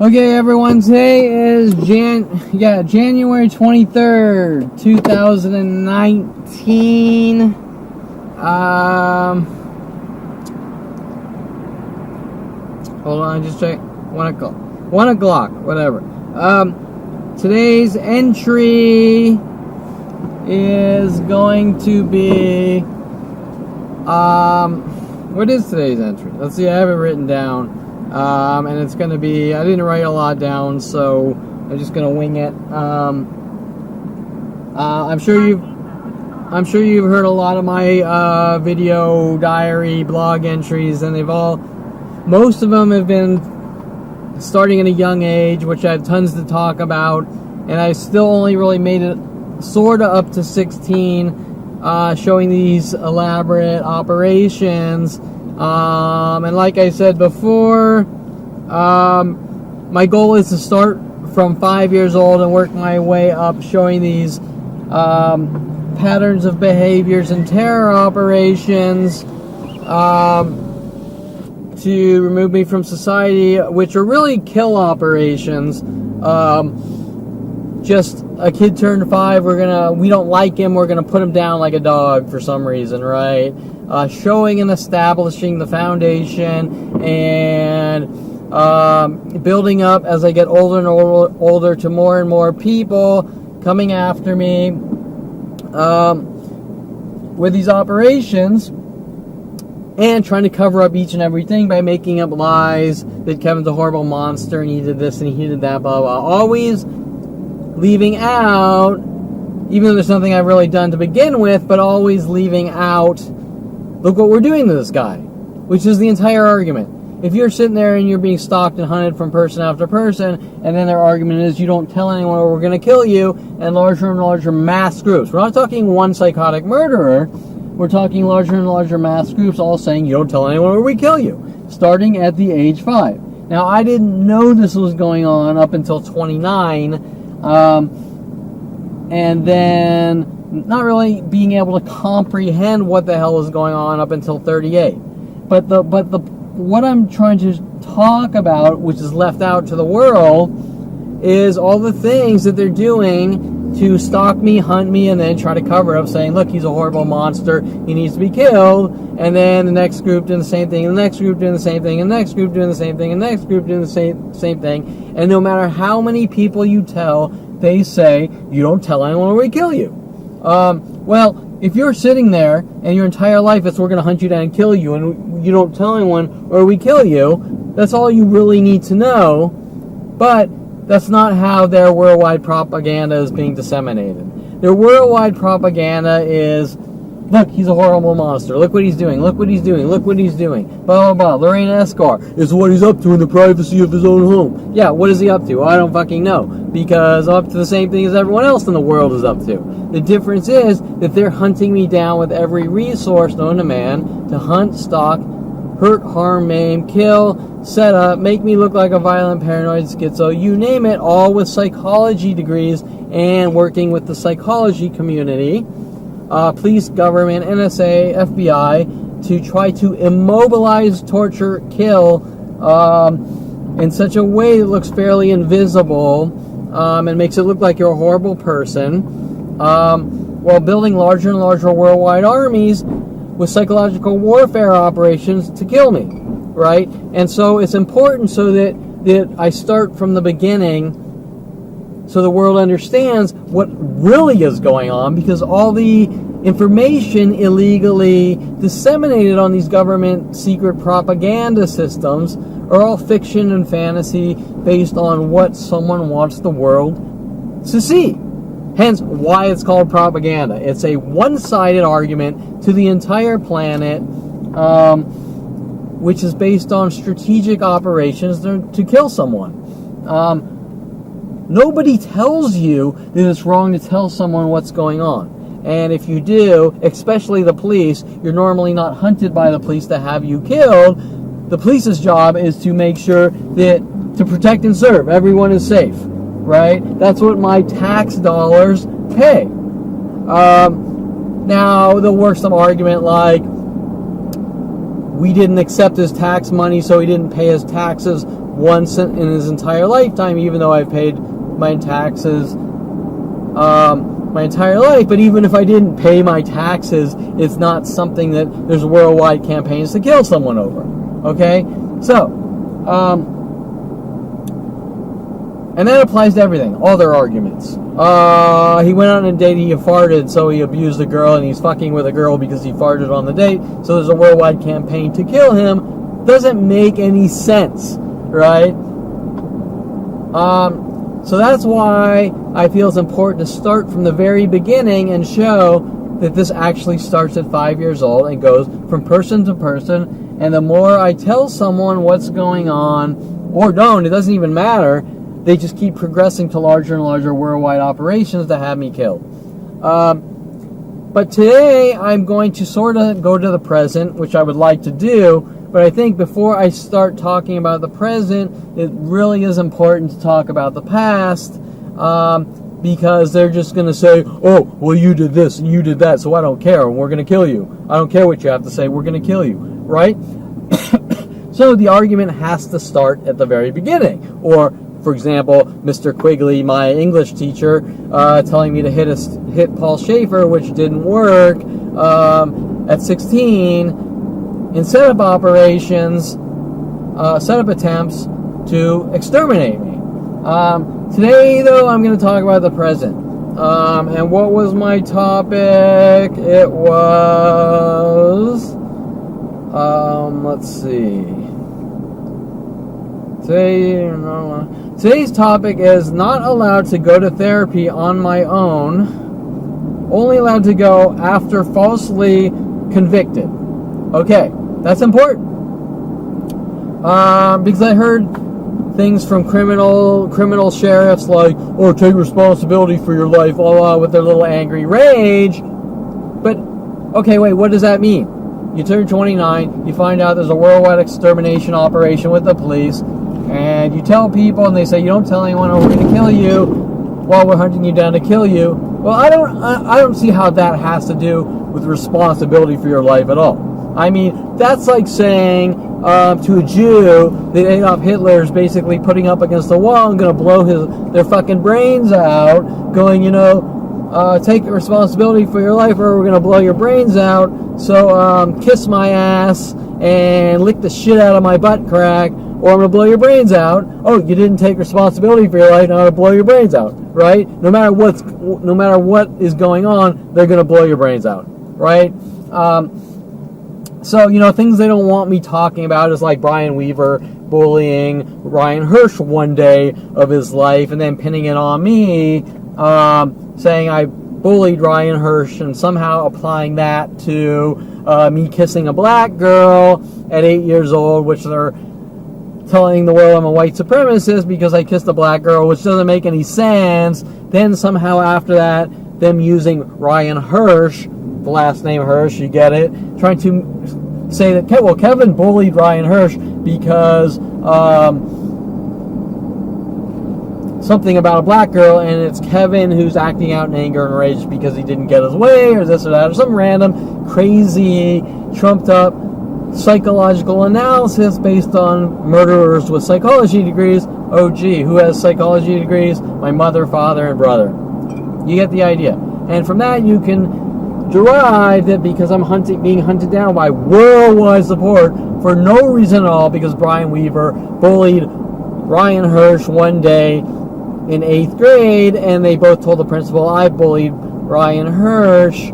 Okay, everyone, today is January 23rd, 2019. Hold on, just check. 1 o'clock, whatever. Today's entry is going to be, what is today's entry? Let's see, I have it written down. And it's going to be, I didn't write a lot down, so I'm just going to wing it. I'm sure you've heard a lot of my video diary blog entries, and most of them have been starting at a young age, which I have tons to talk about, and I still only really made it sort of up to 16, showing these elaborate operations. And like I said before, my goal is to start from 5 years old and work my way up, showing these patterns of behaviors and terror operations to remove me from society, which are really kill operations. Just a kid turned 5, we don't like him, we're gonna put him down like a dog for some reason, right? Showing and establishing the foundation and building up as I get older and older to more and more people coming after me with these operations, and trying to cover up each and everything by making up lies that Kevin's a horrible monster and he did this and he did that, blah, blah. Always leaving out, even though there's nothing I've really done to begin with, but always leaving out, look what we're doing to this guy, which is the entire argument. If you're sitting there and you're being stalked and hunted from person after person, and then their argument is you don't tell anyone or we're going to kill you, and larger mass groups. We're not talking one psychotic murderer. We're talking larger and larger mass groups all saying you don't tell anyone or we kill you, starting at the age 5. Now, I didn't know this was going on up until 29, and then not really being able to comprehend what the hell is going on up until 38. But what I'm trying to talk about, which is left out to the world, is all the things that they're doing to stalk me, hunt me, and then try to cover up, saying, look, he's a horrible monster, he needs to be killed, and then the next group doing the same thing, and the next group doing the same thing, and the next group doing the same thing, and the next group doing the same thing, and no matter how many people you tell, they say, you don't tell anyone or we kill you. Well, if you're sitting there and your entire life is we're going to hunt you down and kill you, and you don't tell anyone or we kill you, that's all you really need to know. But that's not how their worldwide propaganda is being disseminated. Their worldwide propaganda is, look, he's a horrible monster. Look what he's doing. Look what he's doing. Look what he's doing. Blah, blah, blah. Lorraine Escar is what he's up to in the privacy of his own home. Yeah, what is he up to? Well, I don't fucking know. Because I'm up to the same thing as everyone else in the world is up to. The difference is that they're hunting me down with every resource known to man to hunt, stalk, hurt, harm, maim, kill, set up, make me look like a violent, paranoid schizo, you name it, all with psychology degrees and working with the psychology community, police, government, NSA, FBI, to try to immobilize, torture, kill in such a way that looks fairly invisible and makes it look like you're a horrible person, while building larger and larger worldwide armies with psychological warfare operations to kill me, right? And so it's important so that I start from the beginning so the world understands what really is going on, because all the information illegally disseminated on these government secret propaganda systems are all fiction and fantasy based on what someone wants the world to see. Hence, why it's called propaganda. It's a one-sided argument to the entire planet, which is based on strategic operations to kill someone. Nobody tells you that it's wrong to tell someone what's going on. And if you do, especially the police, you're normally not hunted by the police to have you killed. The police's job is to make sure that to protect and serve. Everyone is safe, right? That's what my tax dollars pay. Now, they'll work some argument like, we didn't accept his tax money, so he didn't pay his taxes. once in his entire lifetime, even though I've paid my taxes my entire life. But even if I didn't pay my taxes, it's not something that there's worldwide campaigns to kill someone over. Okay? So, and that applies to everything, all their arguments. He went on a date, he farted, so he abused a girl, and he's fucking with a girl because he farted on the date, so there's a worldwide campaign to kill him. Doesn't make any sense, right? So that's why I feel it's important to start from the very beginning and show that this actually starts at 5 years old and goes from person to person. And the more I tell someone what's going on, or don't, it doesn't even matter, they just keep progressing to larger and larger worldwide operations to have me killed. But today I'm going to sort of go to the present, which I would like to do. But I think before I start talking about the present, it really is important to talk about the past, because they're just going to say, oh, well, you did this and you did that, so I don't care, and we're going to kill you. I don't care what you have to say, we're going to kill you, right? So the argument has to start at the very beginning. Or, for example, Mr. Quigley, my English teacher, telling me to hit Paul Schaefer, which didn't work, at 16, in setup operations, setup attempts to exterminate me. Today, though, I'm going to talk about the present. And what was my topic? It was, let's see. Today's topic is not allowed to go to therapy on my own, only allowed to go after falsely convicted. Okay, that's important. Because I heard things from criminal sheriffs like, oh, take responsibility for your life, with their little angry rage. But, okay, wait, what does that mean? You turn 29, you find out there's a worldwide extermination operation with the police, and you tell people, and they say, you don't tell anyone, or we're going to kill you while we're hunting you down to kill you. Well, I don't see how that has to do with responsibility for your life at all. I mean, that's like saying to a Jew that Adolf Hitler is basically putting up against the wall and going to blow their fucking brains out, going, take responsibility for your life or we're going to blow your brains out, so kiss my ass and lick the shit out of my butt crack, or I'm going to blow your brains out. Oh, you didn't take responsibility for your life, now I'm going to blow your brains out, right? No matter what is going on, they're going to blow your brains out, right? So, things they don't want me talking about is like Brian Weaver bullying Ryan Hirsch one day of his life and then pinning it on me, saying I bullied Ryan Hirsch and somehow applying that to me kissing a black girl at 8 years old, which they're telling the world I'm a white supremacist because I kissed a black girl, which doesn't make any sense. Then somehow after that, them using Ryan Hirsch, the last name Hirsch, you get it, trying to say that, well, Kevin bullied Ryan Hirsch because something about a black girl, and it's Kevin who's acting out in anger and rage because he didn't get his way, or this or that, or some random, crazy, trumped-up psychological analysis based on murderers with psychology degrees. Oh, gee, who has psychology degrees? My mother, father, and brother. You get the idea. And from that, you can derive that because I'm being hunted down by worldwide support for no reason at all, because Brian Weaver bullied Ryan Hirsch one day in 8th grade, and they both told the principal, I bullied Ryan Hirsch.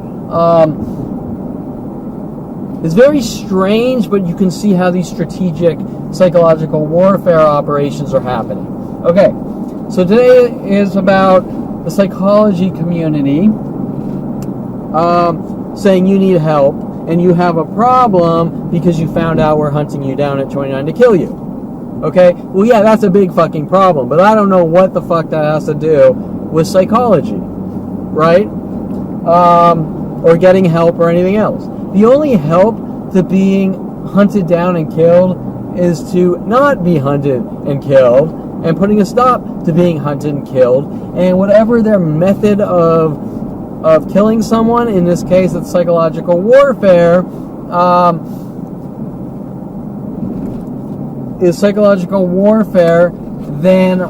It's very strange, but you can see how these strategic psychological warfare operations are happening. Okay, so today is about the psychology community saying you need help and you have a problem because you found out we're hunting you down at 29 to kill you. Okay? Well, yeah, that's a big fucking problem, but I don't know what the fuck that has to do with psychology, right? Or getting help or anything else. The only help to being hunted down and killed is to not be hunted and killed, and putting a stop to being hunted and killed, and whatever their method of killing someone, in this case it's psychological warfare, is psychological warfare, then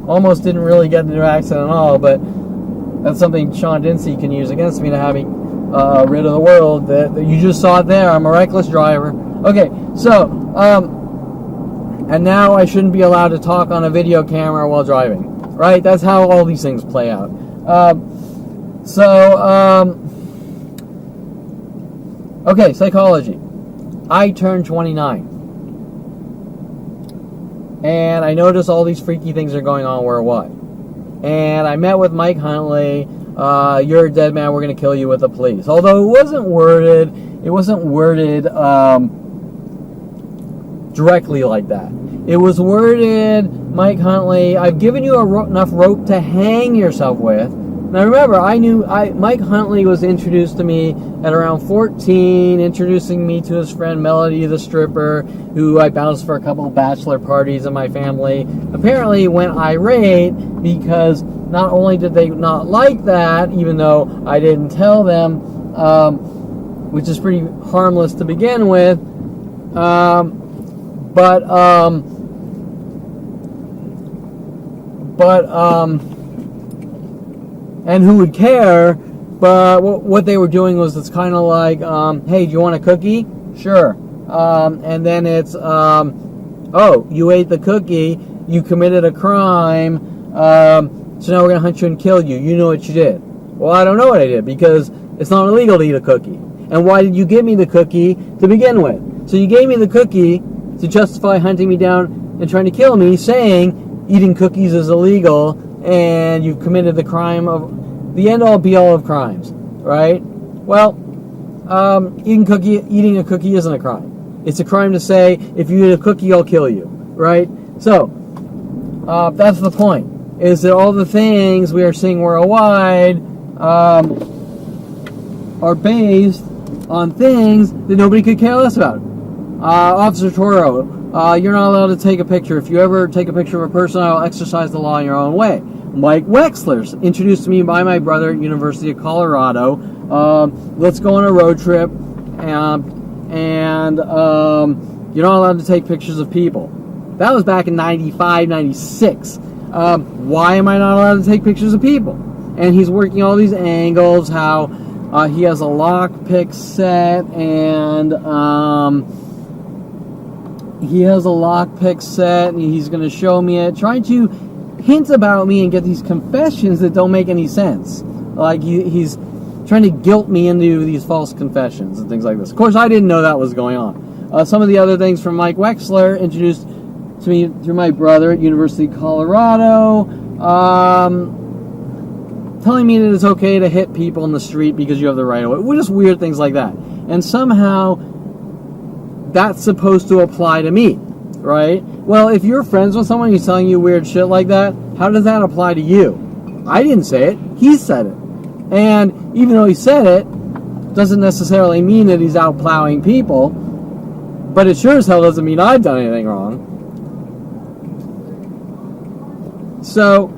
almost didn't really get into an accident at all, but that's something Sean Dinsey can use against me to have me rid of the world. That you just saw it there. I'm a reckless driver. Okay, so and now I shouldn't be allowed to talk on a video camera while driving, right? That's how all these things play out. Okay, psychology. I turned 29. And I noticed all these freaky things are going on worldwide. And I met with Mike Huntley. You're a dead man, we're going to kill you with the police. Although it wasn't worded directly like that. It was worded, Mike Huntley, I've given you enough rope to hang yourself with. Now remember, Mike Huntley was introduced to me at around 14, introducing me to his friend Melody the stripper, who I bounced for a couple of bachelor parties in my family. Apparently went irate because not only did they not like that, even though I didn't tell them, which is pretty harmless to begin with, and who would care, but what they were doing was, it's kind of like, hey, do you want a cookie? Sure. And then it's, oh, you ate the cookie, you committed a crime, so now we're going to hunt you and kill you. You know what you did. Well, I don't know what I did, because it's not illegal to eat a cookie. And why did you give me the cookie to begin with? So you gave me the cookie to justify hunting me down and trying to kill me, saying eating cookies is illegal, and you've committed the crime of the end-all be-all of crimes, right? Well, eating a cookie isn't a crime. It's a crime to say, if you eat a cookie, I'll kill you, right? So, that's the point, is that all the things we are seeing worldwide are based on things that nobody could care less about. Officer Toro, you're not allowed to take a picture. If you ever take a picture of a person, I'll exercise the law in your own way. Mike Wexler's introduced to me by my brother at University of Colorado. Let's go on a road trip, and you're not allowed to take pictures of people. That was back in 95, 96. Why am I not allowed to take pictures of people? And he's working all these angles, how he has a lockpick set, and he's going to show me it, trying to hint about me and get these confessions that don't make any sense. Like he's trying to guilt me into these false confessions and things like this. Of course, I didn't know that was going on. Some of the other things from Mike Wexler, introduced to me through my brother at University of Colorado, telling me that it's okay to hit people in the street because you have the right of way. Just weird things like that. And somehow that's supposed to apply to me, right? Well, if you're friends with someone who's telling you weird shit like that, how does that apply to you? I didn't say it. He said it. And even though he said it, doesn't necessarily mean that he's out plowing people, but it sure as hell doesn't mean I've done anything wrong. So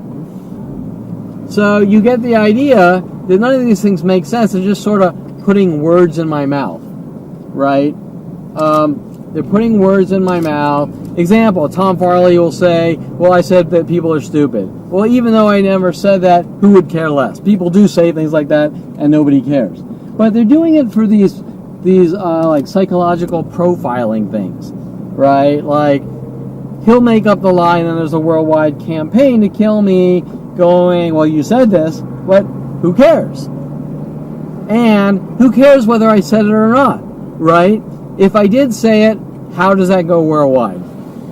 you get the idea that none of these things make sense. They're just sort of putting words in my mouth, right? They're putting words in my mouth. Example, Tom Farley will say, well, I said that people are stupid. Well, even though I never said that, who would care less? People do say things like that, and nobody cares. But they're doing it for these like psychological profiling things, right? Like, he'll make up the lie, and then there's a worldwide campaign to kill me, going, well, you said this, but who cares? And who cares whether I said it or not, right? If I did say it, how does that go worldwide,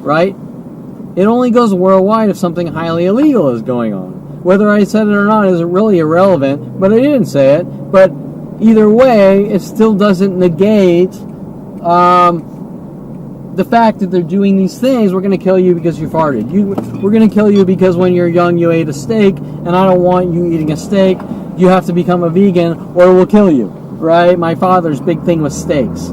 right? It only goes worldwide if something highly illegal is going on. Whether I said it or not is really irrelevant, but I didn't say it. But either way, it still doesn't negate the fact that they're doing these things. We're going to kill you because you farted. We're going to kill you because when you're young you ate a steak, and I don't want you eating a steak. You have to become a vegan or we'll kill you, right? My father's big thing was steaks.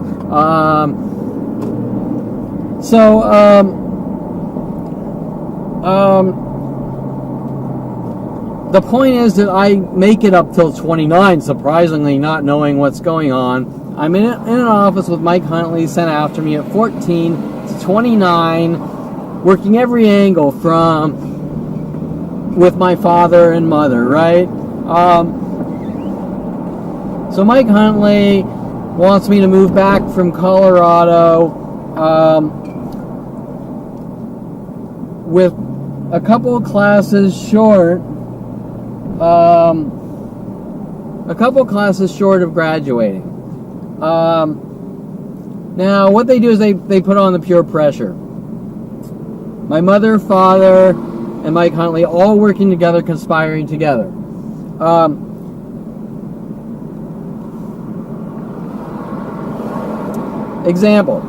the point is that I make it up till 29, surprisingly, not knowing what's going on. I'm in an office with Mike Huntley, sent after me at 14 to 29, working every angle from with my father and mother, right? So Mike Huntley wants me to move back from Colorado with a couple of classes short. A couple classes short of graduating. Now, what they do is they put on the pure pressure. My mother, father, and Mike Huntley all working together, conspiring together. Example.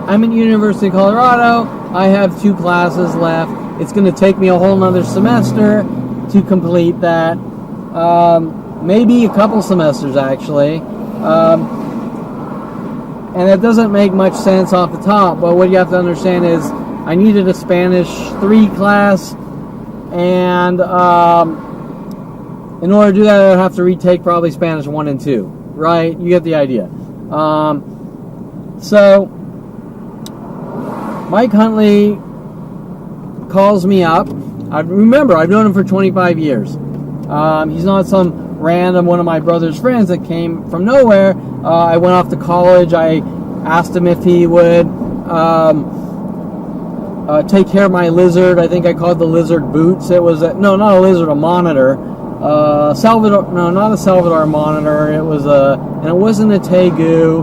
I'm at University of Colorado. I have 2 classes left. It's going to take me a whole nother semester to complete that. Maybe a couple semesters, actually. And it doesn't make much sense off the top, but what you have to understand is I needed a Spanish 3 class, and in order to do that, I'd have to retake probably Spanish 1 and 2, right? You get the idea. So Mike Huntley calls me up. Remember, I've known him for 25 years. He's not some random one of my brother's friends that came from nowhere. I went off to college. I asked him if he would take care of my lizard. I think I called the lizard Boots. It was not a lizard, a monitor. Salvador, no, not a Salvador monitor. It was and it wasn't a tegu.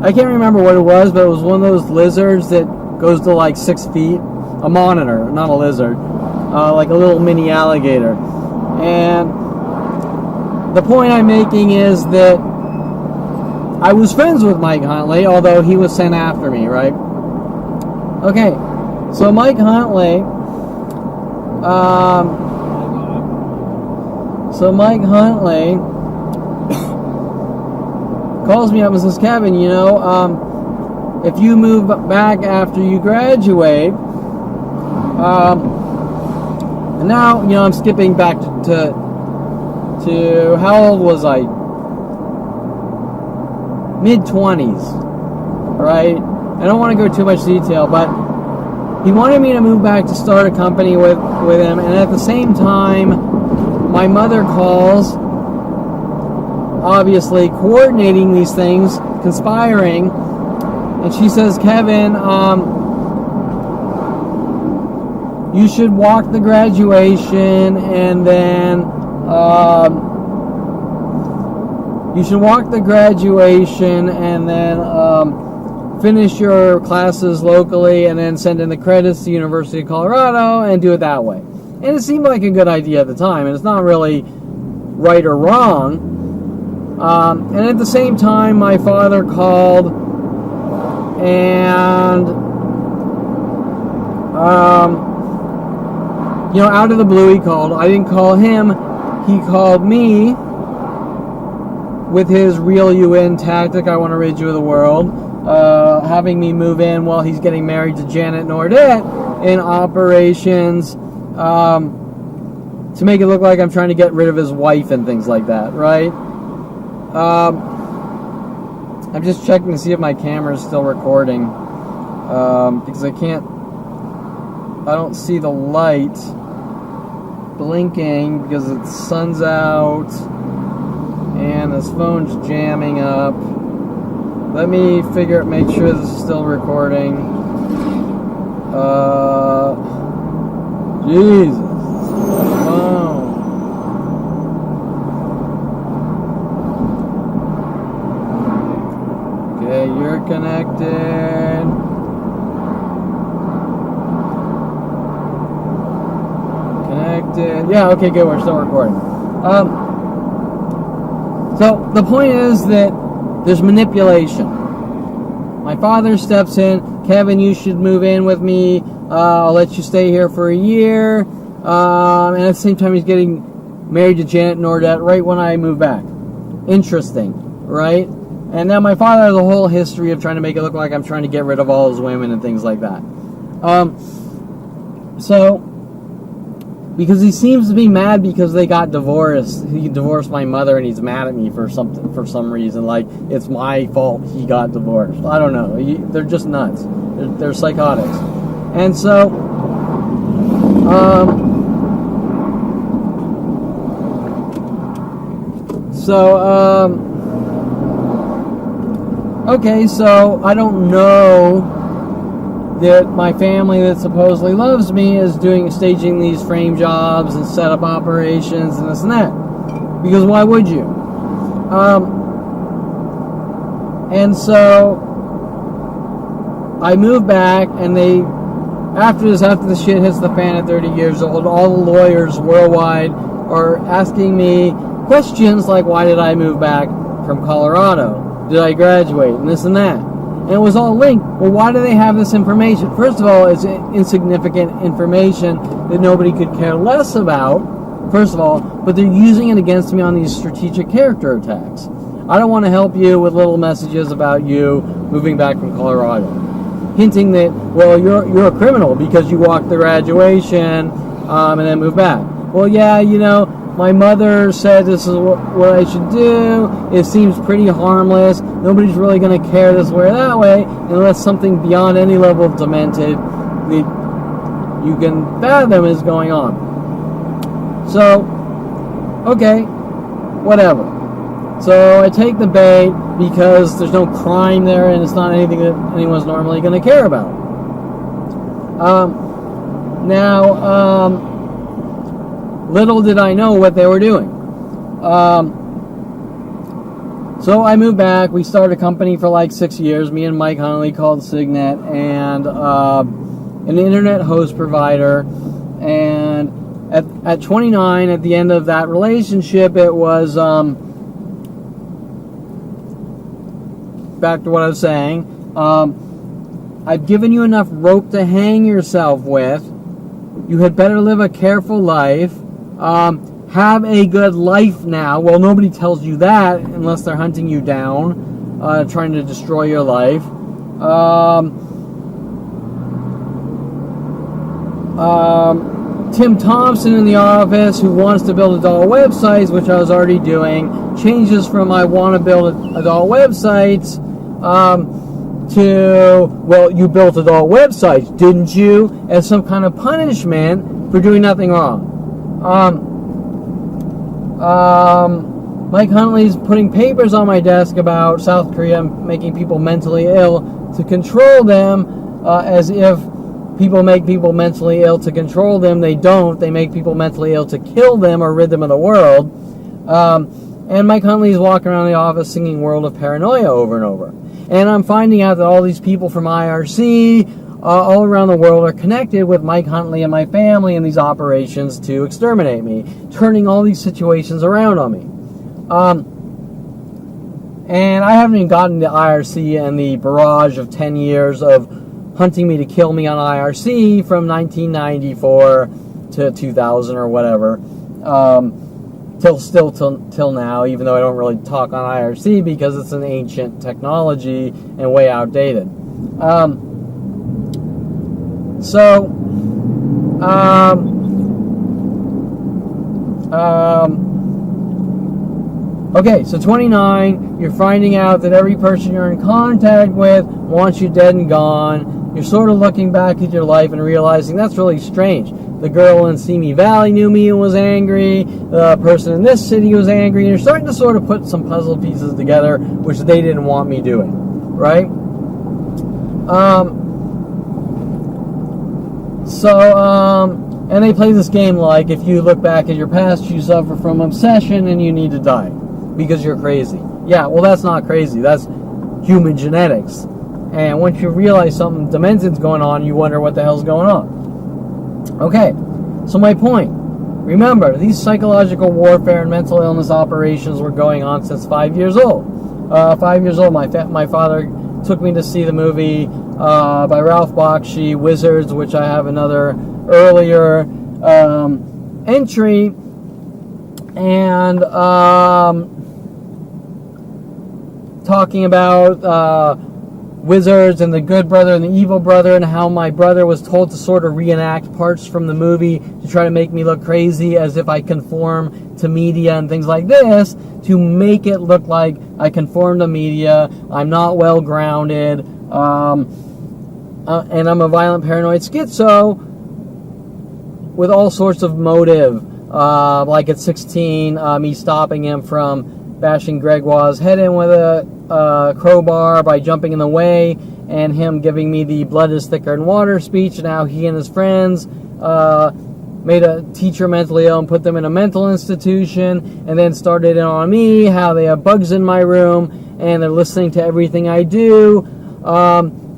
I can't remember what it was, but it was one of those lizards that goes to like 6 feet. A monitor, not a lizard. Like a little mini alligator. And the point I'm making is that I was friends with Mike Huntley, although he was sent after me, right? Okay, so Mike Huntley, calls me up and says, Kevin, you know, if you move back after you graduate, and now, you know, I'm skipping back to how old was I? Mid-20s, right? I don't want to go too much detail, but he wanted me to move back to start a company with him, and at the same time, my mother calls, obviously coordinating these things, conspiring, and she says, Kevin, you should walk the graduation, and then finish your classes locally, and then send in the credits to University of Colorado and do it that way. And it seemed like a good idea at the time, and it's not really right or wrong. And at the same time, my father called, and you know, out of the blue he called. I didn't call him. He called me with his reel you in tactic, I want to rid you of the world, having me move in while he's getting married to Janet Nordette in operations, to make it look like I'm trying to get rid of his wife and things like that, right? I'm just checking to see if my camera is still recording, because I don't see the light blinking because the sun's out and this phone's jamming up. Let me make sure this is still recording. Jesus. Phone. Okay, you're connected. Yeah, okay, good, we're still recording. So the point is that there's manipulation. My father steps in, Kevin, you should move in with me, I'll let you stay here for a year, and at the same time he's getting married to Janet Nordette right when I move back. Interesting, right? And now my father has a whole history of trying to make it look like I'm trying to get rid of all his women and things like that. So, because he seems to be mad because they got divorced. He divorced my mother, and he's mad at me for some reason. Like, it's my fault he got divorced. I don't know. They're just nuts. They're psychotics. And so, okay, so I don't know that my family that supposedly loves me is staging these frame jobs and setup operations and this and that. Because why would you? And so I moved back, and after the shit hits the fan at 30 years old, all the lawyers worldwide are asking me questions like, why did I move back from Colorado? Did I graduate? And this and that. And it was all linked. Well, why do they have this information? First of all, it's insignificant information that nobody could care less about, first of all, but they're using it against me on these strategic character attacks. I don't want to help you with little messages about you moving back from Colorado, hinting that, well, you're a criminal because you walked the graduation and then moved back. Well, yeah, my mother said this is what I should do. It seems pretty harmless. Nobody's really going to care this way or that way unless something beyond any level of demented that you can fathom is going on. So, okay, whatever. So I take the bait because there's no crime there and it's not anything that anyone's normally going to care about. Little did I know what they were doing. So I moved back. We started a company for like 6 years, me and Mike Huntley, called Signet, and an internet host provider. And at 29, at the end of that relationship, it was, back to what I was saying, I've given you enough rope to hang yourself with. You had better live a careful life. Have a good life now. Well, nobody tells you that unless they're hunting you down, trying to destroy your life. Tim Thompson in the office, who wants to build adult websites, which I was already doing, changes from I want to build adult websites to, well, you built adult websites, didn't you? As some kind of punishment for doing nothing wrong. Mike Huntley's putting papers on my desk about South Korea making people mentally ill to control them, as if people make people mentally ill to control them. They don't. They make people mentally ill to kill them or rid them of the world. And Mike Huntley's walking around the office singing World of Paranoia over and over. And I'm finding out that all these people from IRC all around the world are connected with Mike Huntley and my family in these operations to exterminate me, turning all these situations around on me. And I haven't even gotten to IRC and the barrage of 10 years of hunting me to kill me on IRC from 1994 to 2000 or whatever, till now, even though I don't really talk on IRC because it's an ancient technology and way outdated. Okay, so 29, you're finding out that every person you're in contact with wants you dead and gone. You're sort of looking back at your life and realizing that's really strange. The girl in Simi Valley knew me and was angry. The person in this city was angry. And you're starting to sort of put some puzzle pieces together, which they didn't want me doing, right? And they play this game like, if you look back at your past, you suffer from obsession and you need to die because you're crazy. Yeah, well, that's not crazy. That's human genetics. And once you realize something dimension's going on, you wonder what the hell's going on. Okay, so my point. Remember, these psychological warfare and mental illness operations were going on since 5 years old. 5 years old, my father took me to see the movie by Ralph Bakshi, Wizards, which I have another earlier entry, and talking about wizards and the good brother and the evil brother, and how my brother was told to sort of reenact parts from the movie to try to make me look crazy as if I conform to media and things like this, to make it look like I conform to media, I'm not well grounded, and I'm a violent paranoid schizo with all sorts of motive. Like at 16, me stopping him from bashing Gregoire's head in with a crowbar by jumping in the way, and him giving me the blood is thicker than water speech, and how he and his friends made a teacher mentally ill and put them in a mental institution, and then started in on me, how they have bugs in my room, and they're listening to everything I do.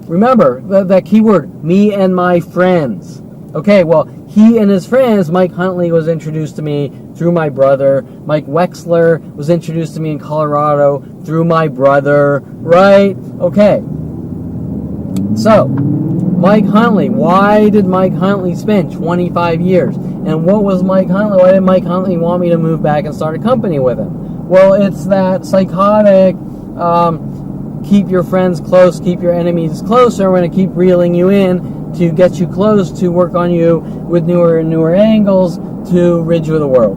Remember, that keyword, me and my friends. Okay, well, he and his friends, Mike Huntley was introduced to me through my brother. Mike Wexler was introduced to me in Colorado through my brother, right? Okay. So, Mike Huntley. Why did Mike Huntley spend 25 years? And what was Mike Huntley? Why did Mike Huntley want me to move back and start a company with him? Well, it's that psychotic, keep your friends close, keep your enemies closer. We're going to keep reeling you in to get you close, to work on you with newer and newer angles, to rid you of the world.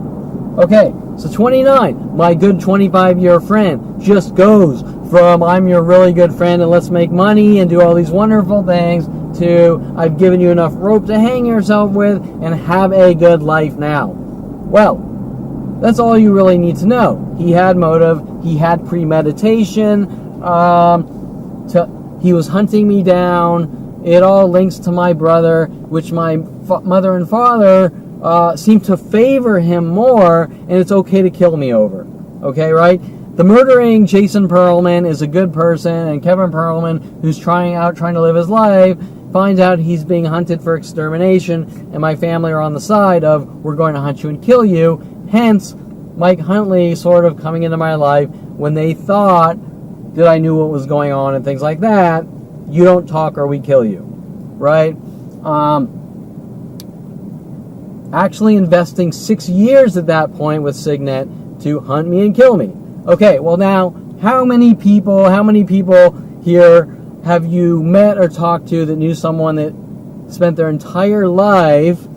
Okay, so 29, my good 25-year friend just goes from I'm your really good friend and let's make money and do all these wonderful things to I've given you enough rope to hang yourself with and have a good life now. Well, that's all you really need to know. He had motive, he had premeditation, he was hunting me down. It all links to my brother, which my mother and father seem to favor him more, and it's okay to kill me over. Okay, right? The murdering Jason Perlman is a good person, and Kevin Perlman, who's trying to live his life, finds out he's being hunted for extermination, and my family are on the side of, we're going to hunt you and kill you. Hence, Mike Huntley sort of coming into my life when they thought that I knew what was going on and things like that. You don't talk or we kill you, right? Actually investing 6 years at that point with Signet to hunt me and kill me. Okay, well now, how many people here have you met or talked to that knew someone that spent their entire life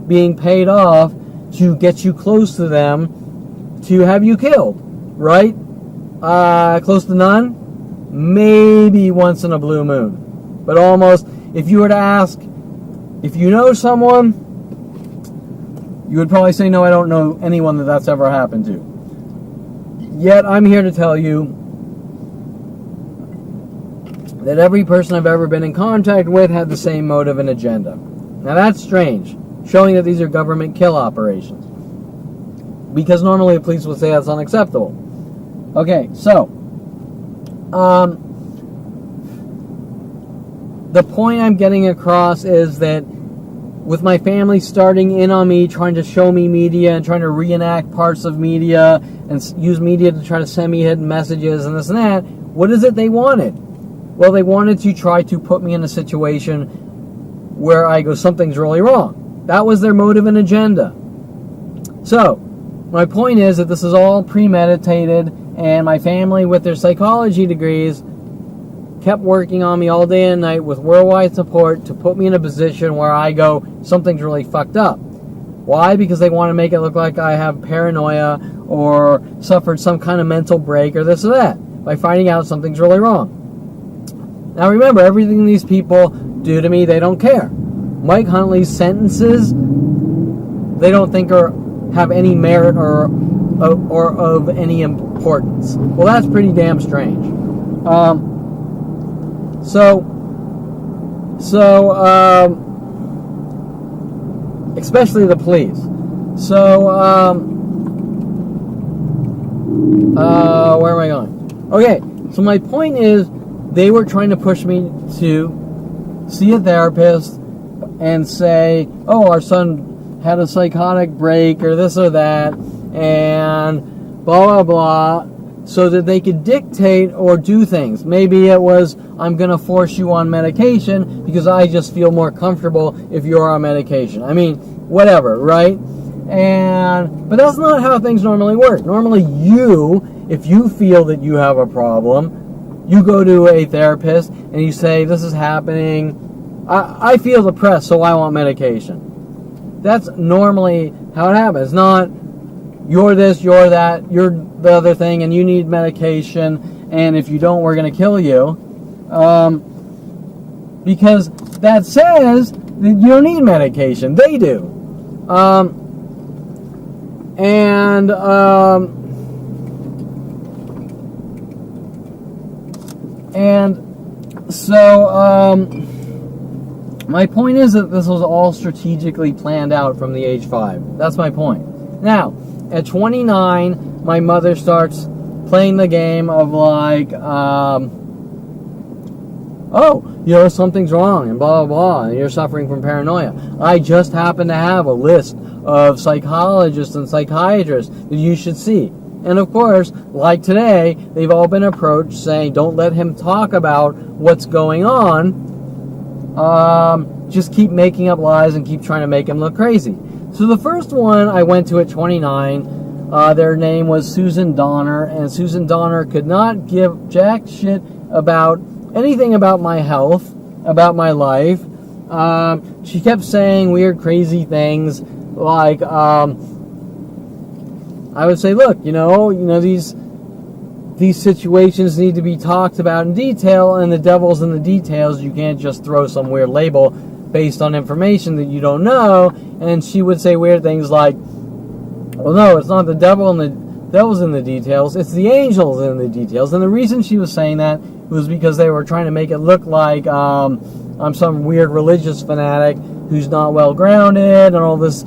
being paid off to get you close to them to have you killed, right? Close to none? Maybe once in a blue moon. But almost, if you were to ask, if you know someone, you would probably say, no, I don't know anyone that's ever happened to. Yet, I'm here to tell you that every person I've ever been in contact with had the same motive and agenda. Now that's strange, showing that these are government kill operations. Because normally the police would say that's unacceptable. Okay, so, the point I'm getting across is that with my family starting in on me, trying to show me media and trying to reenact parts of media and use media to try to send me hidden messages and this and that, what is it they wanted? Well, they wanted to try to put me in a situation where I go, something's really wrong. That was their motive and agenda. So, my point is that this is all premeditated, and my family, with their psychology degrees, kept working on me all day and night with worldwide support to put me in a position where I go, something's really fucked up. Why? Because they want to make it look like I have paranoia or suffered some kind of mental break or this or that by finding out something's really wrong. Now remember, everything these people do to me, they don't care. Mike Huntley's sentences, they don't think have any merit or of any importance. Well, that's pretty damn strange. Especially the police. Where am I going? Okay, so my point is, they were trying to push me to see a therapist and say, oh, our son had a psychotic break or this or that, and blah, blah, blah, so that they could dictate or do things. Maybe it was, I'm going to force you on medication because I just feel more comfortable if you're on medication. I mean, whatever, right? But that's not how things normally work. Normally if you feel that you have a problem, you go to a therapist and you say, this is happening, I feel depressed, so I want medication. That's normally how it happens. Not, you're this, you're that, you're the other thing, and you need medication, and if you don't, we're going to kill you. Because that says that you don't need medication. They do. So my point is that this was all strategically planned out from the age 5. That's my point. Now, at 29, my mother starts playing the game of like, oh, something's wrong and blah, blah, blah, and you're suffering from paranoia. I just happen to have a list of psychologists and psychiatrists that you should see. And of course, like today, they've all been approached saying, don't let him talk about what's going on. Just keep making up lies and keep trying to make him look crazy. So the first one I went to at 29, their name was Susan Donner, and Susan Donner could not give jack shit about anything about my health, about my life. She kept saying weird, crazy things, like, I would say, look, these situations need to be talked about in detail, and the devil's in the details. You can't just throw some weird label based on information that you don't know. And she would say weird things like, well, no, it's not the devil and the devil's in the details, it's the angels in the details. And the reason she was saying that was because they were trying to make it look like I'm some weird religious fanatic who's not well grounded and all this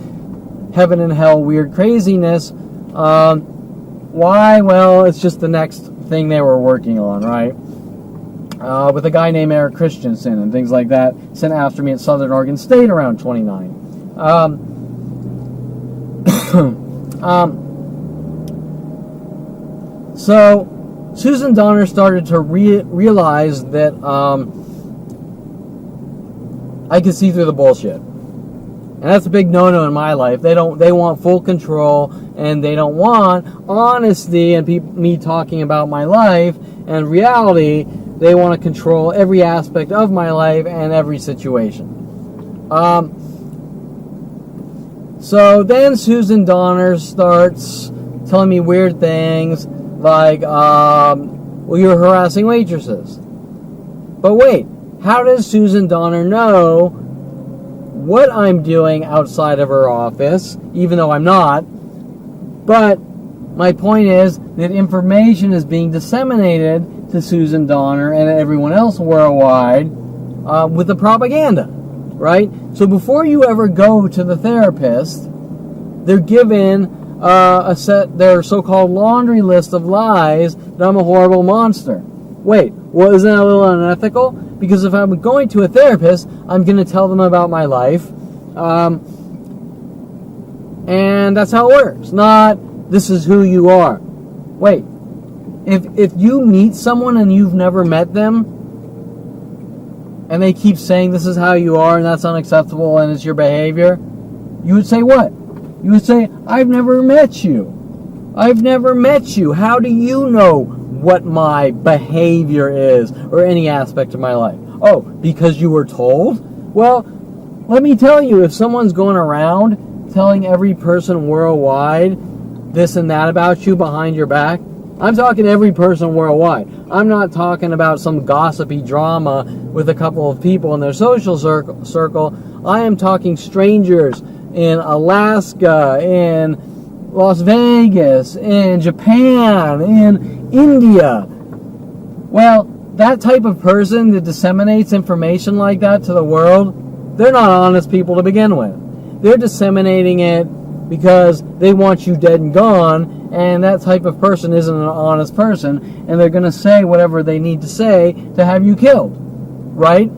heaven and hell weird craziness. Why? Well, it's just the next thing they were working on, right? With a guy named Eric Christensen and things like that, sent after me at Southern Oregon State around 29. So Susan Donner started to realize that I could see through the bullshit. And that's a big no-no in my life. They want full control, and they don't want honesty and me talking about my life and reality. They want to control every aspect of my life and every situation. So then Susan Donner starts telling me weird things like, well, you're harassing waitresses. But wait, how does Susan Donner know what I'm doing outside of her office, even though I'm not? But my point is that information is being disseminated to Susan Donner and everyone else worldwide with the propaganda, right? So before you ever go to the therapist, they're given their so-called laundry list of lies that I'm a horrible monster. Wait, well, isn't that a little unethical? Because if I'm going to a therapist, I'm going to tell them about my life. And that's how it works. Not, this is who you are. Wait, if you meet someone and you've never met them, and they keep saying this is how you are and that's unacceptable and it's your behavior, you would say what? You would say, I've never met you. I've never met you. How do you know what my behavior is or any aspect of my life? Oh, because you were told? Well, let me tell you, if someone's going around telling every person worldwide this and that about you behind your back, I'm talking every person worldwide. I'm not talking about some gossipy drama with a couple of people in their social circle. I am talking strangers in Alaska, in Las Vegas, in Japan, in India. Well, that type of person that disseminates information like that to the world, they're not honest people to begin with. They're disseminating it because they want you dead and gone, and that type of person isn't an honest person, and they're going to say whatever they need to say to have you killed, right?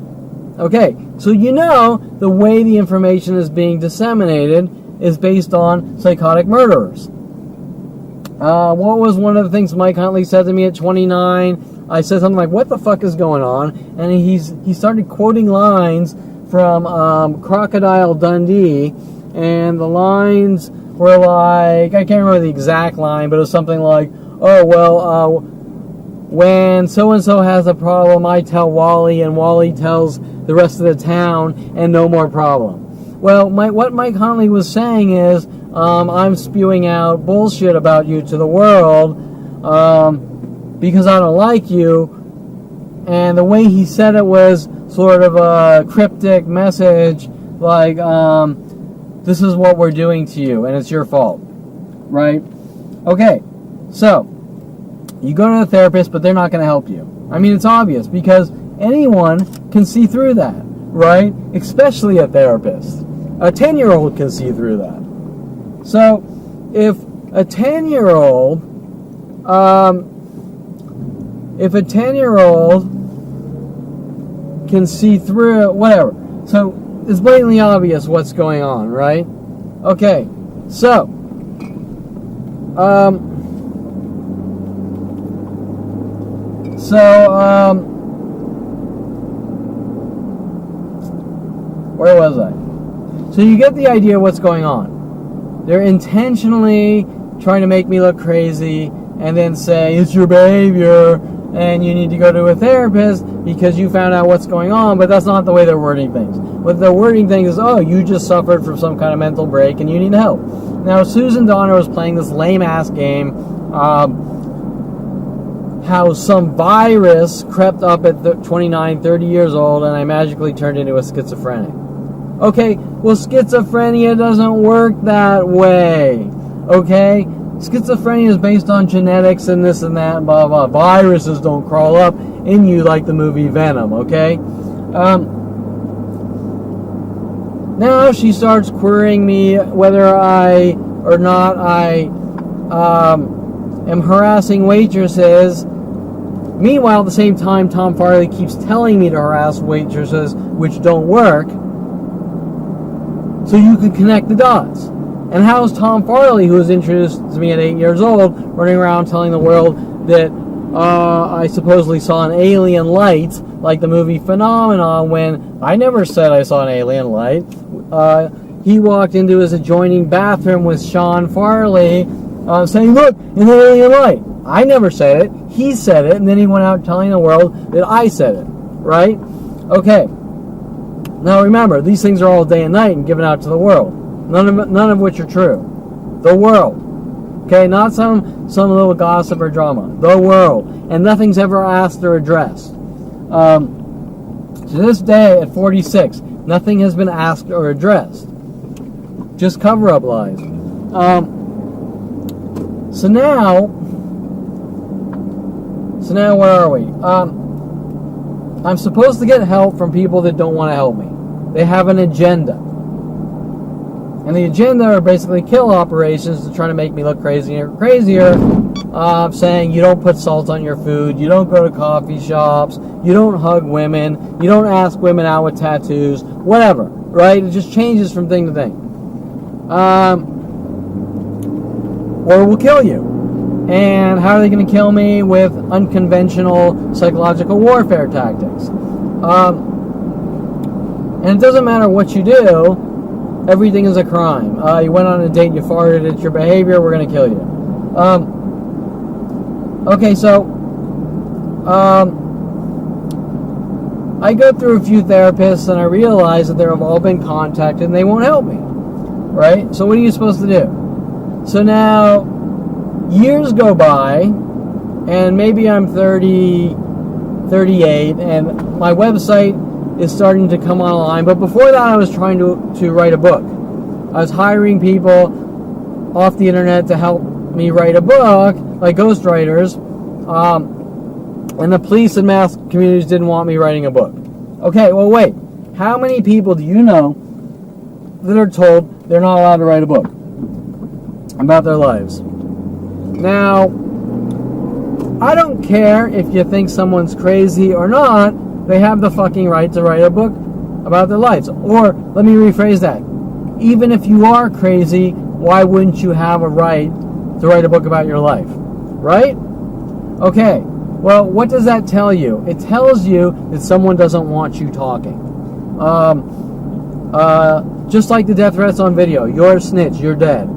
Okay, so the way the information is being disseminated is based on psychotic murderers. What was one of the things Mike Huntley said to me at 29? I said something like, what the fuck is going on? And he started quoting lines from Crocodile Dundee, and the lines were like, I can't remember the exact line, but it was something like, oh, well, when so-and-so has a problem, I tell Wally, and Wally tells the rest of the town, and no more problem. Well, what Mike Huntley was saying is, I'm spewing out bullshit about you to the world because I don't like you. And the way he said it was sort of a cryptic message, like, this is what we're doing to you, and it's your fault. Right? Okay, so you go to a therapist, but they're not going to help you. I mean, it's obvious, because anyone can see through that, right? Especially a therapist. A 10-year-old can see through that. So, if a 10-year-old, can see through whatever. So, it's blatantly obvious what's going on, right? Okay, so, where was I? So you get the idea of what's going on. They're intentionally trying to make me look crazy and then say, it's your behavior and you need to go to a therapist because you found out what's going on, but that's not the way they're wording things. What they're wording things is, oh, you just suffered from some kind of mental break and you need help. Now, Susan Donner was playing this lame-ass game, how some virus crept up at 29, 30 years old and I magically turned into a schizophrenic. Okay, well, schizophrenia doesn't work that way, okay? Schizophrenia is based on genetics and this and that, and blah, blah. Viruses don't crawl up in you like the movie Venom, okay? Now she starts querying me whether I or not I am harassing waitresses. Meanwhile, at the same time, Tom Farley keeps telling me to harass waitresses, which don't work, so you can connect the dots. And how's Tom Farley, who was introduced to me at 8 years old, running around telling the world that I supposedly saw an alien light, like the movie Phenomenon, when I never said I saw an alien light. He walked into his adjoining bathroom with Sean Farley, saying, look, an alien light. I never said it. He said it, and then he went out telling the world that I said it. Right? Okay. Now remember, these things are all day and night and given out to the world. None of which are true. The world. Okay, not some little gossip or drama. The world. And nothing's ever asked or addressed. To this day, at 46, nothing has been asked or addressed. Just cover-up lies. So now, where are we? I'm supposed to get help from people that don't want to help me. They have an agenda. And the agenda are basically kill operations to try to make me look crazier and crazier, saying you don't put salt on your food, you don't go to coffee shops, you don't hug women, you don't ask women out with tattoos, whatever, right? It just changes from thing to thing. Or we'll kill you. And how are they going to kill me? With unconventional psychological warfare tactics. And it doesn't matter what you do, everything is a crime. You went on a date, you farted, it's your behavior, we're going to kill you. Okay, so I go through a few therapists and I realize that they've all been contacted and they won't help me. Right? So what are you supposed to do? So now, years go by, and maybe I'm 30, 38, and my website is starting to come online. But before that, I was trying to write a book. I was hiring people off the internet to help me write a book, like ghostwriters, and the police and mass communities didn't want me writing a book. Okay, well, wait. How many people do you know that are told they're not allowed to write a book about their lives? Now, I don't care if you think someone's crazy or not, they have the fucking right to write a book about their lives. Or, let me rephrase that. Even if you are crazy, why wouldn't you have a right to write a book about your life? Right? Okay. Well, what does that tell you? It tells you that someone doesn't want you talking. Just like the death threats on video. You're a snitch. You're dead.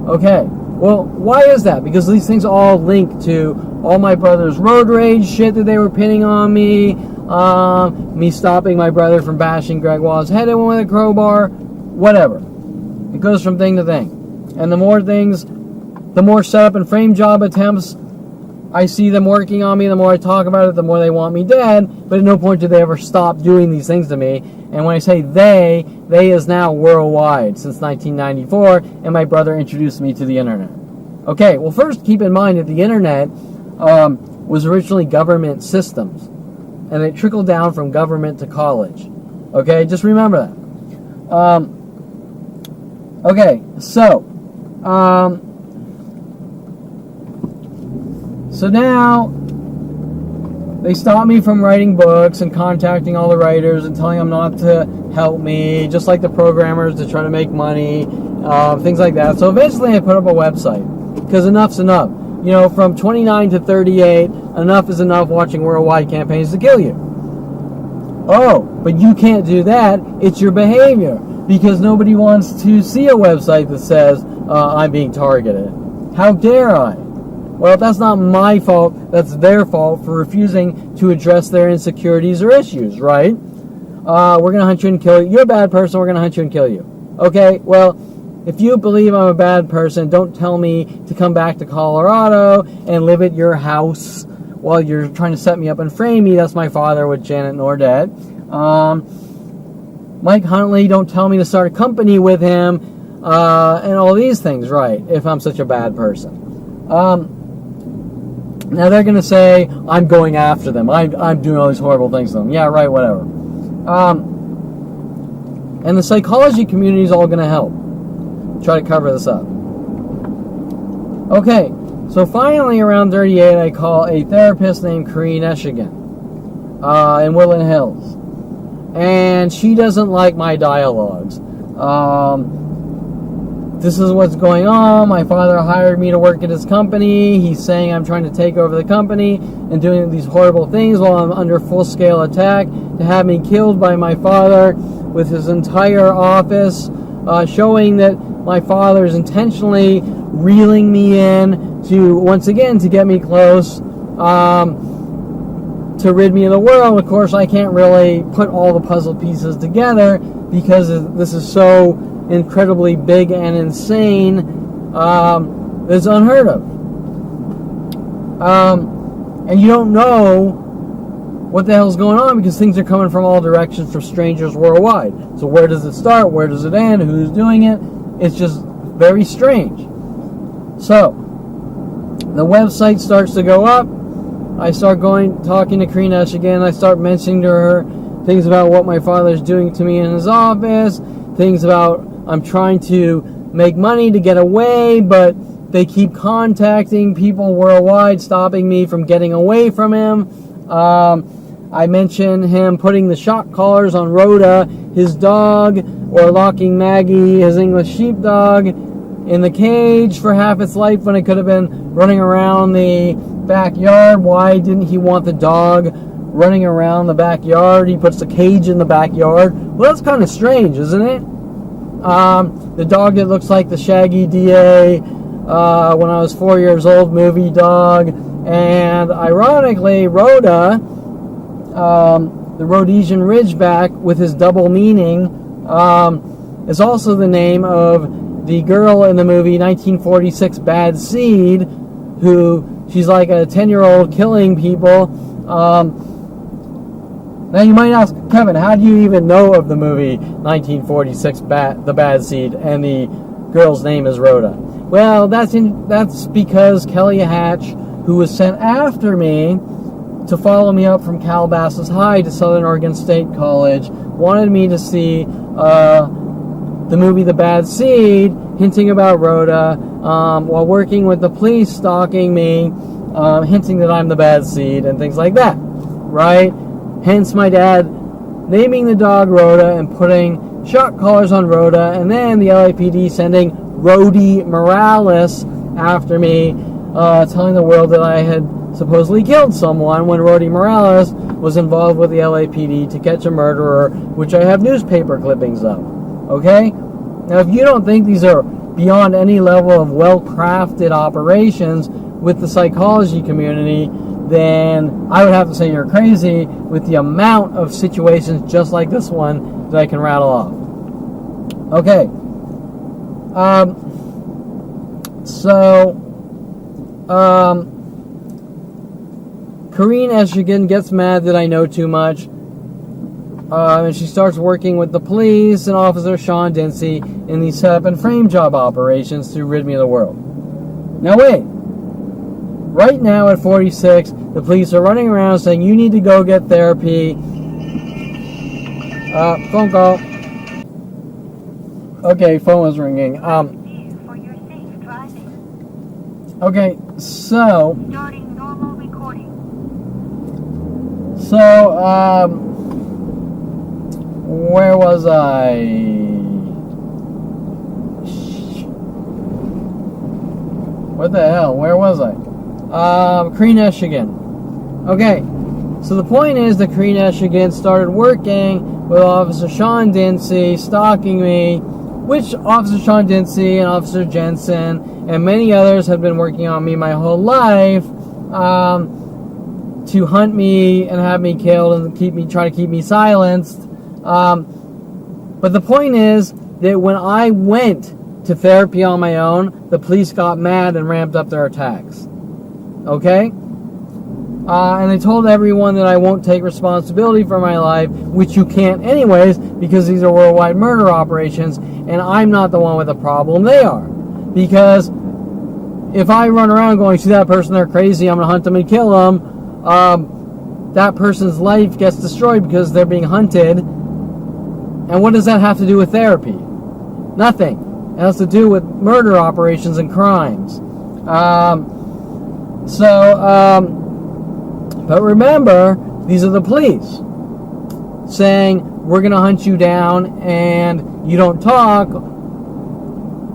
Okay. Well, why is that? Because these things all link to all my brother's road rage shit that they were pinning on me, me stopping my brother from bashing Greg Wall's head in with a crowbar, whatever. It goes from thing to thing. And the more setup and frame job attempts I see them working on me, the more I talk about it, the more they want me dead, but at no point do they ever stop doing these things to me. And when I say they is now worldwide since 1994, and my brother introduced me to the internet. Okay, well, first keep in mind that the internet was originally government systems, and it trickled down from government to college. Okay, just remember that. Okay, so now they stop me from writing books and contacting all the writers and telling them not to help me, just like the programmers to try to make money, things like that. So eventually I put up a website, because enough's enough. You know, from 29 to 38, enough is enough watching worldwide campaigns to kill you. Oh, but you can't do that. It's your behavior, because nobody wants to see a website that says I'm being targeted. How dare I? Well, that's not my fault. That's their fault for refusing to address their insecurities or issues, right? We're going to hunt you and kill you. You're a bad person. We're going to hunt you and kill you. Okay, well, if you believe I'm a bad person, don't tell me to come back to Colorado and live at your house while you're trying to set me up and frame me. That's my father with Janet Nordet. Mike Huntley, don't tell me to start a company with him, and all these things, right, if I'm such a bad person. Now they're going to say, I'm going after them. I'm doing all these horrible things to them. Yeah, right, whatever. And the psychology community is all going to help try to cover this up. Okay, so finally around 38, I call a therapist named Corrine Eshigan in Woodland Hills. And she doesn't like my dialogues. This is what's going on. My father hired me to work at his company. He's saying I'm trying to take over the company and doing these horrible things while I'm under full-scale attack to have me killed by my father with his entire office, showing that my father is intentionally reeling me in to, once again, to get me close, to rid me of the world. Of course, I can't really put all the puzzle pieces together because this is so incredibly big and insane. It's unheard of. And you don't know what the hell's going on because things are coming from all directions from strangers worldwide. So where does it start? Where does it end? Who's doing it? It's just very strange. So the website starts to go up. I start talking to Corrine Eshigan. I start mentioning to her things about what my father's doing to me in his office, things about I'm trying to make money to get away, but they keep contacting people worldwide, stopping me from getting away from him. I mention him putting the shock collars on Rhoda, his dog, or locking Maggie, his English sheepdog, in the cage for half its life when it could have been running around the backyard. Why didn't he want the dog running around the backyard? He puts the cage in the backyard. Well, that's kind of strange, isn't it? The dog that looks like the Shaggy DA when I was 4 years old movie dog. And ironically, Rhoda, the Rhodesian Ridgeback with his double meaning, is also the name of the girl in the movie 1946 Bad Seed, who she's like a 10-year-old killing people. Now you might ask, Kevin, how do you even know of the movie 1946 The Bad Seed and the girl's name is Rhoda? Well, that's because Kelly Hatch, who was sent after me to follow me up from Calabasas High to Southern Oregon State College, wanted me to see the movie The Bad Seed, hinting about Rhoda, while working with the police, stalking me, hinting that I'm the bad seed and things like that, right? Hence my dad naming the dog Rhoda and putting shock collars on Rhoda, and then the LAPD sending Rhodey Morales after me, telling the world that I had supposedly killed someone when Rhodey Morales was involved with the LAPD to catch a murderer, which I have newspaper clippings of. Okay? Now, if you don't think these are beyond any level of well-crafted operations with the psychology community, then I would have to say you're crazy with the amount of situations just like this one that I can rattle off. Okay. Karine Eschigan gets mad that I know too much. And she starts working with the police and Officer Sean Dinsey in these setup and frame job operations to rid me of the world. Now wait. Right now at 46, the police are running around saying you need to go get therapy. Phone call. Okay, phone was ringing. Okay, so... Starting normal recording. So, where was I? What the hell? Where was I? Karine Eschigan. Okay, so the point is that Karine Eschigan started working with Officer Sean Dinsey, stalking me, which Officer Sean Dinsey and Officer Jensen and many others have been working on me my whole life to hunt me and have me killed and try to keep me silenced. But the point is that when I went to therapy on my own, the police got mad and ramped up their attacks. Okay? And they told everyone that I won't take responsibility for my life, which you can't anyways, because these are worldwide murder operations, and I'm not the one with the problem, they are. Because if I run around going, see that person, they're crazy, I'm going to hunt them and kill them, that person's life gets destroyed because they're being hunted. And what does that have to do with therapy? Nothing. It has to do with murder operations and crimes. But remember, these are the police saying, we're going to hunt you down and you don't talk,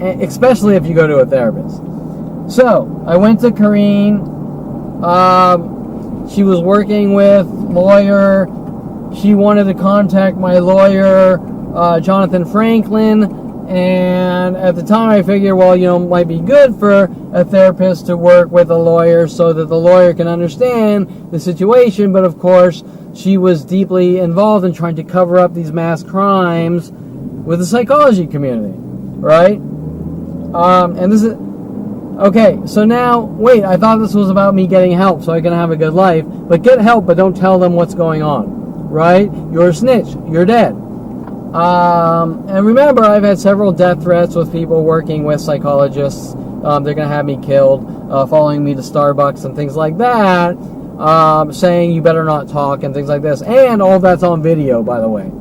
especially if you go to a therapist. So, I went to Karine. She was working with lawyer. She wanted to contact my lawyer, Jonathan Franklin, and at the time I figured, well, it might be good for a therapist to work with a lawyer so that the lawyer can understand the situation, but of course, she was deeply involved in trying to cover up these mass crimes with the psychology community, right? And this is... Okay, so now, wait, I thought this was about me getting help so I can have a good life, but get help, but don't tell them what's going on. Right? You're a snitch. You're dead. And remember, I've had several death threats with people working with psychologists. They're going to have me killed, following me to Starbucks and things like that, saying you better not talk and things like this. And all that's on video, by the way.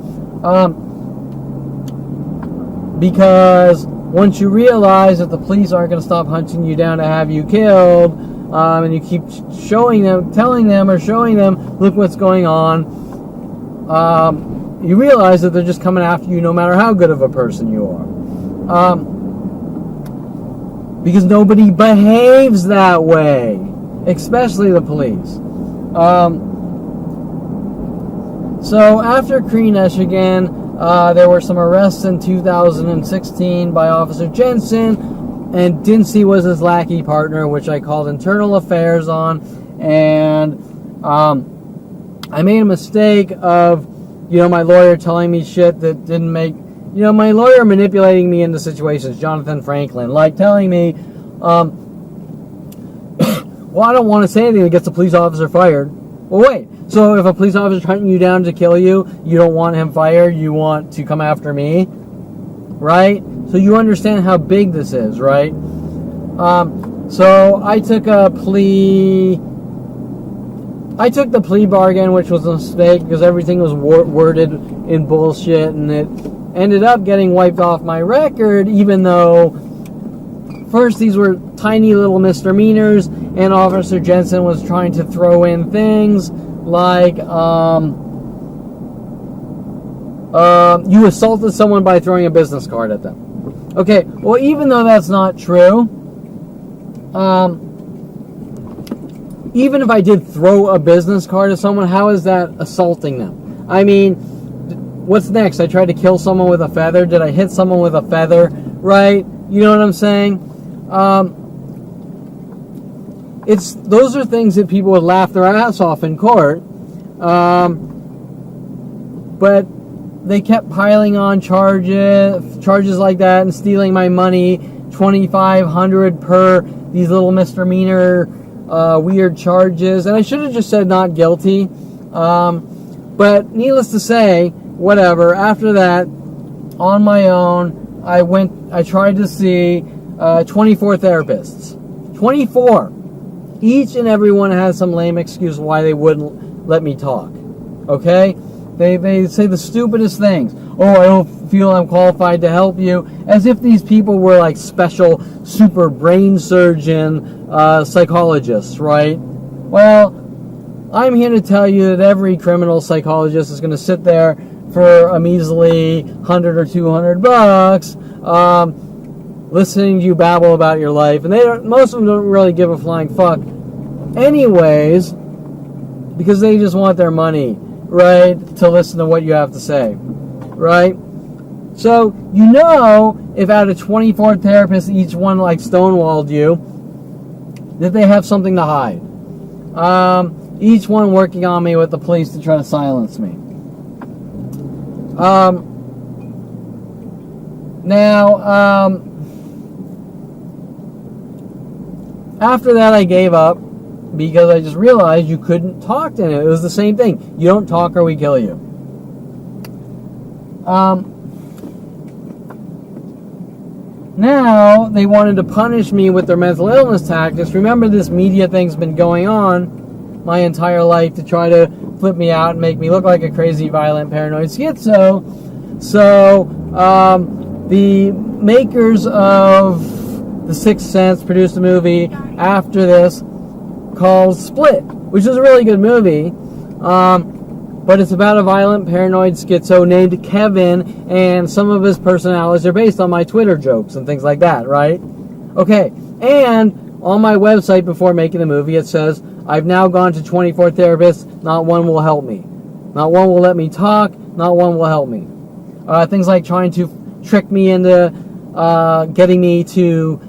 Because once you realize that the police aren't going to stop hunting you down to have you killed, and you keep showing them, look what's going on, you realize that they're just coming after you no matter how good of a person you are. Because nobody behaves that way, especially the police. So after Karine Eschigan, there were some arrests in 2016 by Officer Jensen, and Dinsey was his lackey partner, which I called internal affairs on, and I made a mistake of, my lawyer telling me shit that didn't make, my lawyer manipulating me into situations, Jonathan Franklin, like telling me, well, I don't want to say anything that gets a police officer fired. Well, wait, so if a police officer is hunting you down to kill you, you don't want him fired, you want to come after me, right? So you understand how big this is, right? So I took the plea bargain, which was a mistake because everything was worded in bullshit, and it ended up getting wiped off my record, even though first these were tiny little misdemeanors, and Officer Jensen was trying to throw in things like you assaulted someone by throwing a business card at them. Okay, well, even though that's not true, even if I did throw a business card at someone, how is that assaulting them? I mean, what's next? I tried to kill someone with a feather. Did I hit someone with a feather? Right? You know what I'm saying? Those are things that people would laugh their ass off in court. But they kept piling on charges like that and stealing my money, $2,500 per these little misdemeanor weird charges. And I should have just said not guilty. But needless to say, whatever. After that, on my own, I tried to see 24 therapists. 24. Each and every one has some lame excuse why they wouldn't let me talk. Okay? They say the stupidest things. Oh, I don't feel I'm qualified to help you. As if these people were like special super brain surgeon psychologists, right? Well, I'm here to tell you that every criminal psychologist is going to sit there for a measly $100 or $200, listening to you babble about your life, and most of them don't really give a flying fuck, anyways, because they just want their money, right? To listen to what you have to say, right? So if out of 24 therapists, each one like stonewalled you, that they have something to hide. Each one working on me with the police to try to silence me. After that I gave up because I just realized you couldn't talk to anyone. It was the same thing. You don't talk or we kill you. Now they wanted to punish me with their mental illness tactics. Remember, this media thing's been going on my entire life to try to flip me out and make me look like a crazy, violent, paranoid schizo. So, the makers of The Sixth Sense produced a movie after this called Split, which is a really good movie. But it's about a violent, paranoid schizo named Kevin, and some of his personalities are based on my Twitter jokes and things like that, right? Okay, and on my website before making the movie, it says, I've now gone to 24 therapists, not one will help me. Not one will let me talk, not one will help me. Things like trying to trick me into getting me to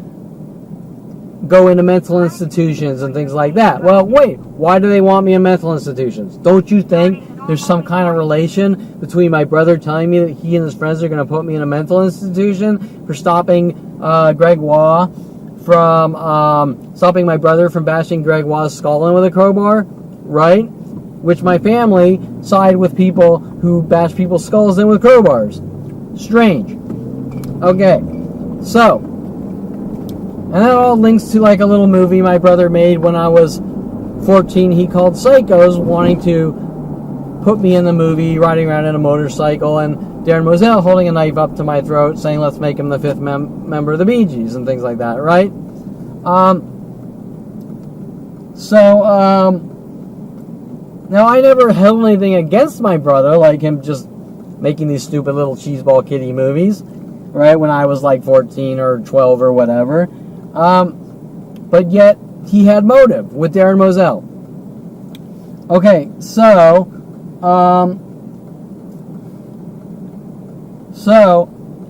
go into mental institutions and things like that. Well, wait, why do they want me in mental institutions? Don't you think there's some kind of relation between my brother telling me that he and his friends are going to put me in a mental institution for stopping Greg Waugh from stopping my brother from bashing Greg Waugh's skull in with a crowbar, right? Which my family side with people who bash people's skulls in with crowbars. Strange. Okay, so, and that all links to like a little movie my brother made when I was 14. He called Psychos, wanting to put me in the movie, riding around in a motorcycle, and Darren Moselle holding a knife up to my throat, saying, let's make him the fifth member of the Bee Gees, and things like that, right? Now I never held anything against my brother, like him just making these stupid little cheeseball kitty movies, right, when I was like 14 or 12 or whatever. But yet, he had motive with Darren Moselle. Okay, so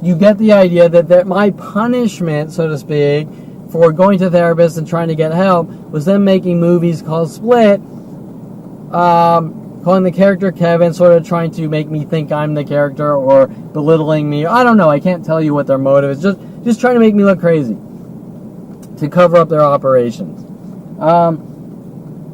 you get the idea that my punishment, so to speak, for going to therapists and trying to get help was them making movies called Split, calling the character Kevin, sort of trying to make me think I'm the character or belittling me. I don't know. I can't tell you what their motive is. Just trying to make me look crazy to cover up their operations.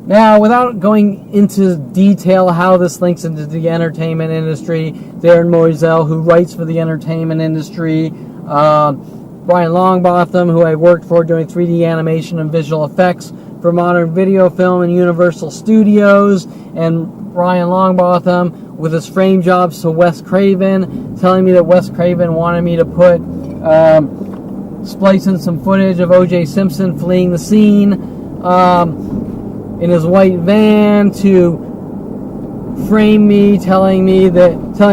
Now, without going into detail how this links into the entertainment industry, Darren Moselle, who writes for the entertainment industry, Brian Longbotham, who I worked for doing 3D animation and visual effects for Modern Video Film and Universal Studios, and Brian Longbotham with his frame jobs to Wes Craven, telling me that Wes Craven wanted me to put splice in some footage of O.J. Simpson fleeing the scene in his white van to frame me, telling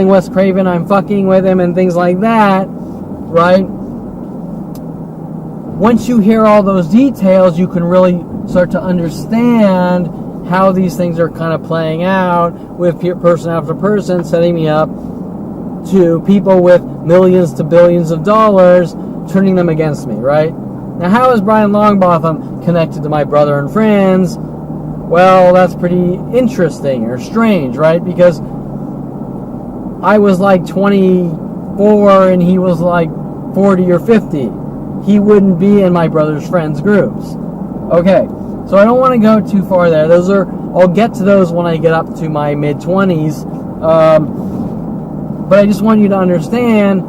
Wes Craven I'm fucking with him and things like that, right? Once you hear all those details, you can really start to understand how these things are kind of playing out with person after person, setting me up to people with millions to billions of dollars turning them against me, right? Now, how is Brian Longbotham connected to my brother and friends? Well, that's pretty interesting or strange, right? Because I was like 24 and he was like 40 or 50. He wouldn't be in my brother's friends groups. Okay, so I don't want to go too far there. I'll get to those when I get up to my mid-20s. But I just want you to understand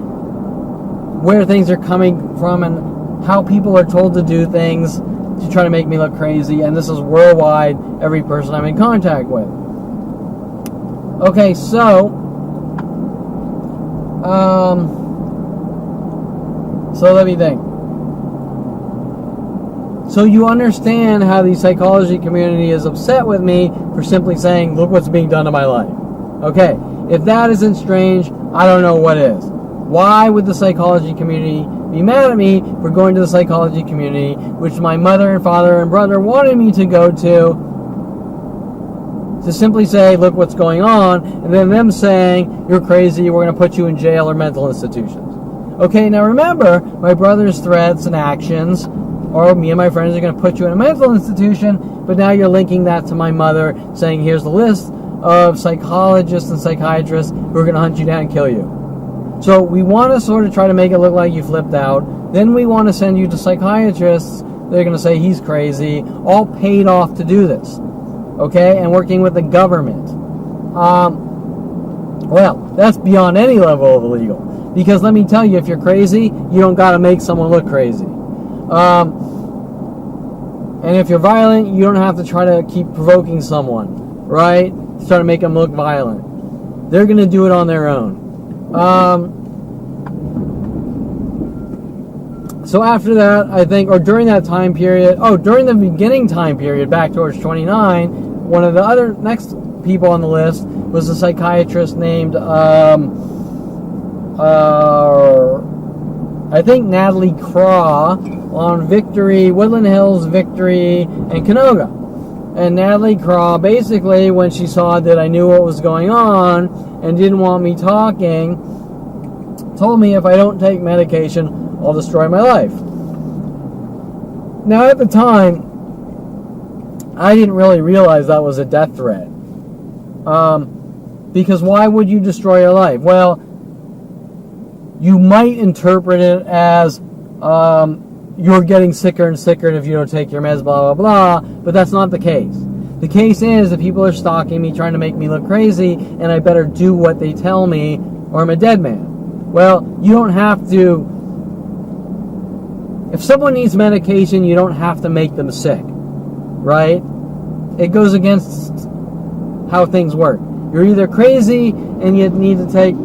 where things are coming from and how people are told to do things to try to make me look crazy. And this is worldwide, every person I'm in contact with. Okay, so let me think. So you understand how the psychology community is upset with me for simply saying, look what's being done to my life. Okay, if that isn't strange, I don't know what is. Why would the psychology community be mad at me for going to the psychology community, which my mother and father and brother wanted me to go to simply say, look what's going on, and then them saying, you're crazy, we're going to put you in jail or mental institutions. Okay, now remember, my brother's threats and actions, or me and my friends are going to put you in a mental institution, but now you're linking that to my mother, saying, here's the list of psychologists and psychiatrists who are going to hunt you down and kill you. So we want to sort of try to make it look like you flipped out. Then we want to send you to psychiatrists. They're going to say he's crazy, all paid off to do this. Okay, and working with the government. Well, that's beyond any level of illegal. Because let me tell you, if you're crazy, you don't got to make someone look crazy. And if you're violent, you don't have to try to keep provoking someone, right? To try to make them look violent. They're going to do it on their own. So after that, I think, or during that time period, during the beginning time period, back towards 29, one of the other next people on the list was a psychiatrist named, I think Natalie Craw on Victory, Woodland Hills, Victory, and Canoga. And Natalie Craw, basically, when she saw that I knew what was going on and didn't want me talking, told me if I don't take medication, I'll destroy my life. Now, at the time, I didn't really realize that was a death threat. Because why would you destroy your life? Well, you might interpret it as you're getting sicker and sicker if you don't take your meds, blah, blah, blah, but that's not the case. The case is that people are stalking me, trying to make me look crazy, and I better do what they tell me or I'm a dead man. Well, you don't have to. If someone needs medication, you don't have to make them sick, right? It goes against how things work. You're either crazy and you need to take...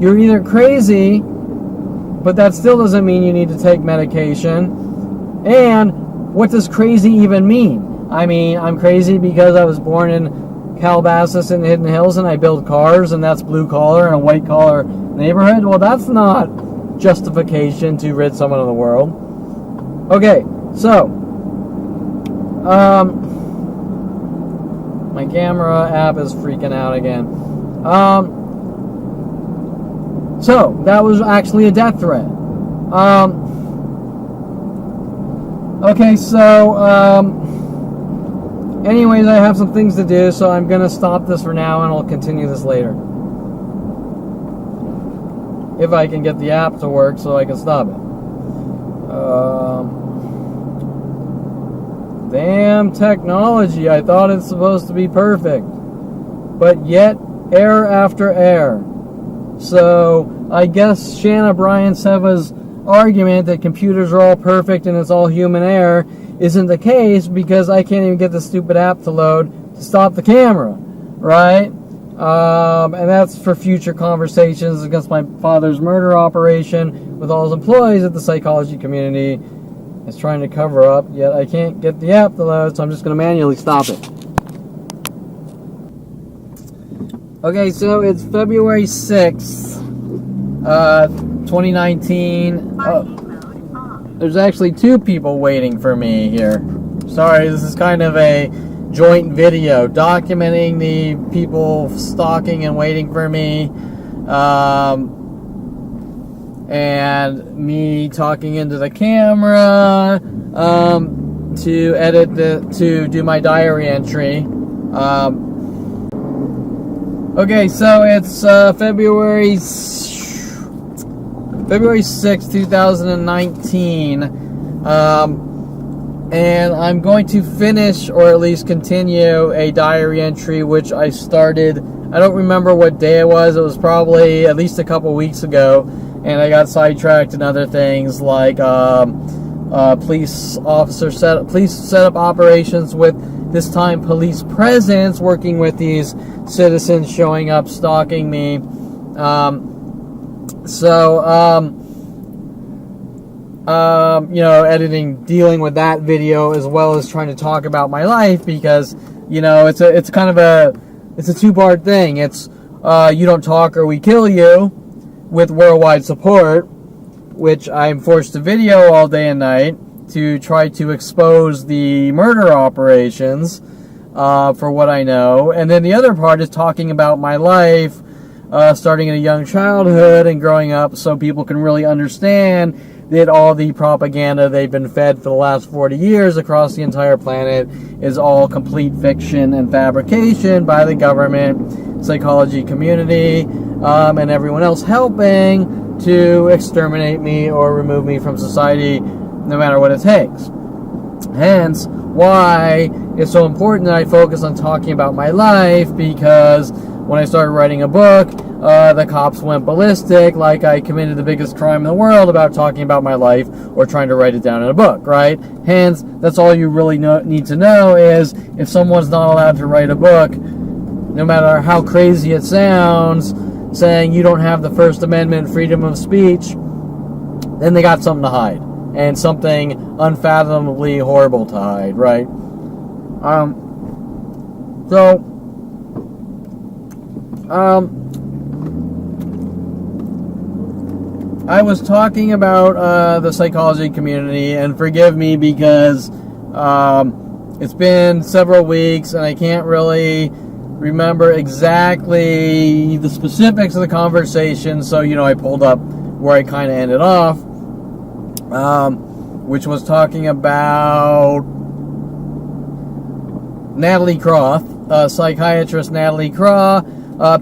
You're either crazy, but that still doesn't mean you need to take medication. And what does crazy even mean? I mean, I'm crazy because I was born in Calabasas in the Hidden Hills and I build cars and that's blue collar and a white collar neighborhood. Well, that's not justification to rid someone of the world. Okay, so my camera app is freaking out again. So that was actually a death threat. Okay, so anyways, I have some things to do, so I'm gonna stop this for now and I'll continue this later. If I can get the app to work so I can stop it. Damn technology, I thought it's supposed to be perfect. But yet, error after error. So, I guess Shanna Bryan Seva's argument that computers are all perfect and it's all human error isn't the case because I can't even get the stupid app to load to stop the camera, right? And that's for future conversations against my father's murder operation with all his employees at the psychology community. It's trying to cover up, yet I can't get the app to load, so I'm just going to manually stop it. Okay, so it's February 6th, 2019. There's actually two people waiting for me here. Sorry, this is kind of a joint video documenting the people stalking and waiting for me. and me talking into the camera to edit to do my diary entry. Okay, so it's February 6th, 2019, and I'm going to finish, or at least continue, a diary entry which I started. I don't remember what day it was. It was probably at least a couple weeks ago, and I got sidetracked in other things like police set up operations with, this time, police presence, working with these citizens showing up, stalking me. Dealing with that video, as well as trying to talk about my life, because, it's kind of a two-part thing. It's, you don't talk or we kill you, with worldwide support, which I'm forced to video all day and night to try to expose the murder operations, for what I know. And then the other part is talking about my life, starting in a young childhood and growing up, so people can really understand that all the propaganda they've been fed for the last 40 years across the entire planet is all complete fiction and fabrication by the government, psychology community, and everyone else helping to exterminate me or remove me from society, no matter what it takes. Hence, why it's so important that I focus on talking about my life, because when I started writing a book, the cops went ballistic, like I committed the biggest crime in the world about talking about my life or trying to write it down in a book, right? Hence, that's all you really need to know is, if someone's not allowed to write a book, no matter how crazy it sounds, saying you don't have the First Amendment, freedom of speech, then they got something to hide. And something unfathomably horrible to hide, right? I was talking about the psychology community, and forgive me because it's been several weeks and I can't really remember exactly the specifics of the conversation, so I pulled up where I kind of ended off, which was talking about Natalie Croft, psychiatrist Natalie Croft,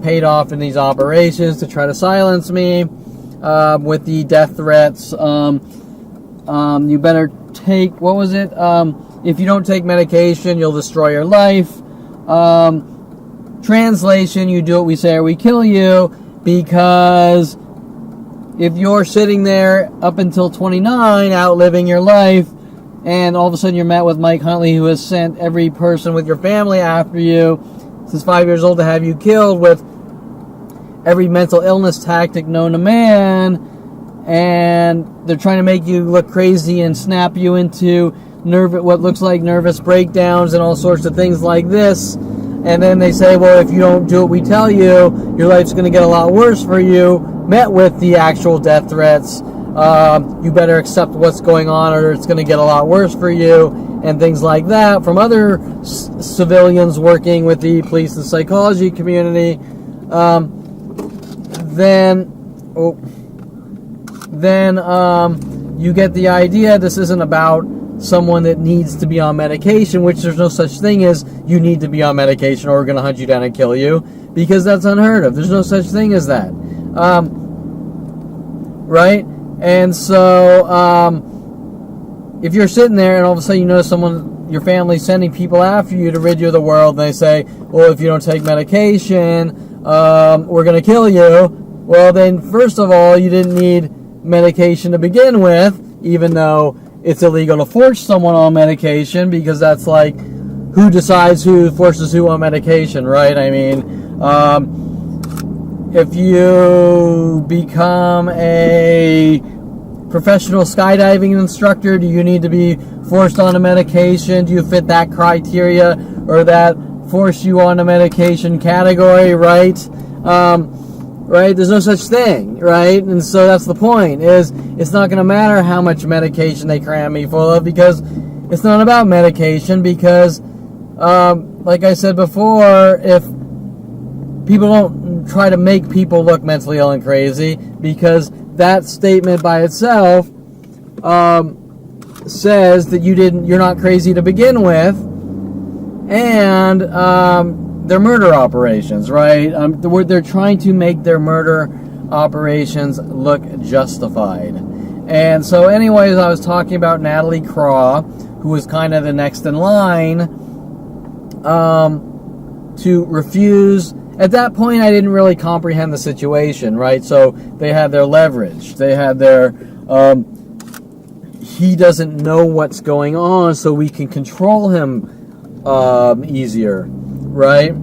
paid off in these operations to try to silence me with the death threats. You better take, what was it? If you don't take medication, you'll destroy your life. Translation, you do what we say or we kill you, because if you're sitting there up until 29, outliving your life, and all of a sudden you're met with Mike Huntley, who has sent every person with your family after you since 5 years old to have you killed, with every mental illness tactic known to man, and they're trying to make you look crazy and snap you into what looks like nervous breakdowns and all sorts of things like this. And then they say, well, if you don't do what we tell you, your life's going to get a lot worse for you, met with the actual death threats. You better accept what's going on, or it's going to get a lot worse for you, and things like that, from other civilians working with the police and psychology community. Then you get the idea this isn't about someone that needs to be on medication, which there's no such thing as you need to be on medication or we're going to hunt you down and kill you, because that's unheard of. There's no such thing as that. Right? And so, if you're sitting there and all of a sudden you notice your family's sending people after you to rid you of the world, and they say, well, if you don't take medication, we're going to kill you. Well, then, first of all, you didn't need medication to begin with, even though it's illegal to force someone on medication, because that's like, who decides who forces who on medication, right? I mean, if you become a professional skydiving instructor, do you need to be forced on a medication? Do you fit that criteria or that force you on a medication category, right? Right? There's no such thing, right? And so that's the point, is it's not going to matter how much medication they cram me full of, because it's not about medication, because, like I said before, if people don't try to make people look mentally ill and crazy, because that statement by itself says that you're not crazy to begin with, and they're murder operations, right? They're trying to make their murder operations look justified. And so anyways, I was talking about Natalie Craw, who was kind of the next in line to refuse. At that point, I didn't really comprehend the situation, right? So they had their leverage. They had their, he doesn't know what's going on, so we can control him easier, right?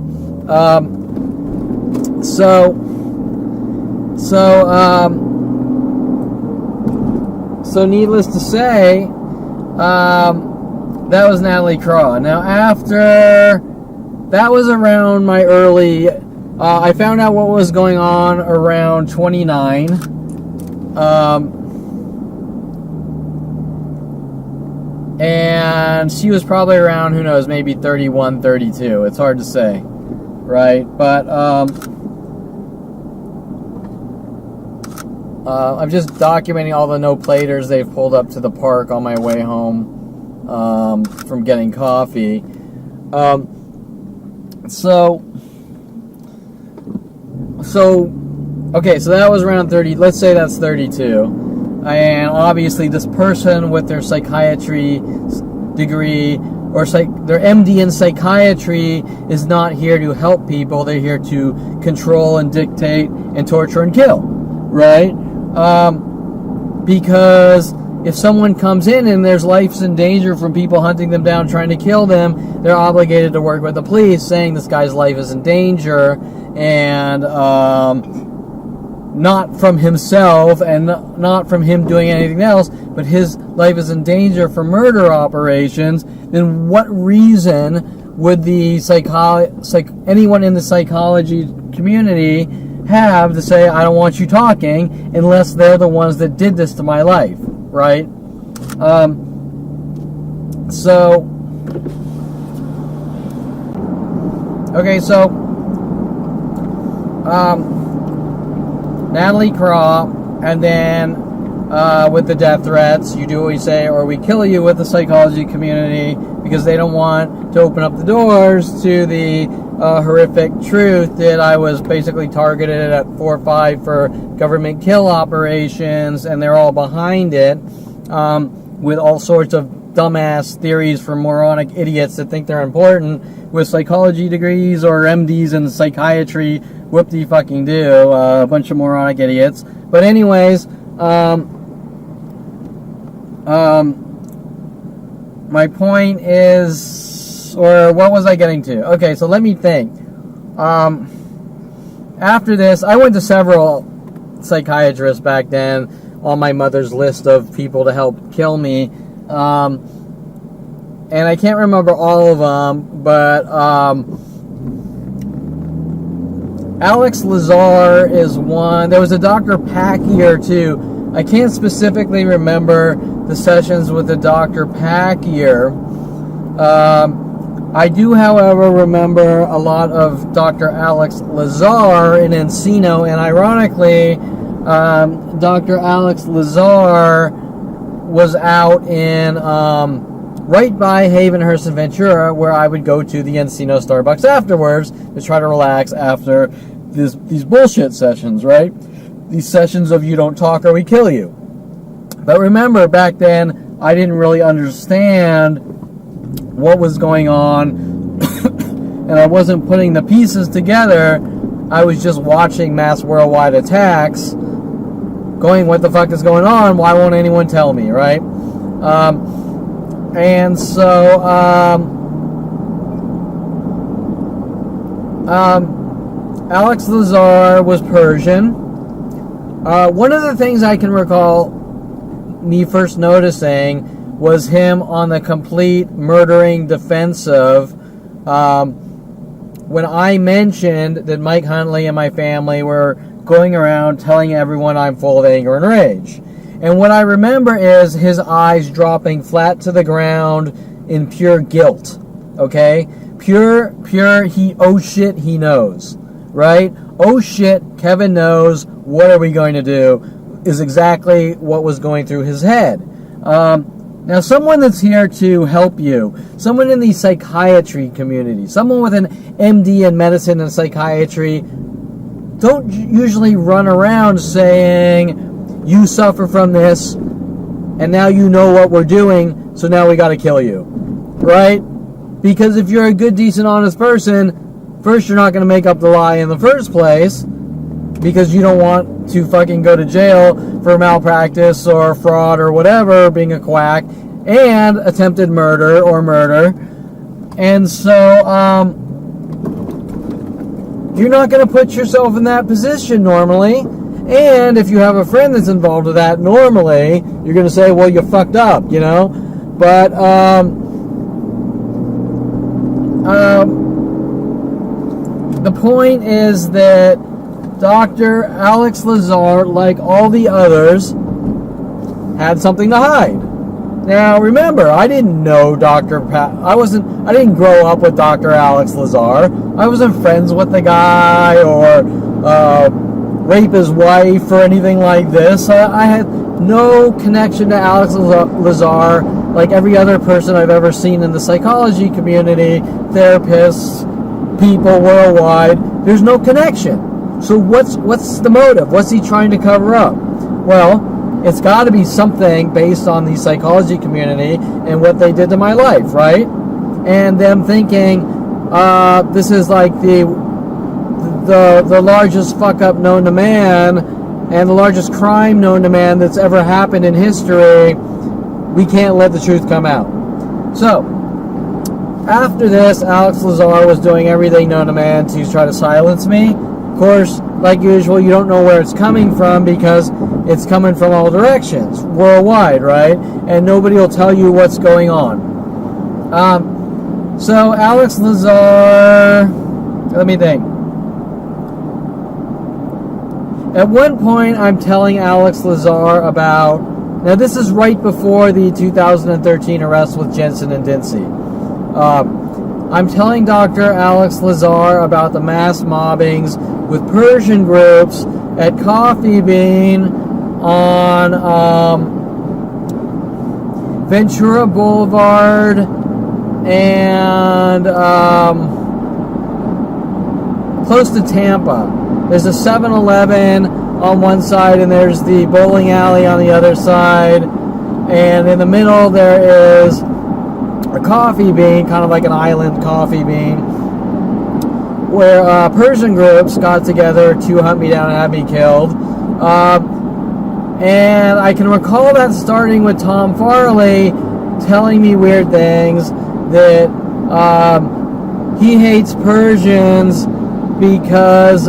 So needless to say, that was Natalie Craw. Now, after that was around my early, I found out what was going on around 29. And she was probably around, who knows, maybe 31, 32. It's hard to say, right? But I'm just documenting all the no-platers they've pulled up to the park on my way home from getting coffee. Okay, so that was around 30. Let's say that's 32. And obviously this person with their psychiatry degree or their MD in psychiatry is not here to help people. They're here to control and dictate and torture and kill, right? Because if someone comes in and there's life's in danger from people hunting them down, trying to kill them, they're obligated to work with the police, saying this guy's life is in danger, and not from himself and not from him doing anything else, but his life is in danger for murder operations. Then what reason would the anyone in the psychology community have to say, I don't want you talking, unless they're the ones that did this to my life, right? Natalie Craw, and then with the death threats, you do what we say or we kill you with the psychology community, because they don't want to open up the doors to the horrific truth that I was basically targeted at 4 or 5 for government kill operations, and they're all behind it with all sorts of dumbass theories from moronic idiots that think they're important with psychology degrees or MDs in psychiatry. Whoop-de-fucking-do, a bunch of moronic idiots. But anyways, my point is, or what was I getting to? Okay, so let me think. After this, I went to several psychiatrists back then on my mother's list of people to help kill me. And I can't remember all of them, but Alex Lazar is one. There was a Dr. Packier too. I can't specifically remember the sessions with the Dr. Packier. I do, however, remember a lot of Dr. Alex Lazar in Encino, and ironically, Dr. Alex Lazar was out in right by Havenhurst and Ventura, where I would go to the Encino Starbucks afterwards to try to relax after these bullshit sessions, right? These sessions of you don't talk or we kill you. But remember, back then, I didn't really understand what was going on, and I wasn't putting the pieces together. I was just watching mass worldwide attacks, going, what the fuck is going on? Why won't anyone tell me, right? And so, Alex Lazar was Persian. One of the things I can recall me first noticing was him on the complete murdering defensive when I mentioned that Mike Huntley and my family were going around telling everyone I'm full of anger and rage. And what I remember is his eyes dropping flat to the ground in pure guilt, okay? Pure, oh shit, he knows, right? Oh shit, Kevin knows, what are we going to do? is exactly what was going through his head. Now, someone that's here to help you, someone in the psychiatry community, someone with an MD in medicine and psychiatry, don't usually run around saying, you suffer from this, and now you know what we're doing, so now we got to kill you, right? Because if you're a good, decent, honest person, first, you're not going to make up the lie in the first place, because you don't want to fucking go to jail for malpractice or fraud or whatever, being a quack, and attempted murder or murder. And so, you're not going to put yourself in that position normally. And if you have a friend that's involved with that, normally, you're going to say, well, you fucked up, you know? But, the point is that Dr. Alex Lazar, like all the others, had something to hide. Now, remember, I didn't know I didn't grow up with Dr. Alex Lazar. I wasn't friends with the guy or rape his wife or anything like this. I had no connection to Alex Lazar like every other person I've ever seen in the psychology community, therapists, people worldwide. There's no connection. So what's the motive? What's he trying to cover up? Well, it's got to be something based on the psychology community and what they did to my life, right? And them thinking this is like the largest fuck up known to man and the largest crime known to man that's ever happened in history. We can't let the truth come out. So after this, Alex Lazar was doing everything known to man to try to silence me. Of course, like usual, you don't know where it's coming from because it's coming from all directions, worldwide, right? And nobody will tell you what's going on. So Alex Lazar, let me think. At one point, I'm telling Alex Lazar about, now this is right before the 2013 arrest with Jensen and Dincy. I'm telling Dr. Alex Lazar about the mass mobbings with Persian groups at Coffee Bean on Ventura Boulevard and close to Tampa. There's a 7-Eleven on one side and there's the bowling alley on the other side. And in the middle there is a coffee bean, kind of like an island coffee bean, where Persian groups got together to hunt me down and have me killed. And I can recall that starting with Tom Farley telling me weird things, that he hates Persians because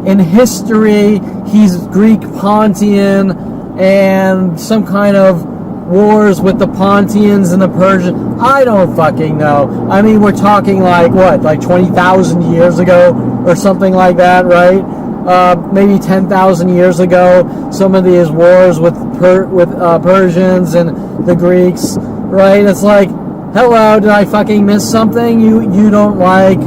in history he's Greek Pontian and some kind of wars with the Pontians and the Persians. I don't fucking know. I mean, we're talking like what, like 20,000 years ago or something like that, right? Maybe 10,000 years ago. Some of these wars with Persians and the Greeks, right? It's like, hello, did I fucking miss something? You don't like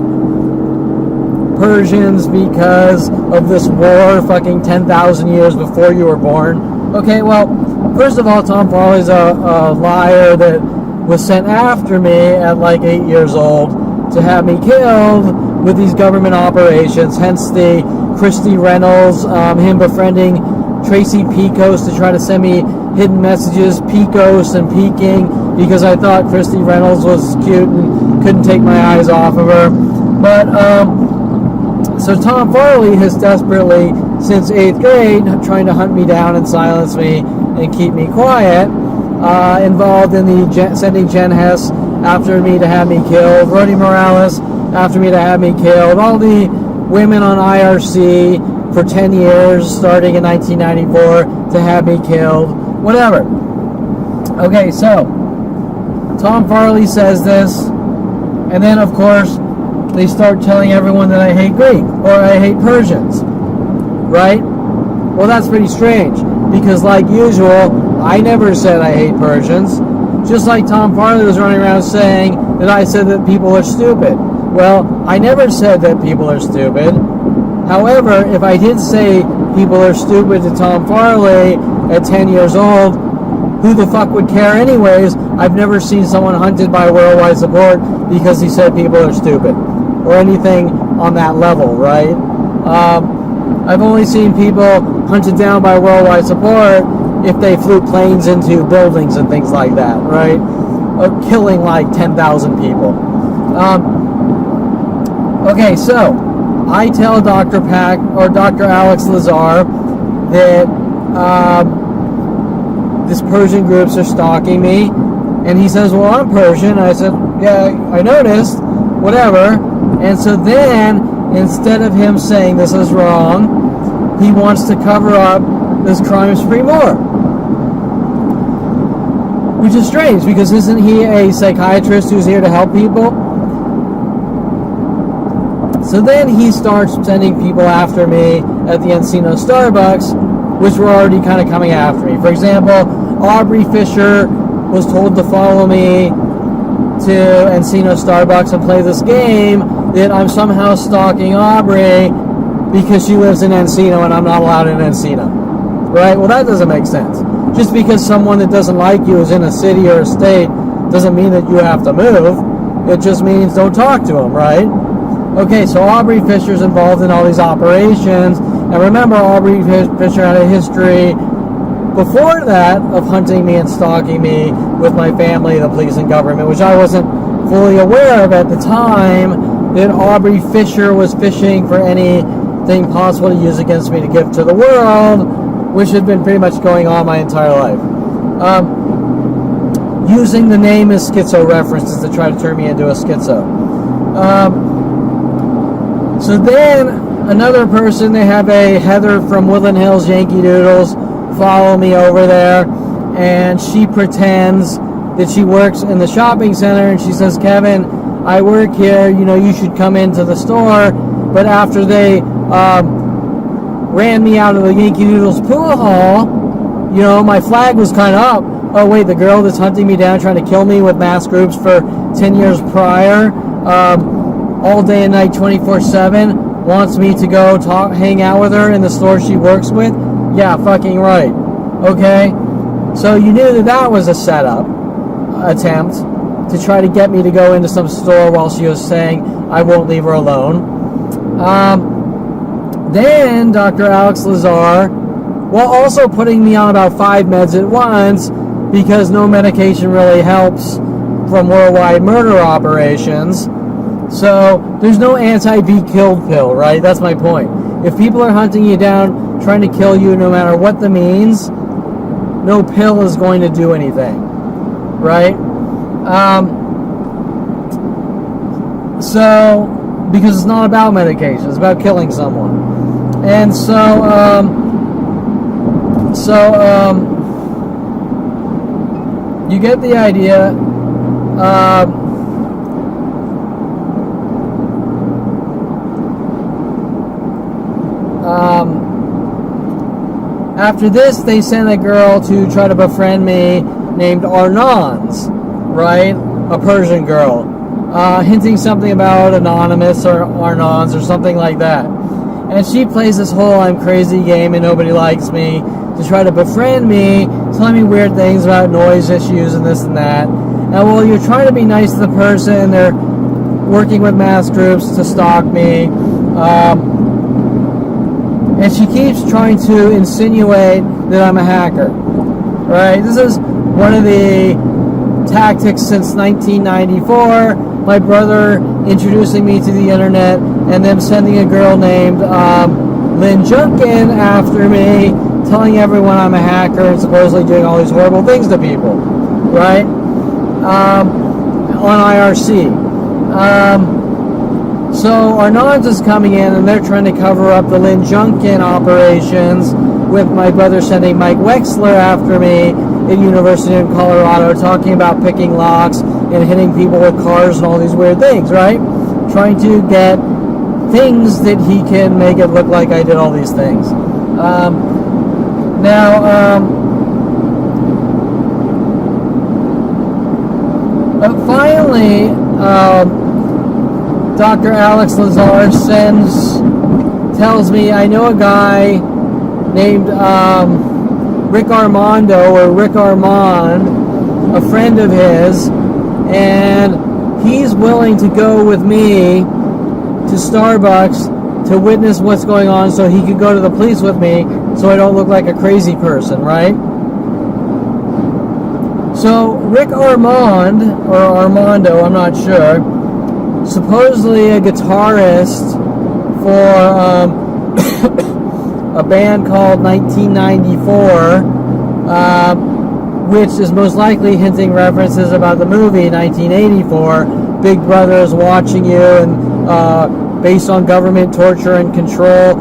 Persians because of this war fucking 10,000 years before you were born? Okay, well, first of all, Tom Farley's a liar that was sent after me at like 8 years old to have me killed with these government operations, hence the Christy Reynolds, him befriending Tracy Pecos to try to send me hidden messages, Pecos and peeking, because I thought Christy Reynolds was cute and couldn't take my eyes off of her. But, so Tom Farley has desperately, since 8th grade, trying to hunt me down and silence me and keep me quiet, involved in the sending Jen Hess after me to have me killed, Rody Morales after me to have me killed, all the women on IRC for 10 years, starting in 1994, to have me killed, whatever. Okay, so Tom Farley says this, and then, of course, they start telling everyone that I hate Greek or I hate Persians, right? Well, that's pretty strange because, like usual, I never said I hate Persians. Just like Tom Farley was running around saying that I said that people are stupid. Well, I never said that people are stupid. However, if I did say people are stupid to Tom Farley at 10 years old. Who the fuck would care anyways? I've never seen someone hunted by worldwide support because he said people are stupid or anything on that level, right? I've only seen people hunted down by worldwide support if they flew planes into buildings and things like that, right? Or killing like 10,000 people. Okay, so I tell Dr. Pack or Dr. Alex Lazar that this Persian groups are stalking me, and he says, well, I'm Persian. I said, yeah, I noticed, whatever. And so then, instead of him saying this is wrong, he wants to cover up this crime spree more. Which is strange, because isn't he a psychiatrist who's here to help people? So then he starts sending people after me at the Encino Starbucks, which were already kind of coming after me. For example, Aubrey Fisher was told to follow me to Encino Starbucks and play this game that I'm somehow stalking Aubrey because she lives in Encino and I'm not allowed in Encino. Right? Well, that doesn't make sense. Just because someone that doesn't like you is in a city or a state doesn't mean that you have to move. It just means don't talk to them, right? Okay, so Aubrey Fisher's involved in all these operations. And remember, Aubrey Fisher had a history before that of hunting me and stalking me with my family, the police, and government, which I wasn't fully aware of at the time, that Aubrey Fisher was fishing for anything possible to use against me to give to the world, which had been pretty much going on my entire life. Using the name as schizo references to try to turn me into a schizo. So then, another person, they have a Heather from Woodland Hills Yankee Doodles follow me over there, and she pretends that she works in the shopping center, and she says, Kevin, I work here, you know, you should come into the store. But after they ran me out of the Yankee Doodles pool hall, you know, my flag was kind of up. Oh wait, the girl that's hunting me down, trying to kill me with mass groups for 10 years prior, all day and night, 24/7, wants me to go hang out with her in the store she works with? Yeah, fucking right. Okay? So you knew that was a setup attempt to try to get me to go into some store while she was saying I won't leave her alone. Then Dr. Alex Lazar, while also putting me on about 5 meds at once, because no medication really helps from worldwide murder operations. So there's no anti-be killed pill, right? That's my point. If people are hunting you down, trying to kill you no matter what the means, no pill is going to do anything, right? So, because it's not about medication, it's about killing someone. And so, you get the idea. After this, they sent a girl to try to befriend me named Arnaz, right? A Persian girl, hinting something about Anonymous or Arnaz or something like that. And she plays this whole I'm crazy game and nobody likes me to try to befriend me, telling me weird things about noise issues and this and that. And while you're trying to be nice to the person, they're working with mass groups to stalk me. And she keeps trying to insinuate that I'm a hacker, right? This is one of the tactics since 1994. My brother introducing me to the internet and them sending a girl named Lynn Junkin after me, telling everyone I'm a hacker and supposedly doing all these horrible things to people, right? On IRC. So Arnaz is coming in and they're trying to cover up the Lynn Junkin operations with my brother sending Mike Wexler after me at University of Colorado, talking about picking locks and hitting people with cars and all these weird things, right? Trying to get things that he can make it look like I did all these things. Finally, Dr. Alex Lazar tells me, I know a guy named Rick Armando, or Rick Armand, a friend of his, and he's willing to go with me to Starbucks to witness what's going on so he could go to the police with me so I don't look like a crazy person, right? So Rick Armand, or Armando, I'm not sure, supposedly a guitarist for a band called 1994, which is most likely hinting references about the movie 1984, Big Brother is watching you, and based on government torture and control,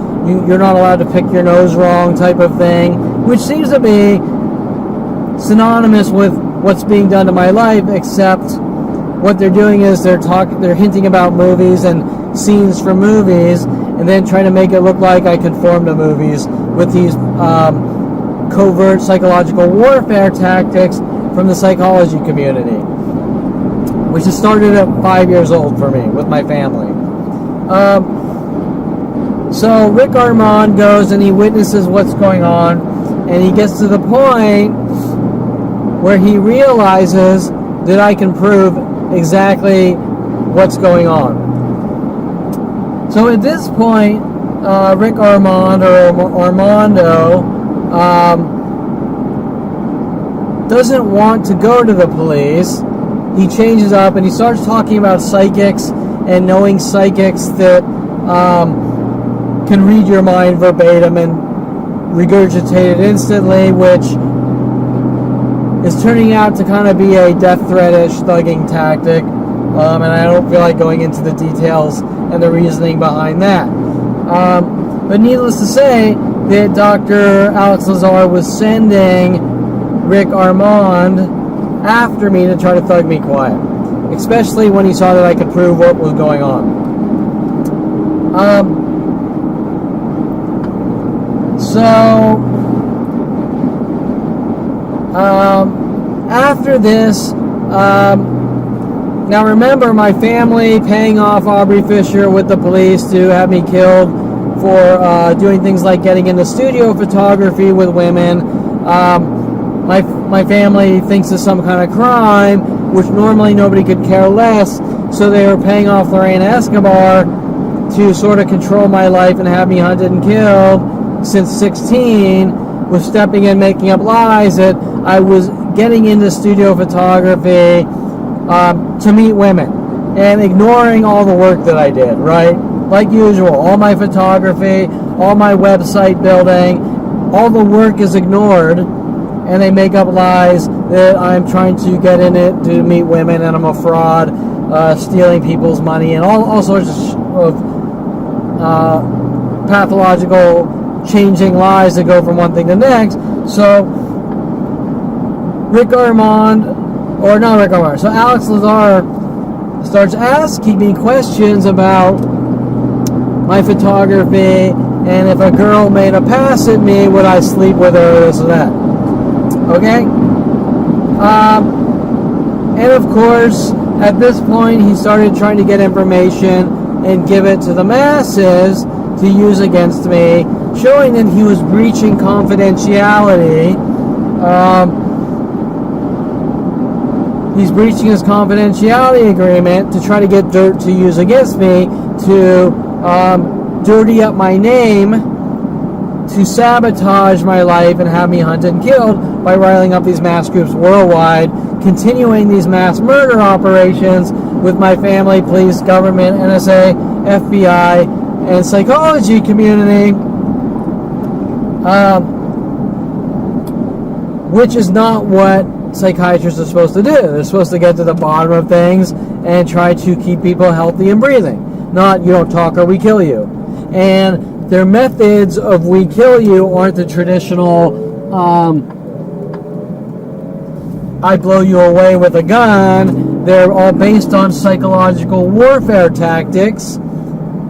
you're not allowed to pick your nose wrong type of thing, which seems to be synonymous with what's being done to my life, except what they're doing is they're hinting about movies and scenes from movies, and then trying to make it look like I conform to movies with these covert psychological warfare tactics from the psychology community, which has started at 5 years old for me with my family. So Rick Armand goes and he witnesses what's going on, and he gets to the point where he realizes that I can prove exactly what's going on. So at this point, Rick Armand, or Armando, doesn't want to go to the police. He changes up and he starts talking about psychics and knowing psychics that can read your mind verbatim and regurgitate it instantly, which is turning out to kind of be a death threat-ish thugging tactic, and I don't feel like going into the details and the reasoning behind that. But needless to say, that Dr. Alex Lazar was sending Rick Armand after me to try to thug me quiet, especially when he saw that I could prove what was going on. After this, now remember, my family paying off Aubrey Fisher with the police to have me killed for doing things like getting into studio photography with women. My family thinks it's some kind of crime, which normally nobody could care less, so they were paying off Lorena Escobar to sort of control my life and have me hunted and killed since 16, with stepping in, making up lies that I was getting into studio photography to meet women, and ignoring all the work that I did, right? Like usual, all my photography, all my website building, all the work is ignored, and they make up lies that I'm trying to get in it to meet women and I'm a fraud, stealing people's money, and all sorts of pathological changing lies that go from one thing to the next. So Rick Armand, or not Rick Armand, so Alex Lazar starts asking me questions about my photography, and if a girl made a pass at me, would I sleep with her, this or that. Okay? And of course, at this point, he started trying to get information and give it to the masses to use against me, showing that he was breaching confidentiality. He's breaching his confidentiality agreement to try to get dirt to use against me, to dirty up my name, to sabotage my life and have me hunted and killed by riling up these mass groups worldwide, continuing these mass murder operations with my family, police, government, NSA, FBI, and psychology community, which is not what psychiatrists are supposed to do. They're supposed to get to the bottom of things and try to keep people healthy and breathing, not you don't talk or we kill you. And their methods of we kill you aren't the traditional I blow you away with a gun. They're all based on psychological warfare tactics.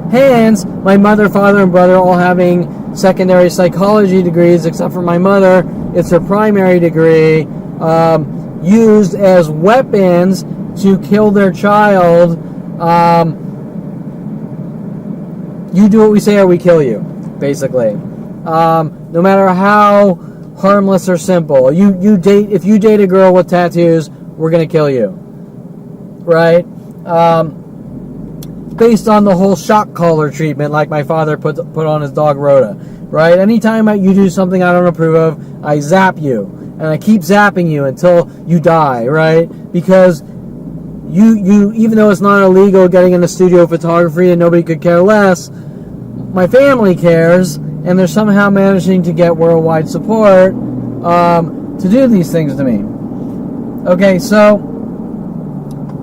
Hence, my mother, father, and brother all having secondary psychology degrees, except for my mother, it's her primary degree, used as weapons to kill their child. You do what we say or we kill you, basically. no matter how harmless or simple. If you date a girl with tattoos, we're gonna kill you, right? Based on the whole shock collar treatment, like my father put on his dog Rhoda, right? Anytime you do something I don't approve of, I zap you, and I keep zapping you until you die, right? Because you even though it's not illegal getting into studio photography and nobody could care less, my family cares, and they're somehow managing to get worldwide support to do these things to me. Okay, so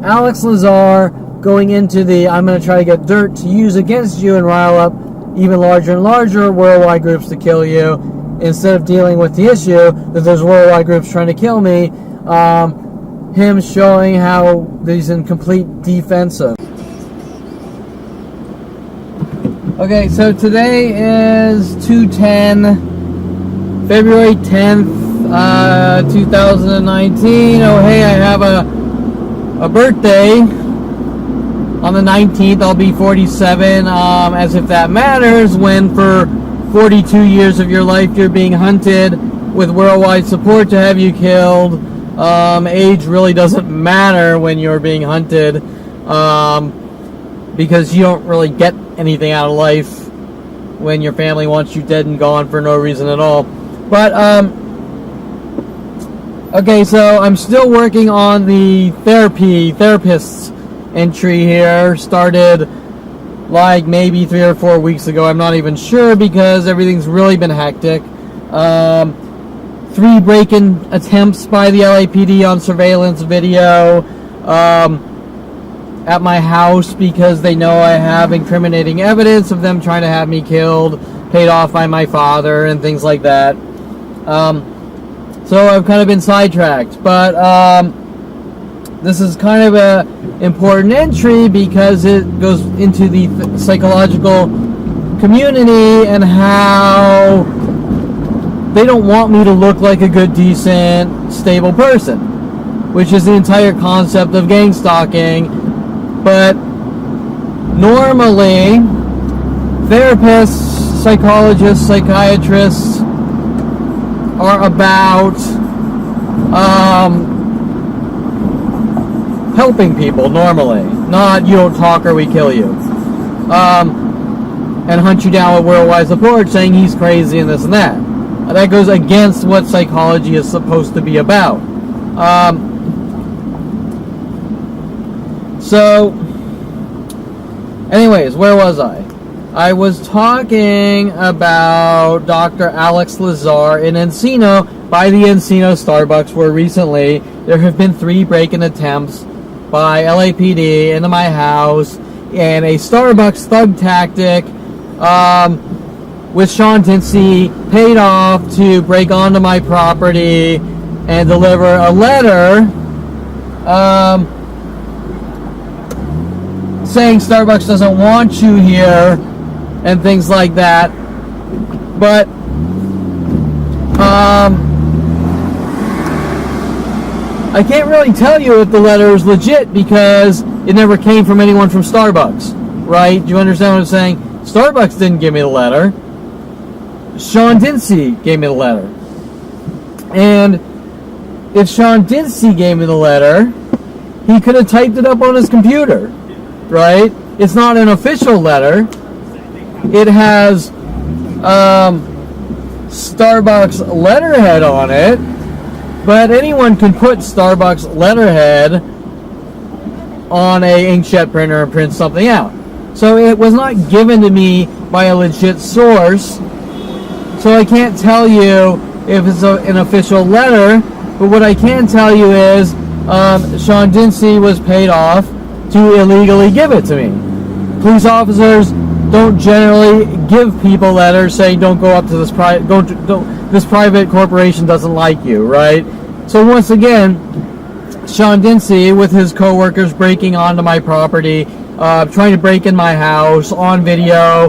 Alex Lazar going into the I'm going to try to get dirt to use against you and rile up even larger and larger worldwide groups to kill you, instead of dealing with the issue that there's worldwide groups trying to kill me. Him showing how he's in complete defensive. Okay, so today is 2/10, February 10th, 2019. Oh, hey, I have a birthday on the 19th. I'll be 47, as if that matters, when for 42 years of your life you're being hunted with worldwide support to have you killed. Age really doesn't matter when you're being hunted, because you don't really get anything out of life when your family wants you dead and gone for no reason at all. But okay, so I'm still working on the therapist's entry here. Started like maybe 3 or 4 weeks ago. I'm not even sure because everything's really been hectic. 3 break-in attempts by the LAPD on surveillance video at my house because they know I have incriminating evidence of them trying to have me killed, paid off by my father, and things like that. So I've kind of been sidetracked, but this is kind of a important entry because it goes into the psychological community and how they don't want me to look like a good, decent, stable person, which is the entire concept of gang stalking. But normally, therapists, psychologists, psychiatrists are about helping people normally, not you don't talk or we kill you, and hunt you down with worldwide support saying he's crazy and this and that. That goes against what psychology is supposed to be about. So, anyways, where was I? I was talking about Dr. Alex Lazar in Encino, by the Encino Starbucks, where recently there have been 3 break-in attempts by LAPD into my house, and a Starbucks thug tactic with Sean Tinsey paid off to break onto my property and deliver a letter saying Starbucks doesn't want you here and things like that. But I can't really tell you if the letter is legit because it never came from anyone from Starbucks, right? Do you understand what I'm saying? Starbucks didn't give me the letter. Sean Dinsey gave me the letter. And if Sean Dinsey gave me the letter, he could have typed it up on his computer, right? It's not an official letter. It has Starbucks letterhead on it, but anyone can put Starbucks letterhead on a inkjet printer and print something out. So it was not given to me by a legit source. So I can't tell you if it's an official letter, but what I can tell you is Sean Dinsey was paid off to illegally give it to me. Police officers don't generally give people letters saying don't go up to this this private corporation doesn't like you, right? So once again, Sean Dinsey with his co-workers breaking onto my property, trying to break in my house on video,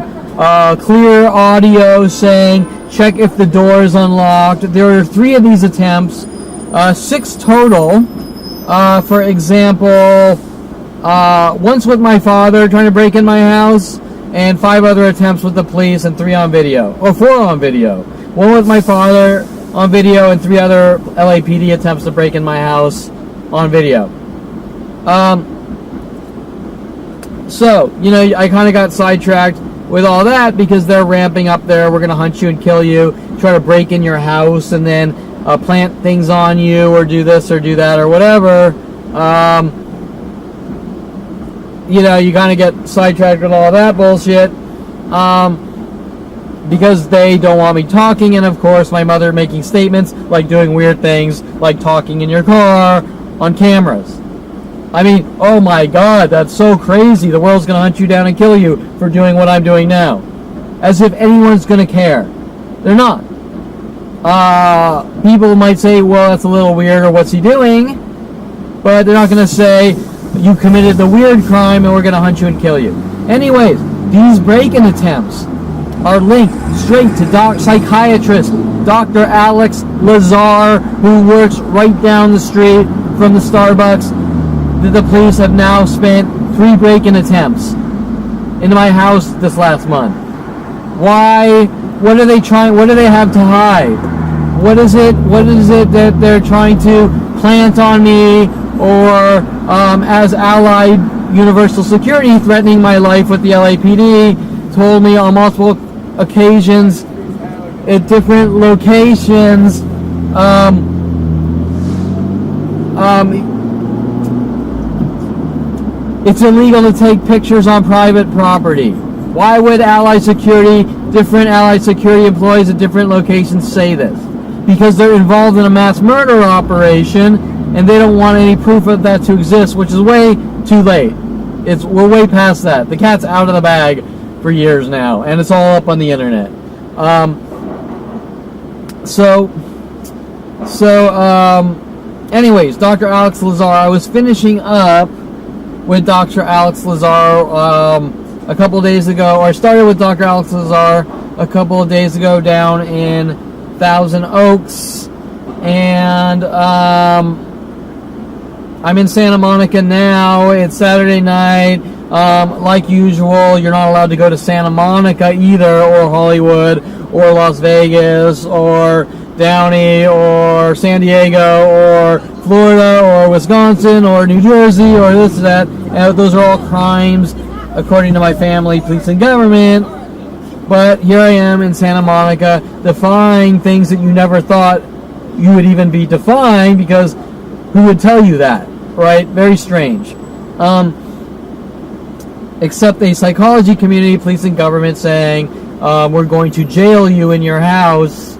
clear audio saying check if the door is unlocked. There are 3 of these attempts, 6 total. For example, once with my father trying to break in my house, and 5 other attempts with the police and 3 on video, or 4 on video. 1 with my father on video and 3 other LAPD attempts to break in my house on video. So, you know, I kind of got sidetracked with all that because they're ramping up there. We're going to hunt you and kill you, try to break in your house, and then plant things on you, or do this or do that or whatever. You know, you kind of get sidetracked with all that bullshit because they don't want me talking, and of course my mother making statements like doing weird things like talking in your car on cameras. I mean, oh my God, that's so crazy. The world's going to hunt you down and kill you for doing what I'm doing now. As if anyone's going to care. They're not. People might say, well, that's a little weird, or what's he doing? But they're not going to say, you committed the weird crime and we're going to hunt you and kill you. Anyways, these break-in attempts are linked straight to psychiatrist Dr. Alex Lazar, who works right down the street from the Starbucks. The police have now spent 3 break-in attempts into my house this last month. Why? What are they trying? What do they have to hide? What is it that they're trying to plant on me, or as Allied Universal Security threatening my life with the LAPD told me on multiple occasions at different locations. It's illegal to take pictures on private property. Why would different Allied Security employees at different locations say this? Because they're involved in a mass murder operation, and they don't want any proof of that to exist, which is way too late. We're way past that. The cat's out of the bag for years now, and it's all up on the internet. Anyways, Dr. Alex Lazar, I was finishing up with Dr. Alex Lazar a couple of days ago, or I started with Dr. Alex Lazar a couple of days ago down in Thousand Oaks, and I'm in Santa Monica now. It's Saturday night. Like usual, you're not allowed to go to Santa Monica either, or Hollywood, or Las Vegas, or Downey, or San Diego, or Florida, or Wisconsin, or New Jersey, or this or that. And those are all crimes according to my family, police, and government. But here I am in Santa Monica defying things that you never thought you would even be defying, because who would tell you that, right? Very strange. Except a psychology community, police, and government saying we're going to jail you in your house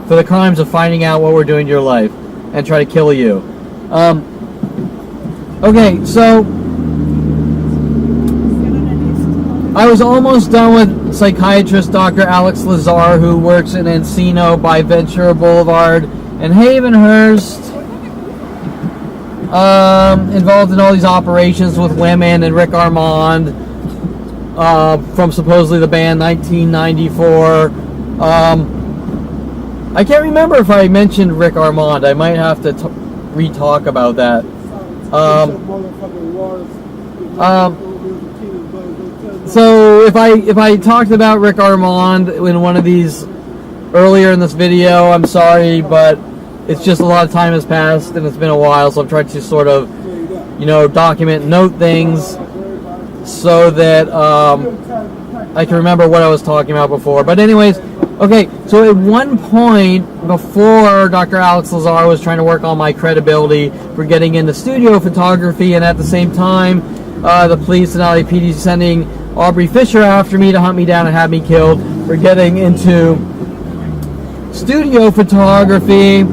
for the crimes of finding out what we're doing to your life and try to kill you. Okay, so I was almost done with psychiatrist Dr. Alex Lazar, who works in Encino by Ventura Boulevard and Havenhurst, involved in all these operations with women, and Rick Armand from supposedly the band 1994. I can't remember if I mentioned Rick Armand. I might have to re-talk about that. So if I talked about Rick Armand in one of these earlier in this video, I'm sorry, but it's just a lot of time has passed and it's been a while, so I'm trying to sort of, document, note things so that I can remember what I was talking about before. But anyways, okay, so at one point before Dr. Alex Lazar was trying to work on my credibility for getting into studio photography, and at the same time the police and LAPD sending Aubrey Fisher after me to hunt me down and have me killed for getting into studio photography.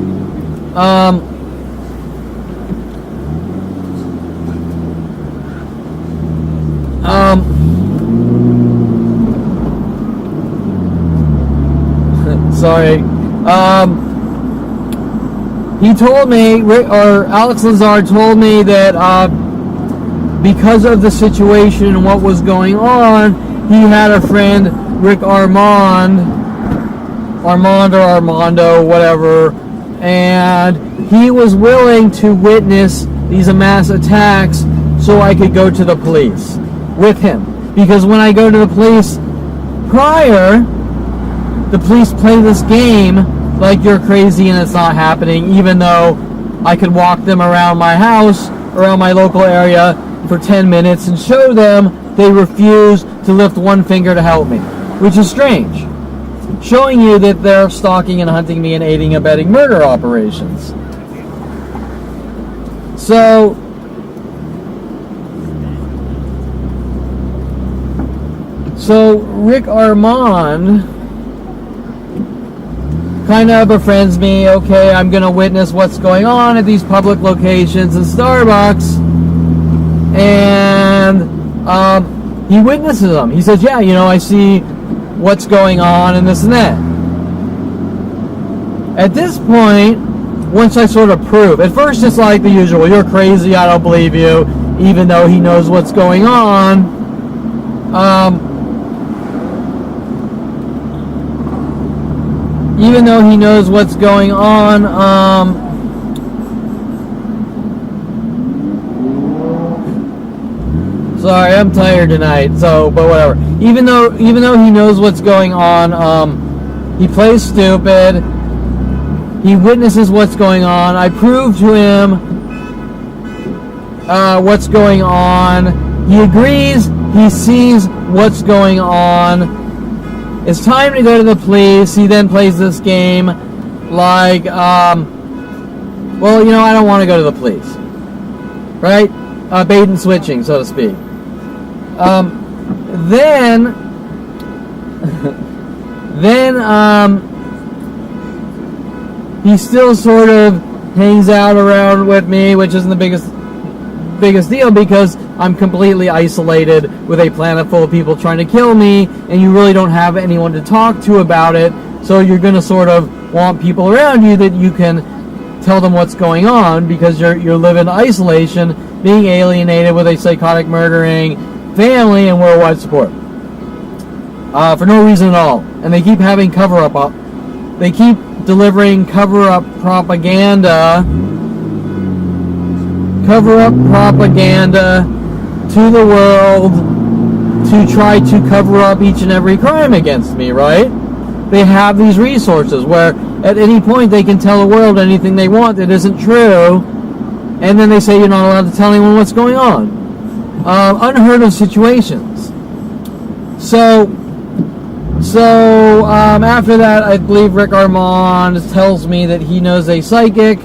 Sorry. He told me, or Alex Lazar told me that because of the situation and what was going on, he had a friend, Rick Armand or Armando, whatever, and he was willing to witness these mass attacks so I could go to the police with him. Because when I go to the police prior, the police play this game like you're crazy and it's not happening, even though I could walk them around my house, around my local area for 10 minutes and show them. They refuse to lift one finger to help me, which is strange. Showing you that they're stalking and hunting me and aiding and abetting murder operations. So Rick Armand kind of befriends me. Okay, I'm going to witness what's going on at these public locations and Starbucks. And he witnesses them. He says, yeah, I see what's going on and this and that. At this point, once I sort of prove, at first it's like the usual, you're crazy, I don't believe you, even though he knows what's going on. Even though he knows what's going on, sorry, I'm tired tonight, but whatever. Even though he knows what's going on, he plays stupid. He witnesses what's going on. I prove to him what's going on. He agrees. He sees what's going on. It's time to go to the police. He then plays this game like, well, I don't want to go to the police. Right? Bait and switching, so to speak. Then he still sort of hangs out around with me, which isn't the biggest deal because I'm completely isolated with a planet full of people trying to kill me, and you really don't have anyone to talk to about it, so you're going to sort of want people around you that you can tell them what's going on because you're living in isolation, being alienated with a psychotic murdering family and worldwide support. For no reason at all. And they keep having cover-up. They keep delivering cover-up propaganda to the world to try to cover up each and every crime against me, right? They have these resources where at any point they can tell the world anything they want that isn't true, and then they say you're not allowed to tell anyone what's going on. Unheard of situations. So after that, I believe Rick Armand tells me that he knows a psychic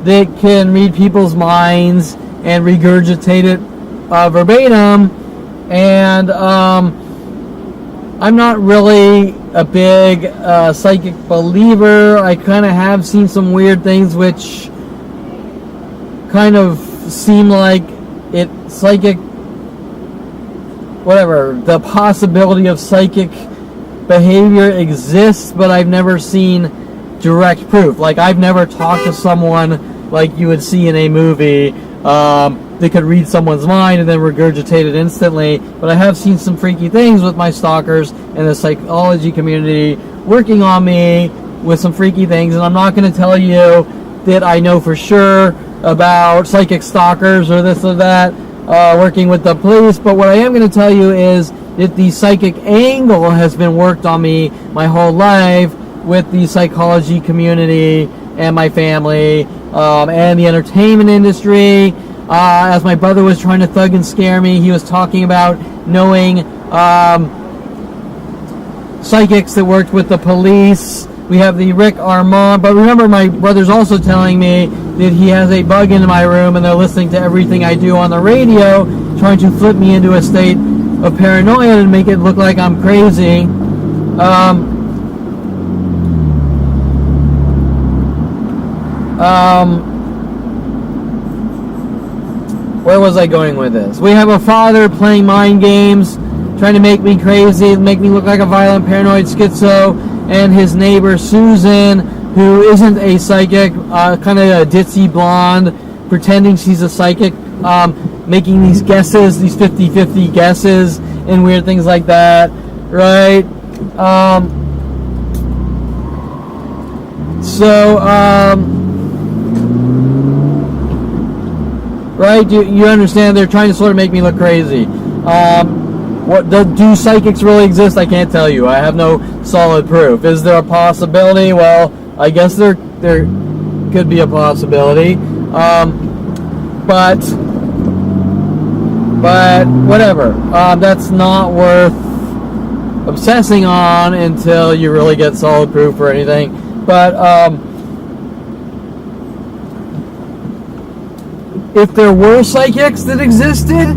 that can read people's minds and regurgitate it verbatim. And I'm not really a big psychic believer. I kind of have seen some weird things which kind of seem like psychic, whatever, the possibility of psychic behavior exists, but I've never seen direct proof. Like, I've never talked to someone like you would see in a movie that could read someone's mind and then regurgitate it instantly, but I have seen some freaky things with my stalkers and the psychology community working on me with some freaky things, and I'm not going to tell you that I know for sure about psychic stalkers or this or that working with the police, but what I am going to tell you is that the psychic angle has been worked on me my whole life with the psychology community and my family and the entertainment industry. As my brother was trying to thug and scare me, he was talking about knowing psychics that worked with the police. We have the Rick Armand, but remember, my brother's also telling me that he has a bug in my room and they're listening to everything I do on the radio, trying to flip me into a state of paranoia and make it look like I'm crazy. Where was I going with this? We have a father playing mind games, trying to make me crazy, make me look like a violent, paranoid schizo, and his neighbor Susan, who isn't a psychic, kind of a ditzy blonde, pretending she's a psychic, making these guesses, these 50-50 guesses, and weird things like that, right? Right? You understand? They're trying to sort of make me look crazy. do psychics really exist? I can't tell you. I have no solid proof. Is there a possibility? Well, I guess there could be a possibility. But whatever. That's not worth obsessing on until you really get solid proof or anything. But if there were psychics that existed,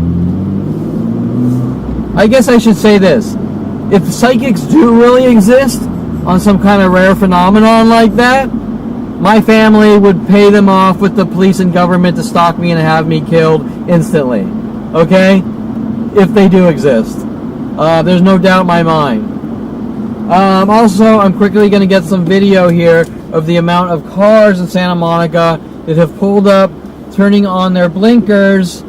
I guess I should say this. If psychics do really exist on some kind of rare phenomenon like that, my family would pay them off with the police and government to stalk me and have me killed instantly. Okay? If they do exist. There's no doubt in my mind. Also, I'm quickly going to get some video here of the amount of cars in Santa Monica that have pulled up, turning on their blinkers,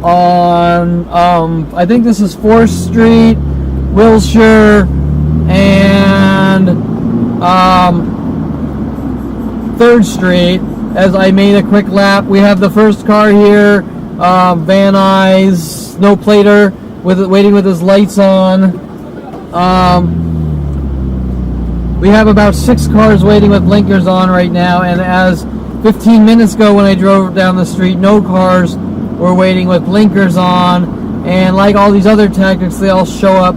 on, I think this is 4th Street, Wilshire, and 3rd Street. As I made a quick lap, we have the first car here, Van Nuys, no plater, waiting with his lights on. We have about 6 cars waiting with blinkers on right now, and as 15 minutes ago when I drove down the street, no cars were waiting with blinkers on. And like all these other tactics, they all show up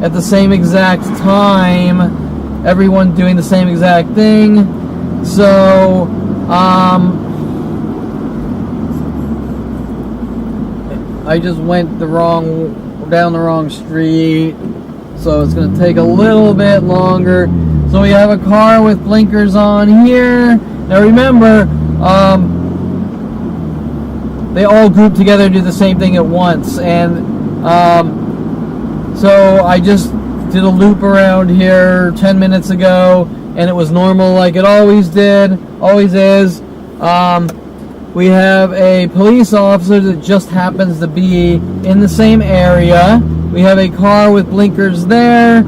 at the same exact time, everyone doing the same exact thing. So I just went down the wrong street, so it's going to take a little bit longer. So we have a car with blinkers on here. Now remember, they all group together and do the same thing at once, and so I just did a loop around here 10 minutes ago, and it was normal like it always is. We have a police officer that just happens to be in the same area. We have a car with blinkers there.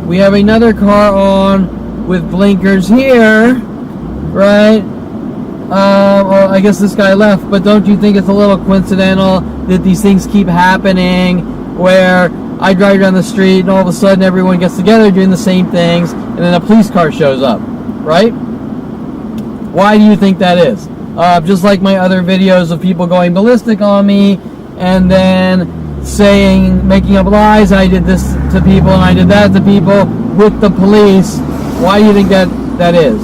We have another car on with blinkers here, right? Well, I guess this guy left, but don't you think it's a little coincidental that these things keep happening, where I drive down the street and all of a sudden everyone gets together doing the same things, and then a police car shows up, right? Why do you think that is? Just like my other videos of people going ballistic on me and then making up lies, I did this to people and I did that to people with the police. Why do you think that is?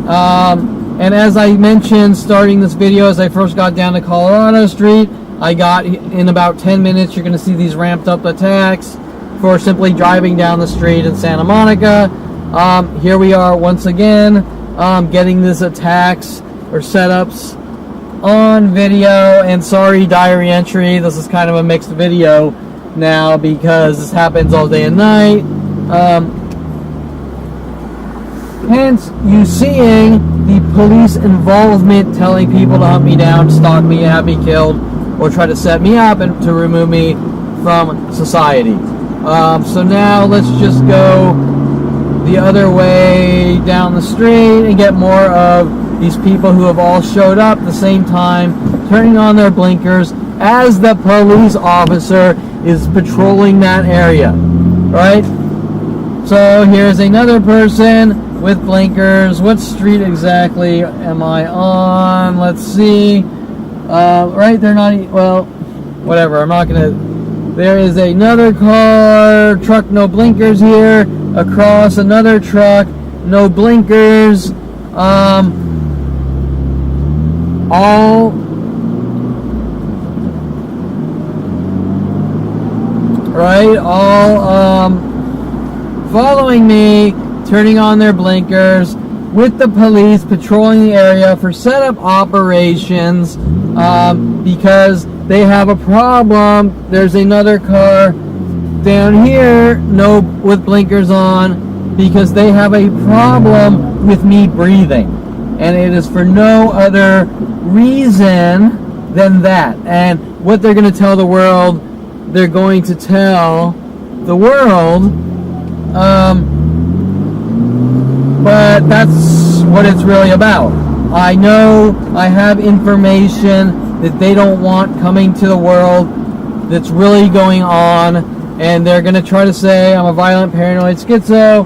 And as I mentioned starting this video, as I first got down to Colorado Street, I got in about 10 minutes, you're going to see these ramped up attacks for simply driving down the street in Santa Monica. Here we are once again, getting these attacks or setups on video. And sorry, diary entry, this is kind of a mixed video now because this happens all day and night. Hence, you seeing the police involvement telling people to hunt me down, stalk me, have me killed, or try to set me up and to remove me from society. So now let's just go the other way down the street and get more of these people who have all showed up at the same time, turning on their blinkers as the police officer is patrolling that area, right? So here's another person with blinkers. What street exactly am I on? Let's see. Right, they're not, well, whatever, I'm not gonna, there is another car, truck, no blinkers here, across another truck, no blinkers, all following me, turning on their blinkers, with the police patrolling the area for setup operations, because they have a problem. There's another car down here, with blinkers on, because they have a problem with me breathing, and it is for no other reason than that. And what they're going to tell the world, they're going to tell the world, but that's what it's really about. I know I have information that they don't want coming to the world that's really going on, and they're going to try to say I'm a violent, paranoid schizo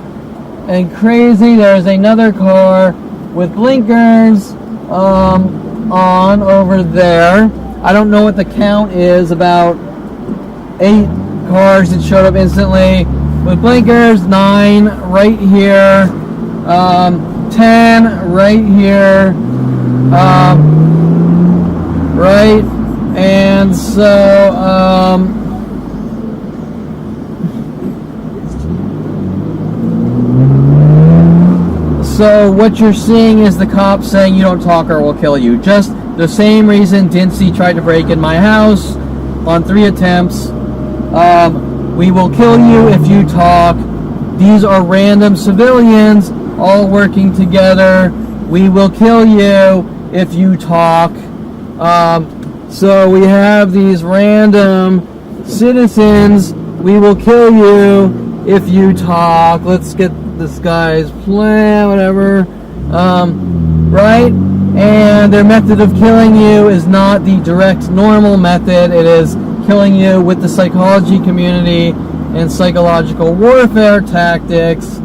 and crazy. There's another car with blinkers on over there. I don't know what the count is, about 8 cars that showed up instantly with blinkers, 9 right here, 10 right here, right, and so what you're seeing is the cops saying you don't talk or we'll kill you. Just the same reason Dincy tried to break in my house on 3 attempts. We will kill you if you talk. These are random civilians all working together. We will kill you if you talk. So we have these random citizens. We will kill you if you talk. Let's get this guy's plan, whatever. Right? And their method of killing you is not the direct normal method. It is killing you with the psychology community and psychological warfare tactics,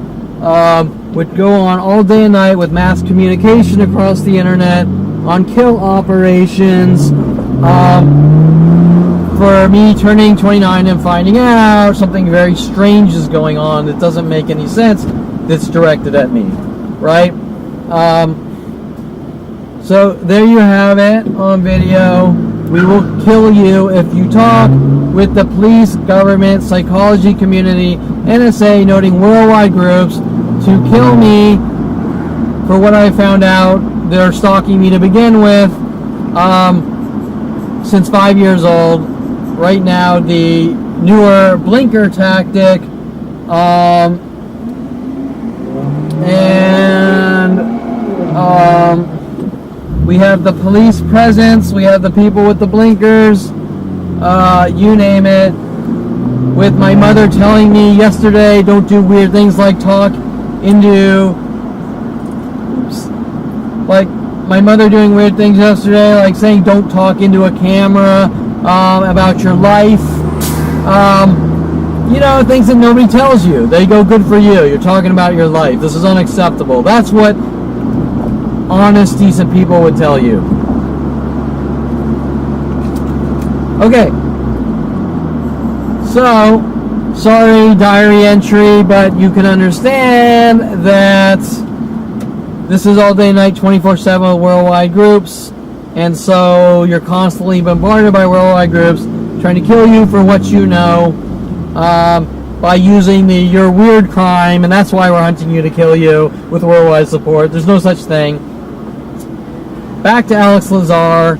which go on all day and night with mass communication across the internet on kill operations. For me turning 29 and finding out something very strange is going on that doesn't make any sense, that's directed at me, right? So there you have it on video. We will kill you if you talk, with the police, government, psychology community, NSA noting worldwide groups to kill me for what I found out. They're stalking me to begin with since 5 years old. Right now, the newer blinker tactic, we have the police presence, we have the people with the blinkers, you name it. With my mother telling me yesterday, don't do weird things like talk into, like my mother doing weird things yesterday, like saying don't talk into a camera about your life. You know, things that nobody tells you. They go, good for you. You're talking about your life. This is unacceptable. That's what honest, decent people would tell you. Okay. So, sorry, diary entry, but you can understand that this is all day, night, 24/7 worldwide groups. And so you're constantly bombarded by worldwide groups trying to kill you for what you know, by using your weird crime, and that's why we're hunting you to kill you with worldwide support. There's no such thing. Back to Alex Lazar,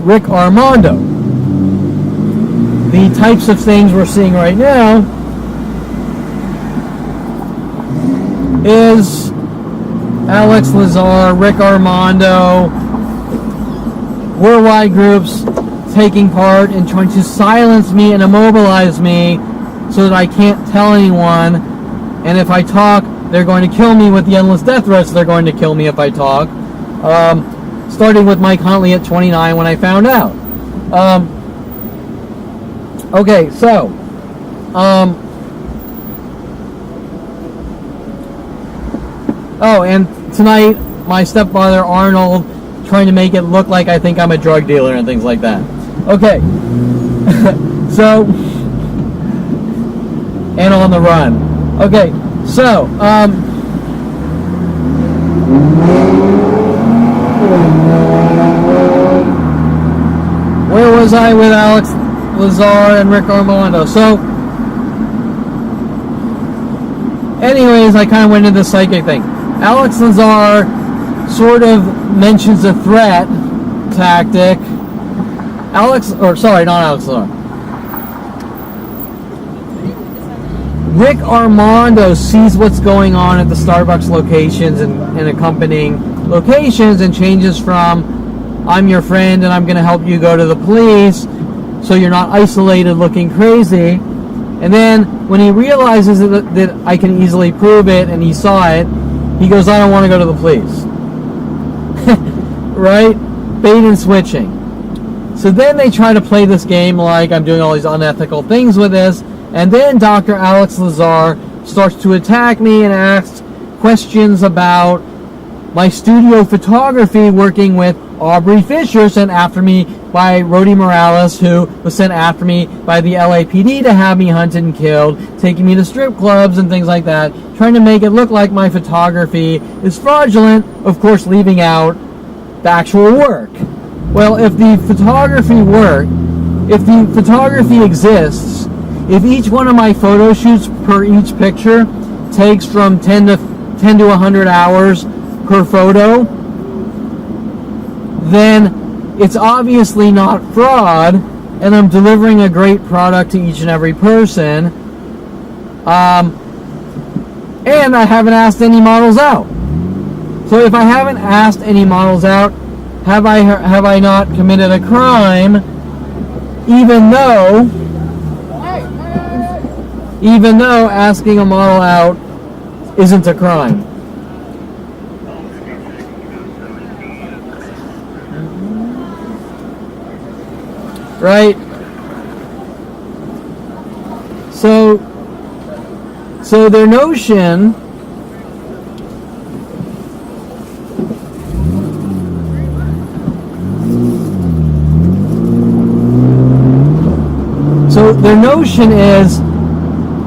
Rick Armando. The types of things we're seeing right now is Alex Lazar, Rick Armando, worldwide groups taking part in trying to silence me and immobilize me so that I can't tell anyone. And if I talk, they're going to kill me with the endless death threats. They're going to kill me if I talk. Starting with Mike Huntley at 29 when I found out. Okay, so oh, and tonight my stepfather Arnold trying to make it look like I think I'm a drug dealer and things like that. Okay. So, and on the run. Okay, so where was I with Alex Lazar and Rick Armando? So anyways, I kind of went into the psychic thing. Alex Lazar sort of mentions a threat tactic. Rick Armando sees what's going on at the Starbucks locations and accompanying locations and changes from, I'm your friend and I'm going to help you go to the police so you're not isolated looking crazy. And then when he realizes that I can easily prove it and he saw it, he goes, I don't want to go to the police. right? Bait and switching. So then they try to play this game like I'm doing all these unethical things with this, and then Dr. Alex Lazar starts to attack me and asks questions about my studio photography working with Aubrey Fisher, sent after me by Rody Morales, who was sent after me by the LAPD to have me hunted and killed, taking me to strip clubs and things like that, trying to make it look like my photography is fraudulent, of course leaving out the actual work. Well, if the photography exists, if each one of my photo shoots per each picture takes from 10 to 100 hours per photo, then it's obviously not fraud, and I'm delivering a great product to each and every person. And I haven't asked any models out. So if I haven't asked any models out, have I not committed a crime, even though asking a model out isn't a crime? Right? So their notion is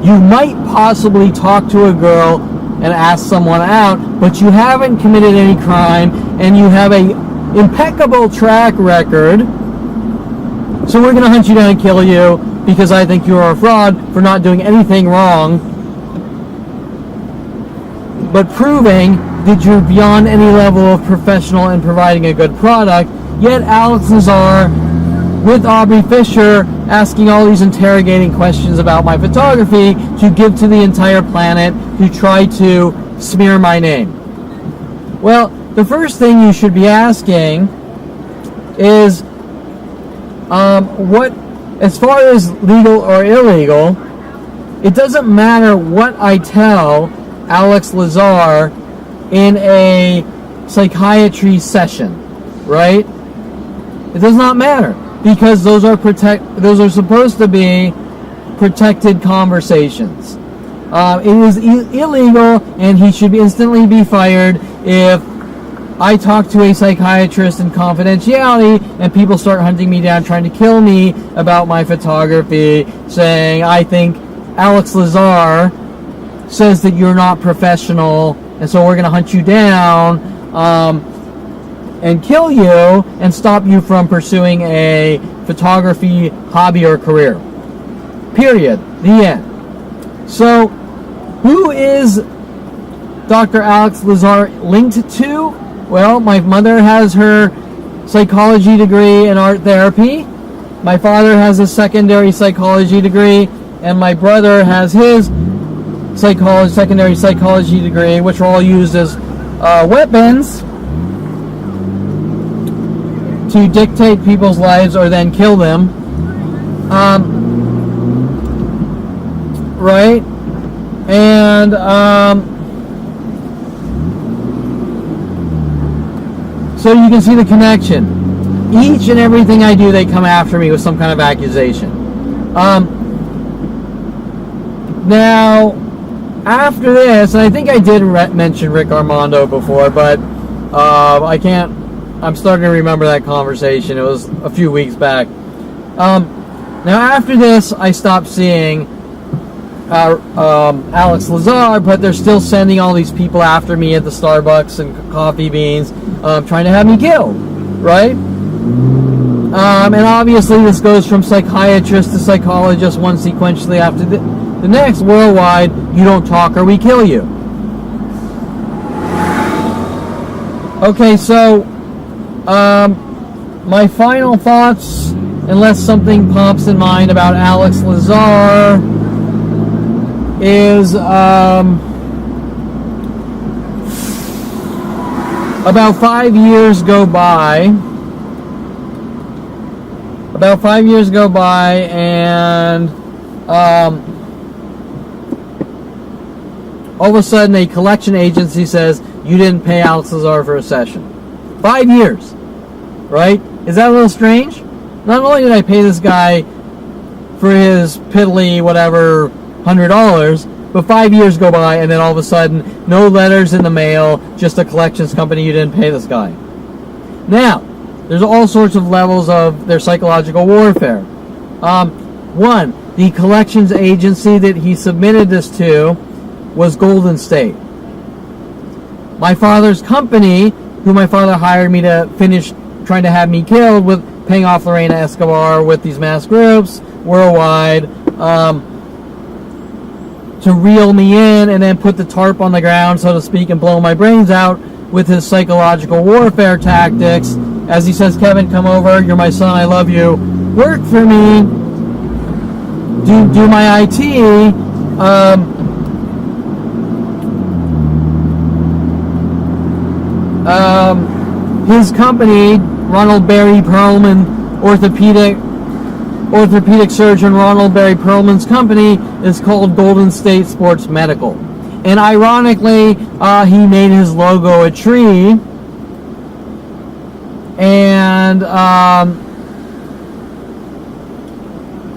you might possibly talk to a girl and ask someone out, but you haven't committed any crime and you have a impeccable track record. So we're going to hunt you down and kill you because I think you are a fraud for not doing anything wrong, but proving that you're beyond any level of professional in providing a good product. Yet Alex Lazar with Aubrey Fisher asking all these interrogating questions about my photography to give to the entire planet to try to smear my name. Well, the first thing you should be asking is, what, as far as legal or illegal, it doesn't matter what I tell Alex Lazar in a psychiatry session, right? It does not matter, because those are supposed to be protected conversations. It is illegal, and he should instantly be fired if I talk to a psychiatrist in confidentiality and people start hunting me down, trying to kill me about my photography, saying, I think Alex Lazar says that you're not professional, and so we're going to hunt you down and kill you and stop you from pursuing a photography hobby or career. Period. The end. So, who is Dr. Alex Lazar linked to? Well, my mother has her psychology degree in art therapy. My father has a secondary psychology degree, and my brother has his secondary psychology degree, which are all used as weapons to dictate people's lives or then kill them. Right? And so you can see the connection. Each and everything I do, they come after me with some kind of accusation. Now, after this, and I think I did mention Rick Armando before, but I'm starting to remember that conversation. It was a few weeks back. Now, after this, I stopped seeing Alex Lazar, but they're still sending all these people after me at the Starbucks and Coffee Beans, trying to have me killed, right? And obviously this goes from psychiatrist to psychologist, one sequentially after the next. Worldwide, you don't talk or we kill you. Okay, so my final thoughts, unless something pops in mind about Alex Lazar, is about 5 years go by. And all of a sudden a collection agency says, you didn't pay Alex Lazar for a session. 5 years, right? Is that a little strange? Not only did I pay this guy for his piddly whatever $100, but 5 years go by, and then all of a sudden, no letters in the mail, just a collections company, you didn't pay this guy. Now, there's all sorts of levels of their psychological warfare. One, the collections agency that he submitted this to was Golden State. My father's company, who my father hired me to finish trying to have me killed with paying off Lorena Escobar with these mass groups worldwide, to reel me in and then put the tarp on the ground, so to speak, and blow my brains out with his psychological warfare tactics. As he says, Kevin, come over, you're my son, I love you, work for me, do my IT, his company, Ronald Barry Perlman, orthopedic surgeon Ronald Barry Perlman's company, is called Golden State Sports Medical. And ironically, he made his logo a tree. And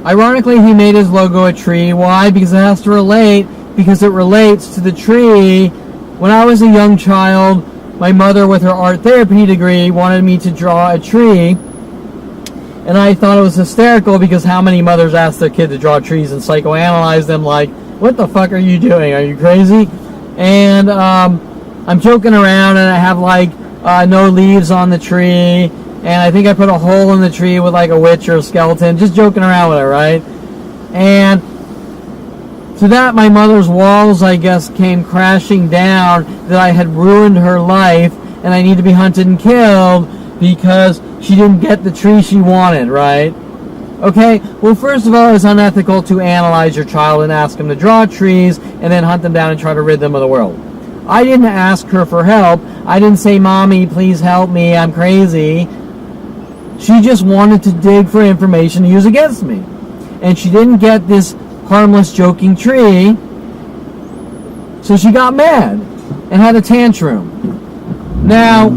ironically, he made his logo a tree. Why? Because it has to relate. Because it relates to the tree. When I was a young child, my mother, with her art therapy degree, wanted me to draw a tree. And I thought it was hysterical, because how many mothers ask their kid to draw trees and psychoanalyze them like, what the fuck are you doing? Are you crazy? And I'm joking around, and I have like no leaves on the tree, and I think I put a hole in the tree with like a witch or a skeleton, just joking around with it, right? And to that, my mother's walls, I guess, came crashing down, that I had ruined her life, and I need to be hunted and killed because she didn't get the tree she wanted, right? Okay, well, first of all, it's unethical to analyze your child and ask them to draw trees and then hunt them down and try to rid them of the world. I didn't ask her for help. I didn't say, Mommy, please help me, I'm crazy. She just wanted to dig for information to use against me. And she didn't get this harmless, joking tree, so she got mad and had a tantrum. Now,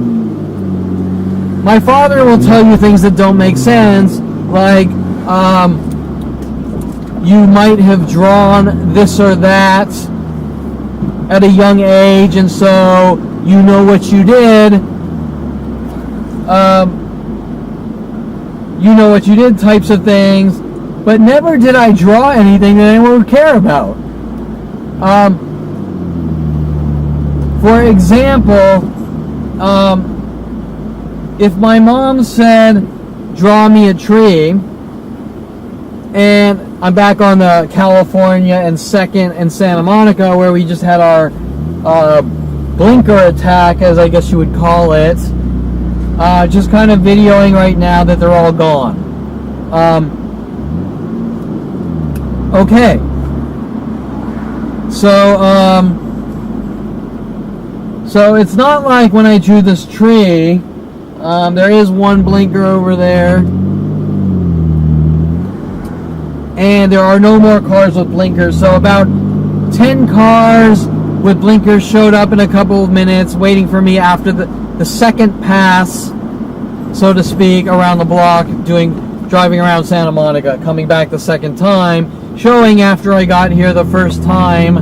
my father will tell you things that don't make sense, like, you might have drawn this or that at a young age, and so you know what you did. You know what you did types of things, but never did I draw anything that anyone would care about. For example, if my mom said, draw me a tree, and I'm back on the California and 2nd and Santa Monica, where we just had our blinker attack, as I guess you would call it, just kind of videoing right now that they're all gone. Okay. So it's not like when I drew this tree, there is one blinker over there, and there are no more cars with blinkers, so about 10 cars with blinkers showed up in a couple of minutes, waiting for me after the second pass, so to speak, around the block, driving around Santa Monica, coming back the second time, showing after I got here the first time.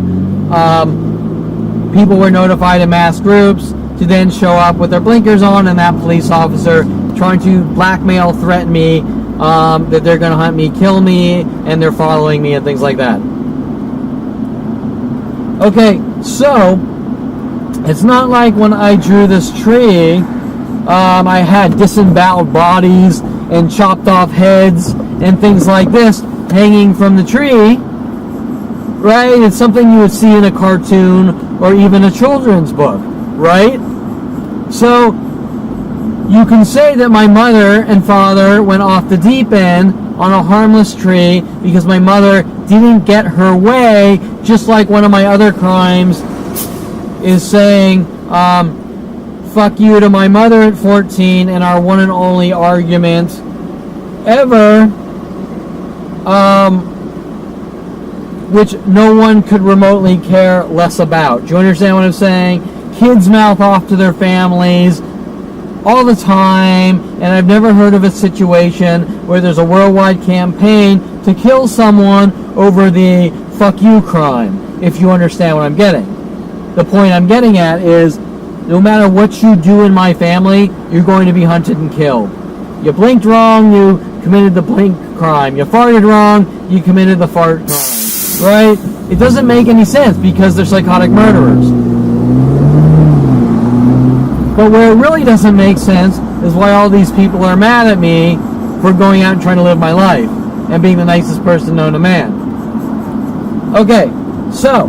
People were notified in mass groups to then show up with their blinkers on, and that police officer trying to blackmail, threaten me, that they're going to hunt me, kill me, and they're following me and things like that. Okay, so it's not like when I drew this tree, I had disemboweled bodies and chopped off heads and things like this hanging from the tree, right? It's something you would see in a cartoon or even a children's book, right? So you can say that my mother and father went off the deep end on a harmless tree because my mother didn't get her way, just like one of my other crimes is saying, fuck you to my mother at 14 in our one and only argument ever, which no one could remotely care less about. Do you understand what I'm saying? Kids mouth off to their families, all the time, and I've never heard of a situation where there's a worldwide campaign to kill someone over the fuck you crime, if you understand what I'm getting. The point I'm getting at is, no matter what you do in my family, you're going to be hunted and killed. You blinked wrong, you committed the blink crime. You farted wrong, you committed the fart crime. Right? It doesn't make any sense because they're psychotic murderers. But where it really doesn't make sense is why all these people are mad at me for going out and trying to live my life and being the nicest person known to man. Okay, so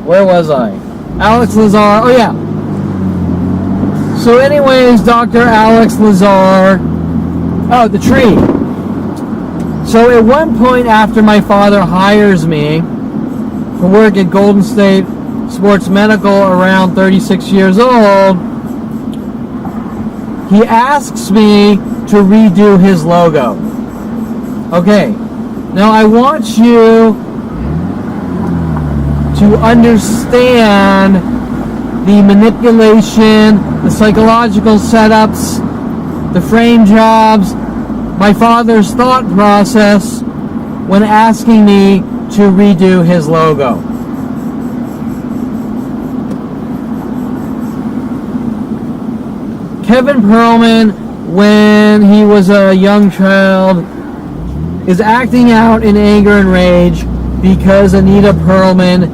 where was I? Alex Lazar. Oh yeah. So anyways, Dr. Alex Lazar. Oh, the tree. So at one point after my father hires me to work at Golden State Sports Medical around 36 years old, he asks me to redo his logo. Okay, now I want you to understand the manipulation, the psychological setups, the frame jobs, my father's thought process when asking me to redo his logo. Kevin Perlman, when he was a young child, is acting out in anger and rage because Anita Perlman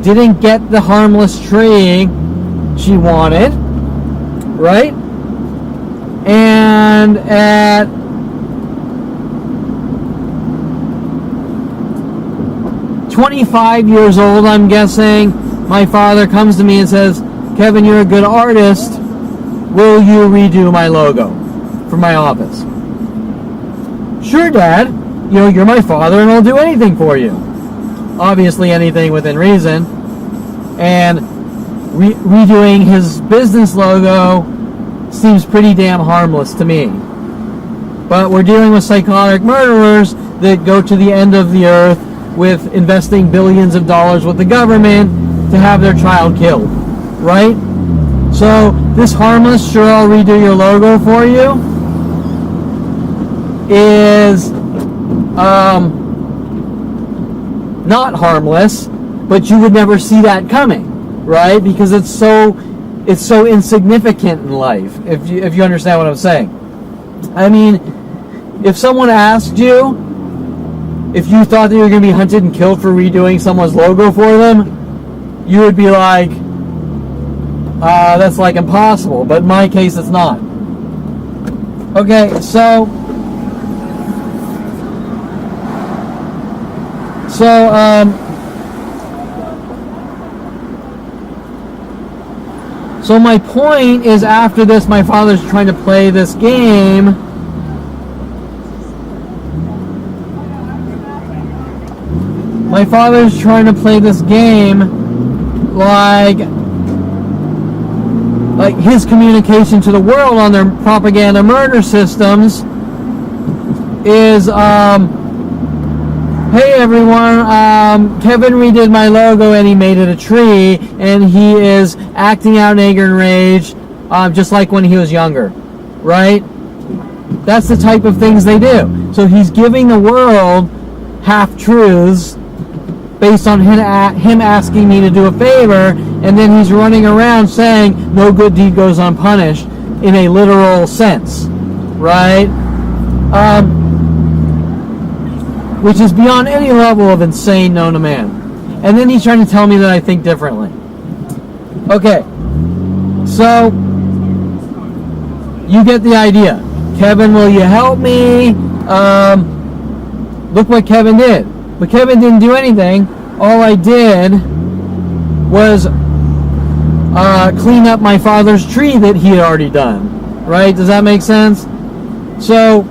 didn't get the harmless tree she wanted, right? And at 25 years old, I'm guessing, my father comes to me and says, Kevin, you're a good artist. Will you redo my logo for my office? Sure, Dad. You know, you're my father and I'll do anything for you. Obviously anything within reason. And redoing his business logo seems pretty damn harmless to me. But we're dealing with psychotic murderers that go to the end of the earth with investing billions of dollars with the government to have their child killed, right? So this harmless, sure, I'll redo your logo for you, is not harmless, but you would never see that coming, right? Because it's so insignificant in life, if you understand what I'm saying. I mean, if someone asked you if you thought that you were going to be hunted and killed for redoing someone's logo for them, you would be like, that's like impossible. But in my case, it's not. Okay, so my point is, after this, my father's trying to play this game. My father's trying to play this game like his communication to the world on their propaganda murder systems is, hey everyone, Kevin redid my logo and he made it a tree, and he is acting out in anger and rage, just like when he was younger, right? That's the type of things they do. So he's giving the world half-truths based on him asking me to do a favor, and then he's running around saying no good deed goes unpunished in a literal sense, right? Which is beyond any level of insane known to man. And then he's trying to tell me that I think differently. Okay, so you get the idea. Kevin, will you help me? Look what Kevin did. But Kevin didn't do anything. All I did was clean up my father's tree that he had already done. Right? Does that make sense? So,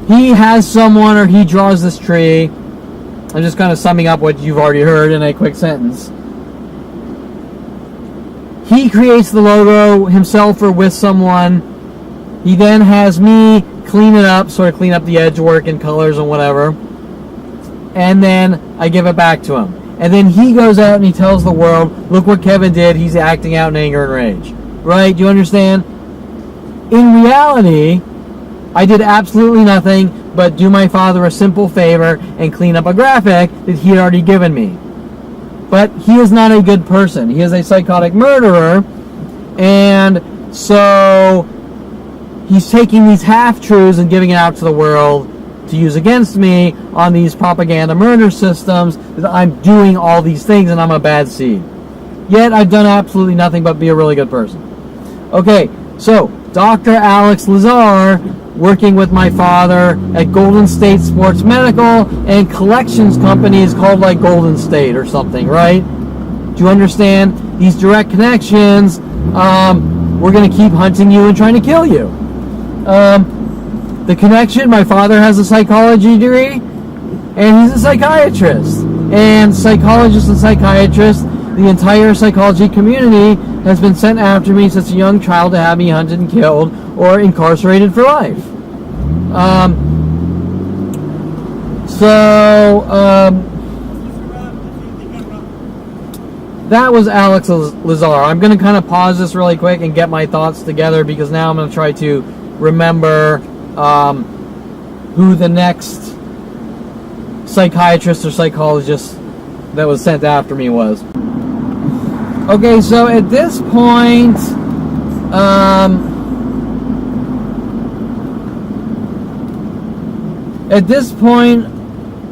he has someone, or he draws this tree. I'm just kind of summing up what you've already heard in a quick sentence. He creates the logo himself or with someone, He then has me clean it up, sort of clean up the edge work and colors and whatever. And then I give it back to him. And then he goes out and he tells the world, look what Kevin did. He's acting out in anger and rage. Right? Do you understand? In reality, I did absolutely nothing but do my father a simple favor and clean up a graphic that he had already given me. But he is not a good person. He is a psychotic murderer. And so he's taking these half-truths and giving it out to the world to use against me on these propaganda murder systems, that I'm doing all these things and I'm a bad seed. Yet I've done absolutely nothing but be a really good person. Okay, so Dr. Alex Lazar, working with my father at Golden State Sports Medical and collections companies called like Golden State or something, right? Do you understand? These direct connections, we're going to keep hunting you and trying to kill you. The connection, my father has a psychology degree, and he's a psychiatrist. And psychologists and psychiatrists, the entire psychology community has been sent after me since a young child to have me hunted and killed or incarcerated for life. That was Alex Lazar. I'm going to kind of pause this really quick and get my thoughts together, because now I'm going to try to remember who the next psychiatrist or psychologist that was sent after me was. Okay, so at this point,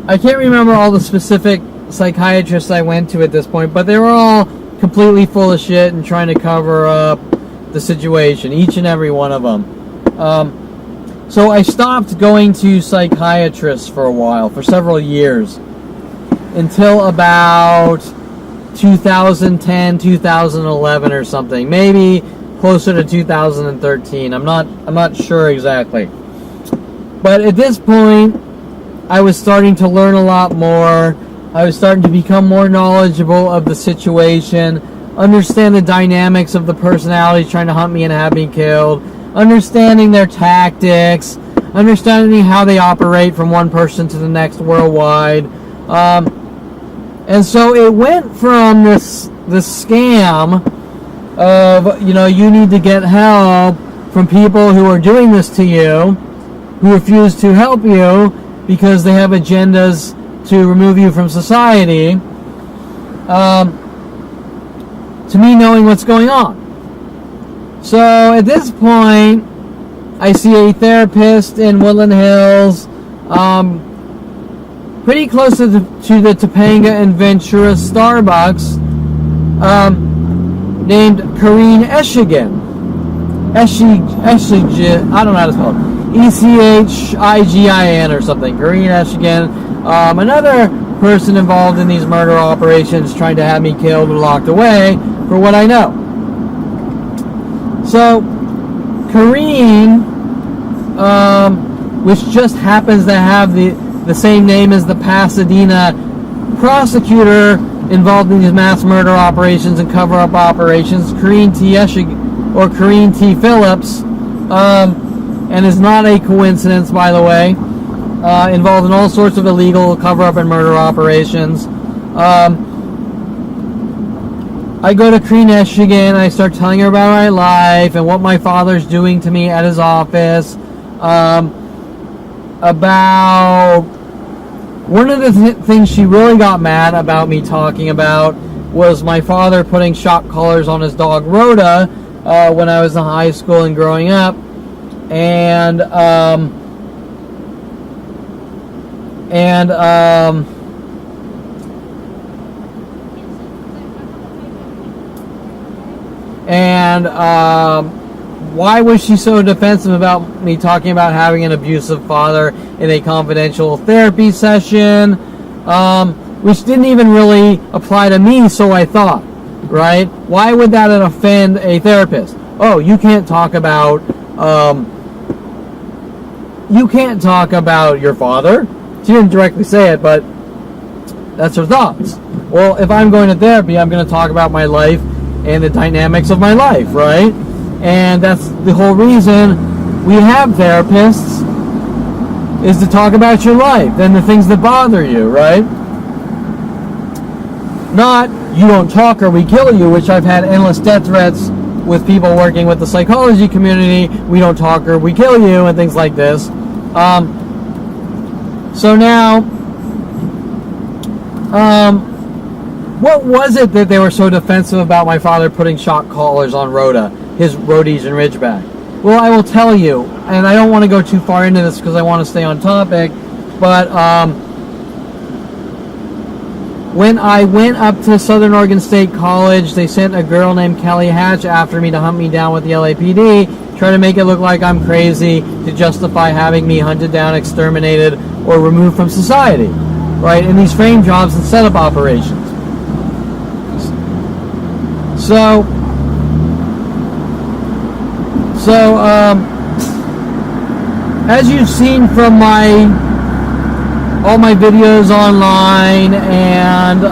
I can't remember all the specific psychiatrists I went to at this point, but they were all completely full of shit and trying to cover up the situation, each and every one of them. So I stopped going to psychiatrists for a while, for several years, until about 2010, 2011 or something, maybe closer to 2013. I'm not sure exactly. But at this point, I was starting to learn a lot more. I was starting to become more knowledgeable of the situation, understand the dynamics of the personalities trying to hunt me and have me killed, understanding their tactics, understanding how they operate from one person to the next worldwide. And so it went from this scam of, you need to get help from people who are doing this to you, who refuse to help you because they have agendas to remove you from society, to me knowing what's going on. So at this point, I see a therapist in Woodland Hills, pretty close to the Topanga and Ventura Starbucks, named Corrine Eschigan. Eschigan, I don't know how to spell it. Echigin or something. Corrine Eschigan. Another person involved in these murder operations, trying to have me killed or locked away, for what I know. So, Corrine, which just happens to have the same name as the Pasadena prosecutor involved in these mass murder operations and cover-up operations, Corrine T. Eschigan, or Corrine T. Phillips, and is not a coincidence, by the way, involved in all sorts of illegal cover-up and murder operations. I go to Corrine Eschigan, I start telling her about my life and what my father's doing to me at his office, about one of the things she really got mad about me talking about was my father putting shock collars on his dog Rhoda when I was in high school and growing up, and why was she so defensive about me talking about having an abusive father in a confidential therapy session, which didn't even really apply to me, so I thought, right? Why would that offend a therapist? Oh, you can't talk about your father. She didn't directly say it, but that's her thoughts. Well, if I'm going to therapy, I'm going to talk about my life and the dynamics of my life, right? And that's the whole reason we have therapists is to talk about your life and the things that bother you, right? Not, you don't talk or we kill you, which I've had endless death threats with people working with the psychology community. We don't talk or we kill you, and things like this. So now, what was it that they were so defensive about my father putting shock collars on Rhoda, his Rhodesian Ridgeback? Well, I will tell you, and I don't want to go too far into this because I want to stay on topic, but when I went up to Southern Oregon State College, they sent a girl named Kelly Hatch after me to hunt me down with the LAPD, try to make it look like I'm crazy to justify having me hunted down, exterminated, or removed from society, right, in these frame jobs and setup operations. So as you've seen from all my videos online and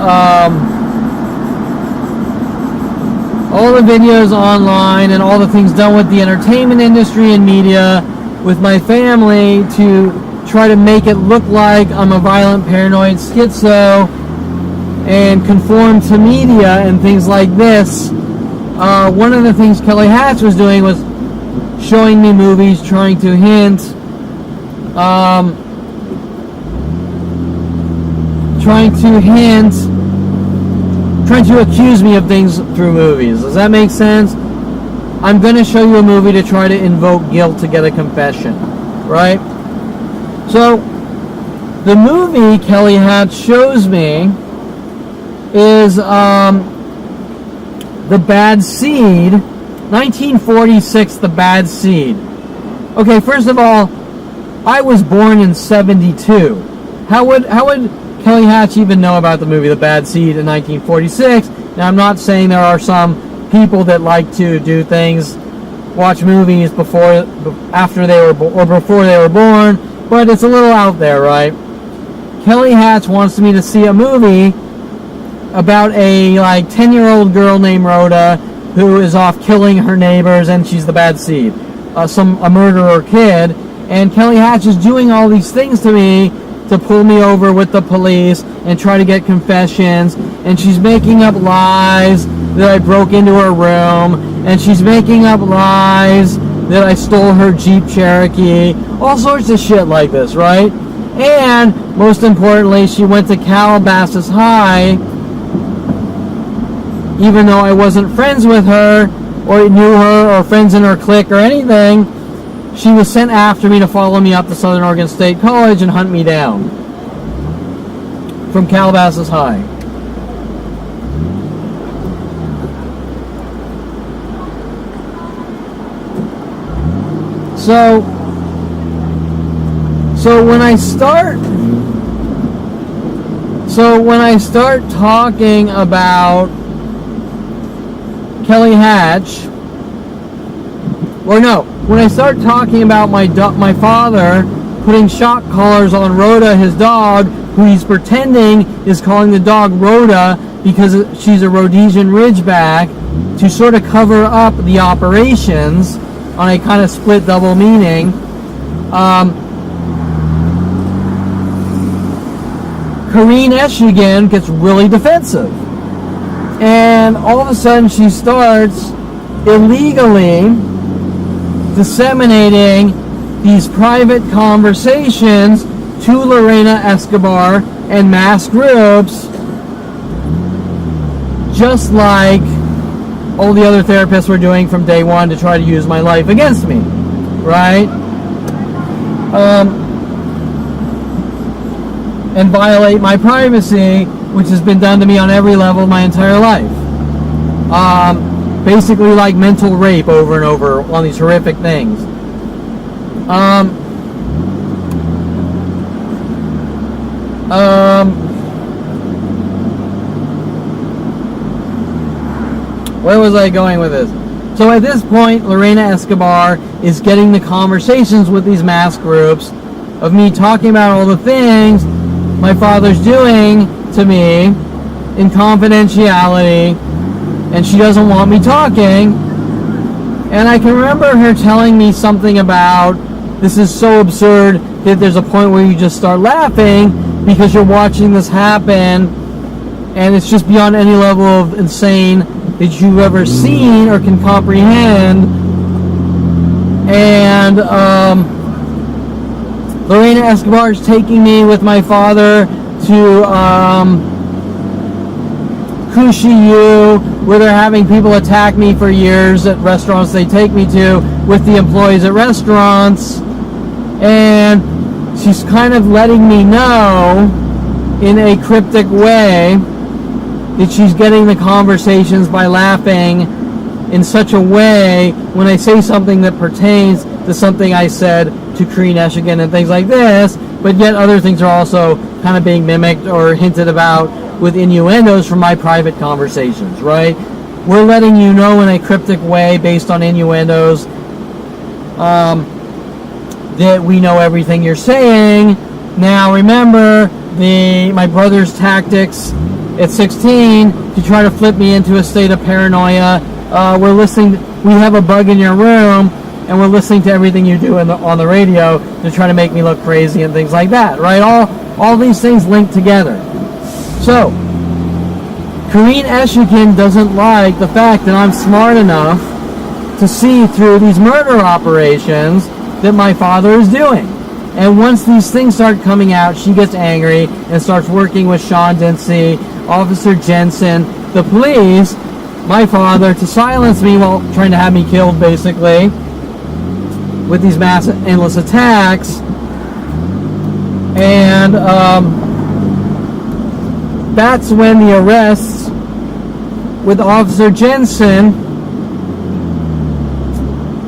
all the things done with the entertainment industry and media with my family to try to make it look like I'm a violent, paranoid schizo and conform to media and things like this, one of the things Kelly Hatch was doing was showing me movies, trying to hint, trying to accuse me of things through movies. Does that make sense? I'm going to show you a movie to try to invoke guilt to get a confession, right? So, the movie Kelly Hatch shows me is The Bad Seed, 1946, The Bad Seed. Okay, first of all, I was born in 72. How would Kelly Hatch even know about the movie The Bad Seed in 1946? Now, I'm not saying there are some people that like to do things, watch movies before they were born, but it's a little out there, right? Kelly Hatch wants me to see a movie about a 10-year-old girl named Rhoda who is off killing her neighbors, and she's the bad seed, a murderer kid. And Kelly Hatch is doing all these things to me to pull me over with the police and try to get confessions, and she's making up lies that I broke into her room, and she's making up lies that I stole her Jeep Cherokee, all sorts of shit like this, right? And most importantly, she went to Calabasas High, even though I wasn't friends with her or knew her or friends in her clique or anything. She was sent after me to follow me up to Southern Oregon State College and hunt me down from Calabasas High. So when I start talking about Kelly Hatch, when I start talking about my father putting shock collars on Rhoda, his dog, who he's pretending is calling the dog Rhoda because she's a Rhodesian Ridgeback, to sort of cover up the operations on a kind of split double meaning. Kareen Eshigan gets really defensive. And all of a sudden she starts illegally disseminating these private conversations to Lorena Escobar and mass groups, just like all the other therapists were doing from day one to try to use my life against me, right? And violate my privacy, which has been done to me on every level my entire life. Basically like mental rape over and over on these horrific things. Where was I going with this? So at this point, Lorena Escobar is getting the conversations with these mass groups of me talking about all the things my father's doing to me in confidentiality, and she doesn't want me talking. And I can remember her telling me something about, this is so absurd that there's a point where you just start laughing because you're watching this happen, and it's just beyond any level of insane that you've ever seen or can comprehend. And Lorena Escobar is taking me with my father to Kushiyu, where they're having people attack me for years at restaurants they take me to with the employees at restaurants. And she's kind of letting me know in a cryptic way that she's getting the conversations by laughing in such a way when I say something that pertains to something I said to Karine Eshigan and things like this, but yet other things are also kind of being mimicked or hinted about with innuendos from my private conversations, right? We're letting you know in a cryptic way based on innuendos that we know everything you're saying. Now remember, my brother's tactics at 16 to try to flip me into a state of paranoia. We have a bug in your room, and we're listening to everything you do on the radio to try to make me look crazy and things like that, right? All these things link together. So, Karine Eshigan doesn't like the fact that I'm smart enough to see through these murder operations that my father is doing. And once these things start coming out, she gets angry and starts working with Sean Dempsey, Officer Jensen, the police, my father, to silence me while trying to have me killed, basically, with these mass endless attacks. And that's when the arrests with Officer Jensen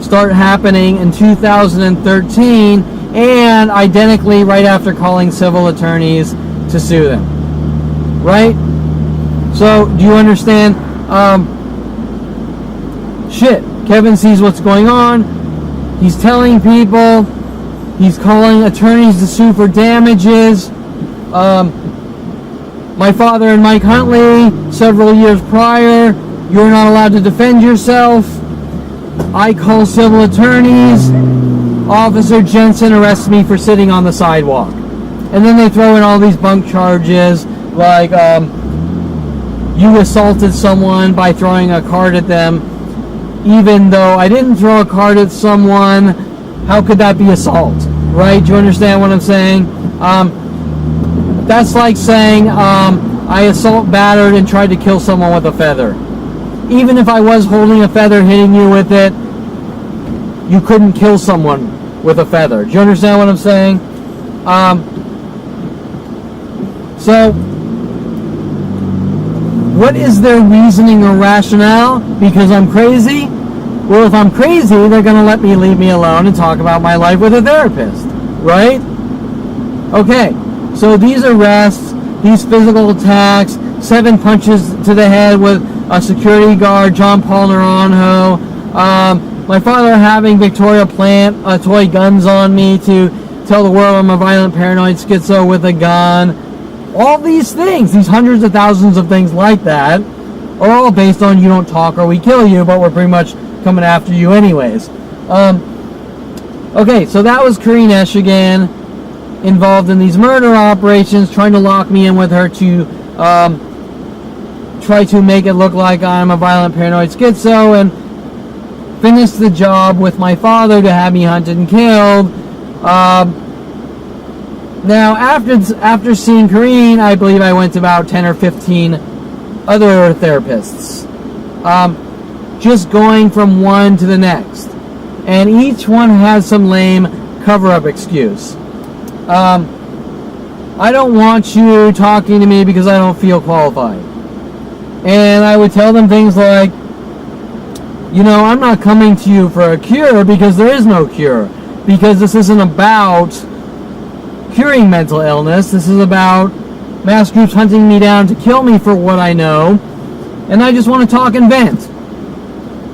start happening in 2013, and identically right after calling civil attorneys to sue them. Right? So, do you understand? Kevin sees what's going on. He's telling people. He's calling attorneys to sue for damages. My father and Mike Huntley, several years prior, you're not allowed to defend yourself. I call civil attorneys. Officer Jensen arrests me for sitting on the sidewalk. And then they throw in all these bunk charges, like you assaulted someone by throwing a card at them. Even though I didn't throw a card at someone, how could that be assault? Right? Do you understand what I'm saying? That's like saying I assault, battered, and tried to kill someone with a feather. Even if I was holding a feather, hitting you with it, you couldn't kill someone with a feather. Do you understand what I'm saying? So, what is their reasoning or rationale? Because I'm crazy? Well, if I'm crazy, they're going to let me leave me alone and talk about my life with a therapist. Right? Okay. So these arrests, these physical attacks, 7 punches to the head with a security guard, John Paul Naranjo, my father having Victoria plant toy guns on me to tell the world I'm a violent paranoid schizo with a gun. All these things, these hundreds of thousands of things like that, are all based on you don't talk or we kill you, but we're pretty much coming after you anyways. Okay, so that was Karine Eshigan, involved in these murder operations, trying to lock me in with her to try to make it look like I'm a violent paranoid schizo, and finish the job with my father to have me hunted and killed. Now, after seeing Karine, I believe I went to about 10 or 15 other therapists. Just going from one to the next. And each one has some lame cover-up excuse. I don't want you talking to me because I don't feel qualified. And I would tell them things like, you know, I'm not coming to you for a cure because there is no cure. Because this isn't about curing mental illness. This is about mass groups hunting me down to kill me for what I know. And I just want to talk and vent.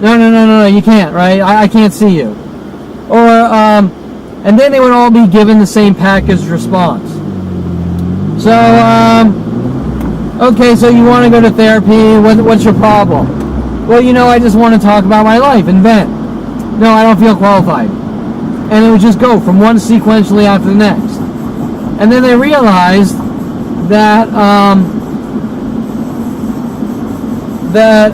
No, you can't, right? I can't see you. Or, and then they would all be given the same packaged response. So, okay, so you want to go to therapy. What's your problem? Well, you know, I just want to talk about my life and vent. no, I don't feel qualified. And it would just go from one sequentially after the next. And then they realized that that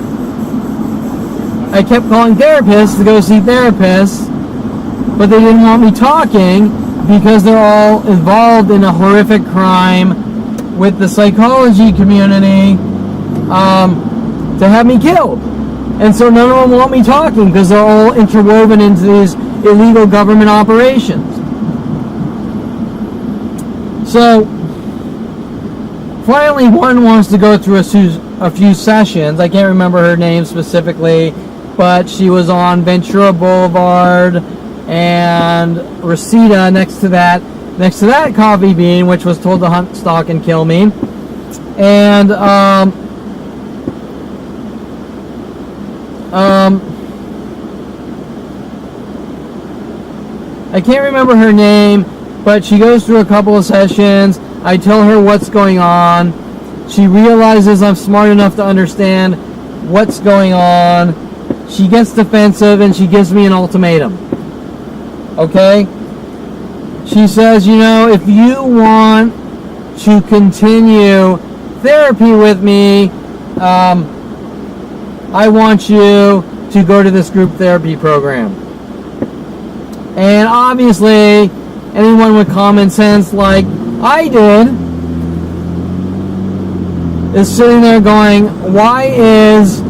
I kept calling therapists to go see therapists, but they didn't want me talking because they're all involved in a horrific crime with the psychology community to have me killed. And so none of them want me talking because they're all interwoven into these illegal government operations. So finally one wants to go through a few sessions. I can't remember her name specifically, but she was on Ventura Boulevard and Reseda next to that coffee bean, which was told to hunt, stalk, and kill me. And I can't remember her name, but she goes through a couple of sessions. I tell her what's going on. She realizes I'm smart enough to understand what's going on. She gets defensive and she gives me an ultimatum. Okay? She says, you know, if you want to continue therapy with me, I want you to go to this group therapy program. And obviously, anyone with common sense like I did is sitting there going, why is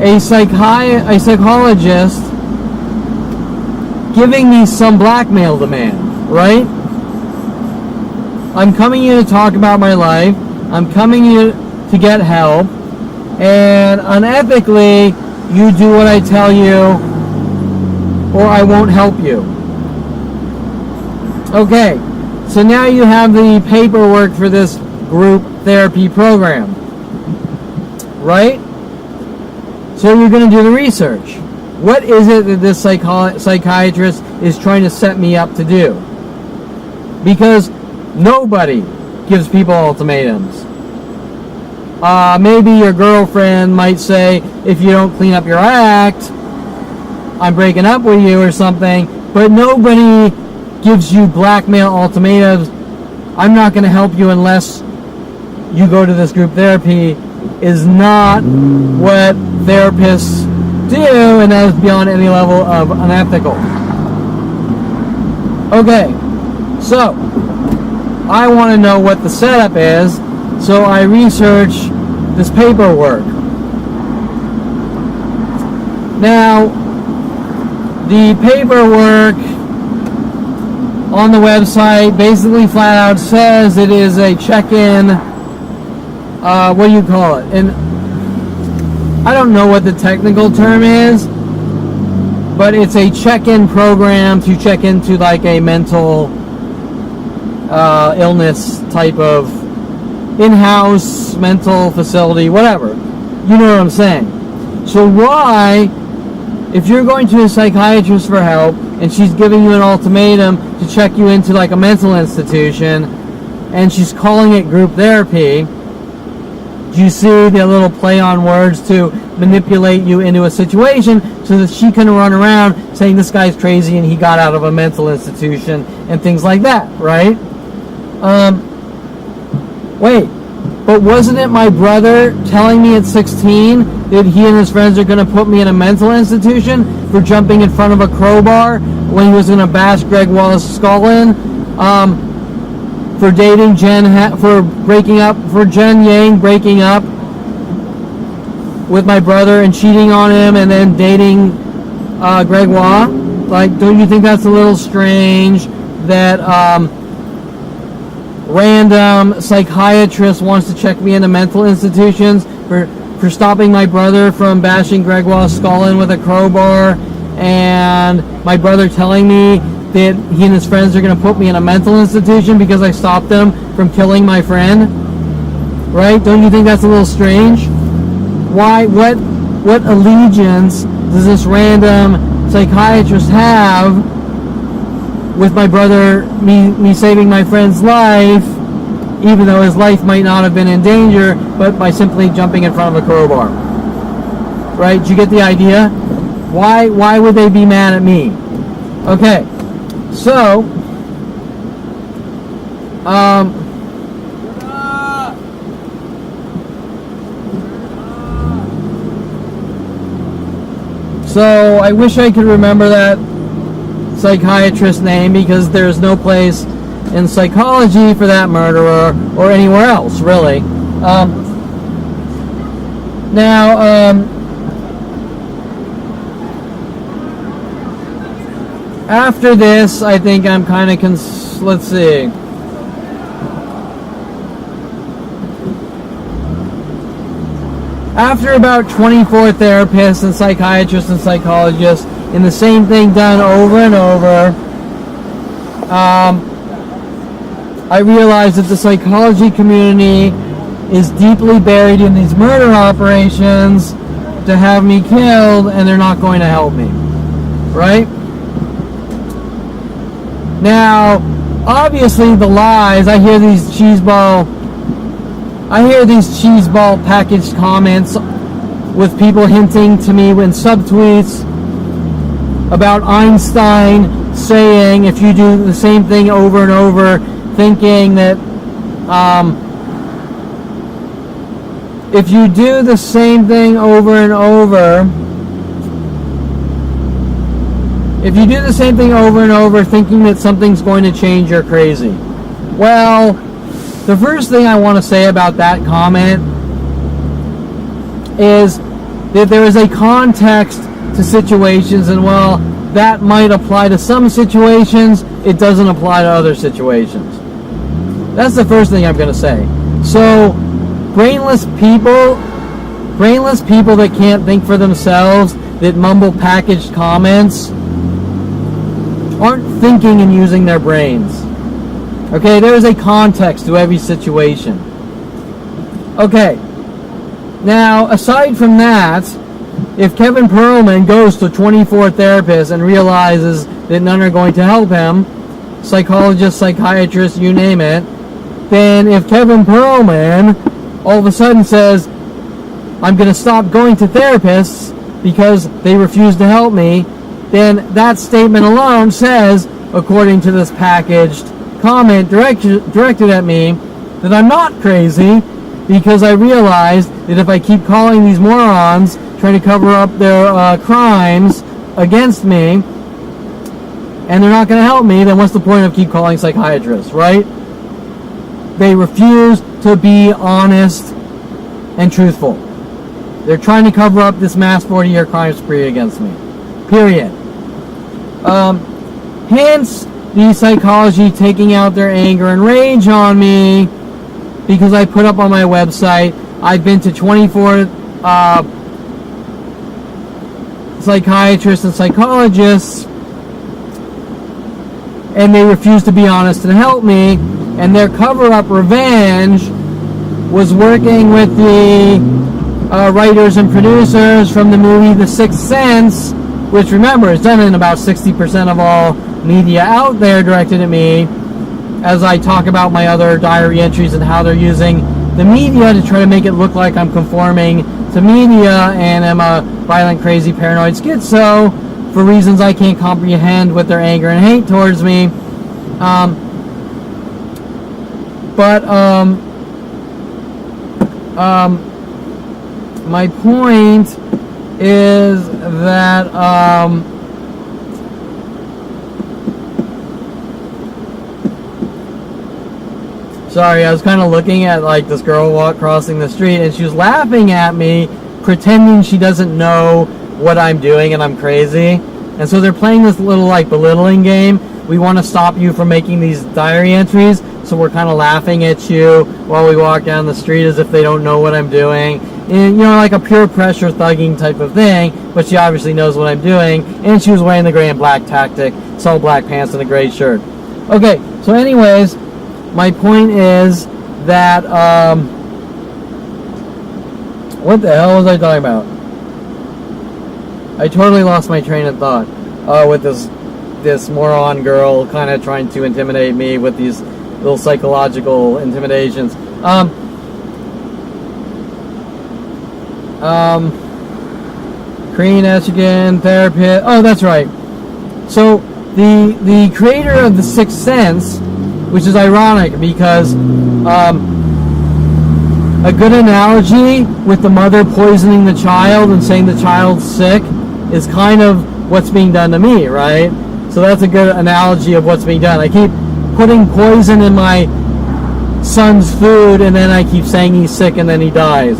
a psychologist giving me some blackmail demand, right? I'm coming here to talk about my life. I'm coming here to get help. And unethically, you do what I tell you or I won't help you. Okay, so now you have the paperwork for this group therapy program, right? So you're going to do the research. What is it that this psychiatrist is trying to set me up to do? Because nobody gives people ultimatums. Maybe your girlfriend might say, if you don't clean up your act, I'm breaking up with you or something, but nobody gives you blackmail ultimatums. I'm not going to help you unless you go to this group therapy is not what therapists do, and that is beyond any level of unethical. Okay, so I want to know what the setup is, so I research this paperwork. Now, the paperwork on the website basically flat out says it is a check-in, what do you call it? And I don't know what the technical term is, but it's a check-in program to check into like a mental illness type of in-house mental facility, whatever. You know what I'm saying. So why, if you're going to a psychiatrist for help and she's giving you an ultimatum to check you into like a mental institution and she's calling it group therapy, do you see the little play on words to manipulate you into a situation so that she can run around saying this guy's crazy and he got out of a mental institution and things like that, right? Wait, but wasn't it my brother telling me at 16 that he and his friends are going to put me in a mental institution for jumping in front of a crowbar when he was going to bash Greg Wallace's skull in? For dating Jen Yang breaking up with my brother and cheating on him and then dating Greg Wallace? Like, don't you think that's a little strange that random psychiatrist wants to check me into mental institutions for stopping my brother from bashing Greg Wallace's skull in with a crowbar, and my brother telling me that he and his friends are going to put me in a mental institution because I stopped them from killing my friend? Right? Don't you think that's a little strange? Why? What allegiance does this random psychiatrist have with my brother, me saving my friend's life, even though his life might not have been in danger, but by simply jumping in front of a crowbar? Right? Did you get the idea? Why would they be mad at me? Okay, so so I wish I could remember that psychiatrist's name, because there's no place in psychology for that murderer or anywhere else, really. After this, I think I'm kind of let's see. After about 24 therapists and psychiatrists and psychologists in the same thing done over and over, I realized that the psychology community is deeply buried in these murder operations to have me killed, and they're not going to help me, right? Now, obviously the lies, I hear these cheeseball packaged comments with people hinting to me in subtweets about Einstein saying, if you do the same thing over and over, thinking that if you do the same thing over and over, thinking that something's going to change, you're crazy. Well, the first thing I want to say about that comment is that there is a context to situations, and while that might apply to some situations, it doesn't apply to other situations. That's the first thing I'm going to say. So, brainless people that can't think for themselves, that mumble packaged comments, aren't thinking and using their brains. Okay, there is a context to every situation. Okay, now aside from that, if Kevin Perlman goes to 24 therapists and realizes that none are going to help him, psychologists, psychiatrists, you name it, then if Kevin Perlman all of a sudden says, I'm going to stop going to therapists because they refuse to help me, then that statement alone says, according to this packaged comment directed at me, that I'm not crazy, because I realized that if I keep calling these morons trying to cover up their crimes against me, and they're not going to help me, then what's the point of keep calling psychiatrists, right? They refuse to be honest and truthful. They're trying to cover up this mass 40-year crime spree against me. Period. Hence, the psychology taking out their anger and rage on me, because I put up on my website, I've been to 24 psychiatrists and psychologists, and they refuse to be honest and help me, and their cover-up revenge was working with the writers and producers from the movie The Sixth Sense, which, remember, is done in about 60% of all media out there directed at me, as I talk about my other diary entries and how they're using the media to try to make it look like I'm conforming to media and am a violent, crazy, paranoid schizo for reasons I can't comprehend with their anger and hate towards me. My point is that sorry, I was kind of looking at like this girl crossing the street, and she was laughing at me, pretending she doesn't know what I'm doing and I'm crazy. And so they're playing this little like belittling game. We want to stop you from making these diary entries, so we're kind of laughing at you while we walk down the street as if they don't know what I'm doing. And, you know, like a pure pressure thugging type of thing, but she obviously knows what I'm doing, and she was wearing the gray and black tactic, all black pants and a gray shirt. Okay, so anyways, my point is that, what the hell was I talking about? I totally lost my train of thought with this moron girl kind of trying to intimidate me with these little psychological intimidations. Korean estrogen therapist. Oh, that's right. So the creator of The Sixth Sense, which is ironic because a good analogy with the mother poisoning the child and saying the child's sick is kind of what's being done to me, right? So that's a good analogy of what's being done. I keep putting poison in my son's food, and then I keep saying he's sick, and then he dies.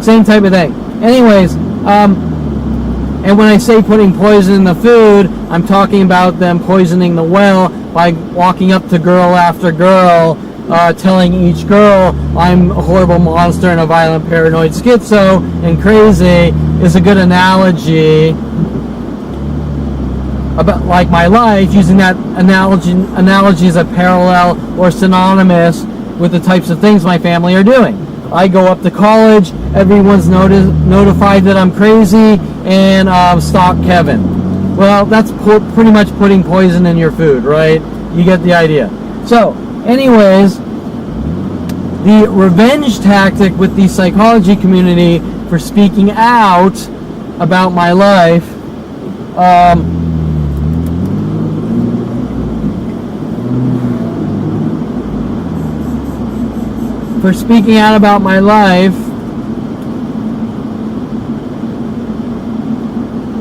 Same type of thing. Anyways, and when I say putting poison in the food, I'm talking about them poisoning the well by walking up to girl after girl, telling each girl I'm a horrible monster and a violent paranoid schizo and crazy is a good analogy about like my life, using that analogy as a parallel or synonymous with the types of things my family are doing. I go up to college, everyone's notified that I'm crazy, and stalk Kevin. Well, that's pretty much putting poison in your food, right? You get the idea. So, anyways, the revenge tactic with the psychology community for speaking out about my life,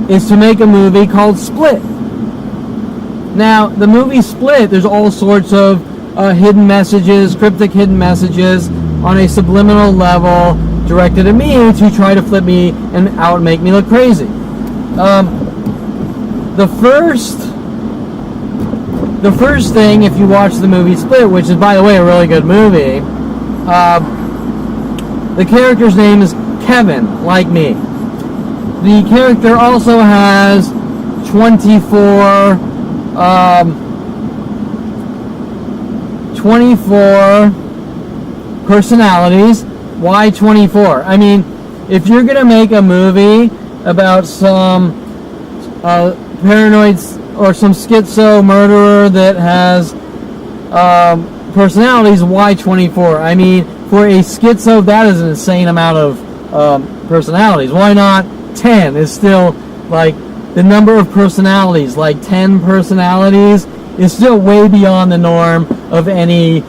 is to make a movie called Split. Now, the movie Split, there's all sorts of hidden messages, cryptic hidden messages on a subliminal level directed at me to try to flip me and out and make me look crazy. The first thing, if you watch the movie Split, which is, by the way, a really good movie, the character's name is Kevin, like me. The character also has 24 personalities. Why 24? I mean, if you're going to make a movie about some paranoid or some schizo murderer that has personalities, why 24? I mean, for a schizo, that is an insane amount of personalities. Why not 10? Is still like the number of personalities, like 10 personalities, is still way beyond the norm of any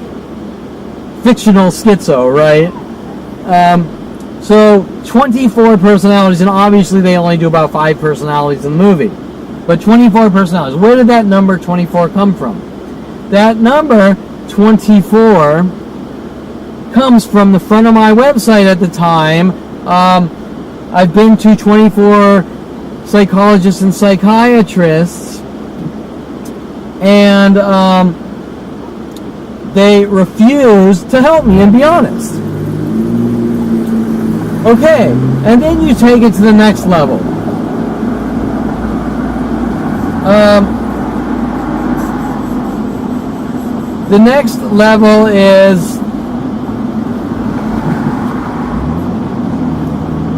fictional schizo, right? So 24 personalities, and obviously they only do about 5 personalities in the movie. But 24 personalities. Where did that number 24 come from? That number 24 comes from the front of my website at the time. I've been to 24 psychologists and psychiatrists, and they refuse to help me and be honest. Okay, and then you take it to the next level. The next level is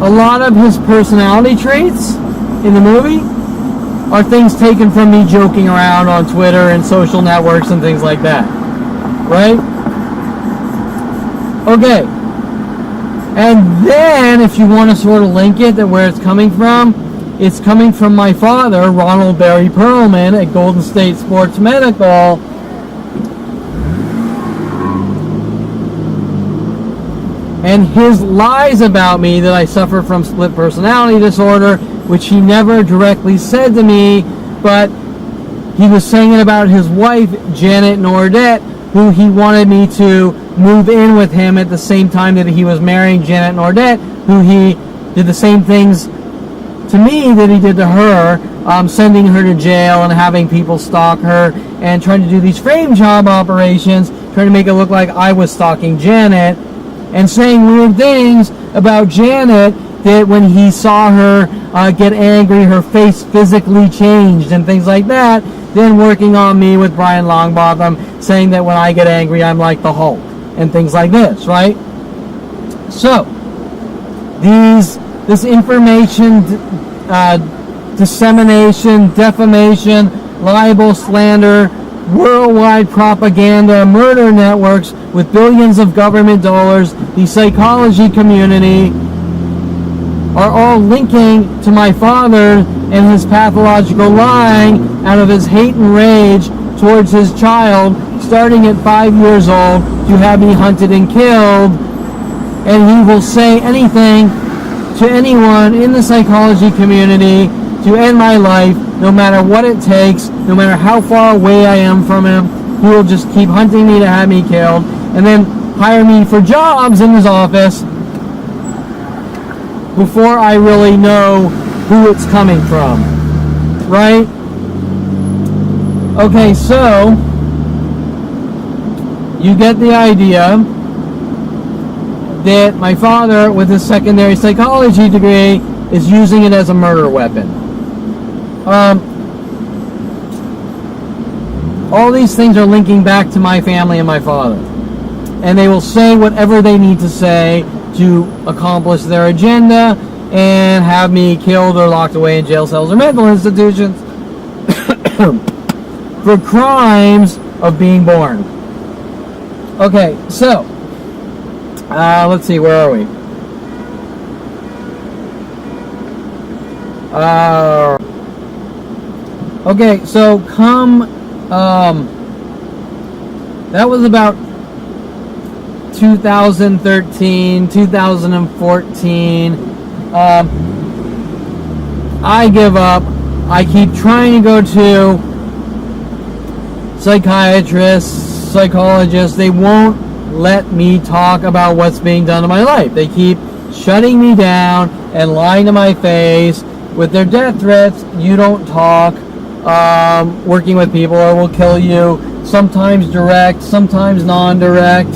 a lot of his personality traits in the movie are things taken from me joking around on Twitter and social networks and things like that. Right? Okay. And then, if you want to sort of link it to where it's coming from my father, Ronald Barry Perlman, at Golden State Sports Medical. And his lies about me that I suffer from split personality disorder, which he never directly said to me, but he was saying it about his wife, Janet Nordette, who he wanted me to move in with him at the same time that he was marrying Janet Nordette, who he did the same things to me that he did to her, sending her to jail and having people stalk her and trying to do these frame job operations, trying to make it look like I was stalking Janet, and saying weird things about Janet, that when he saw her get angry, her face physically changed and things like that. Then working on me with Brian Longbottom, saying that when I get angry, I'm like the Hulk and things like this, right? So, this information dissemination, defamation, libel, slander, worldwide propaganda, murder networks with billions of government dollars, the psychology community, are all linking to my father and his pathological lying out of his hate and rage towards his child, starting at 5 years old, to have me hunted and killed. And he will say anything to anyone in the psychology community to end my life, no matter what it takes, no matter how far away I am from him. He will just keep hunting me to have me killed, and then hire me for jobs in his office before I really know who it's coming from, right? Okay, so you get the idea that my father, with his secondary psychology degree, is using it as a murder weapon. All these things are linking back to my family and my father. And they will say whatever they need to say to accomplish their agenda and have me killed or locked away in jail cells or mental institutions for crimes of being born. Okay, so let's see, where are we? Okay, so that was about 2013, 2014. I give up. I keep trying to go to psychiatrists, psychologists. They won't let me talk about what's being done in my life. They keep shutting me down and lying to my face with their death threats. You don't talk, working with people, or we'll kill you. Sometimes direct, sometimes non-direct.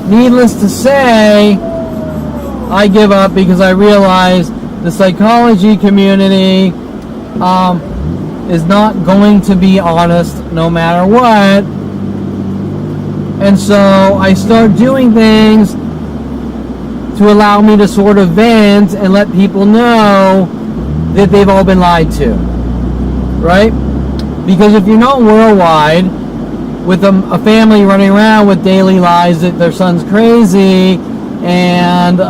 Needless to say, I give up because I realize the psychology community is not going to be honest no matter what. And so I start doing things to allow me to sort of vent and let people know that they've all been lied to, right? Because if you're not worldwide, with a family running around with daily lies that their son's crazy, and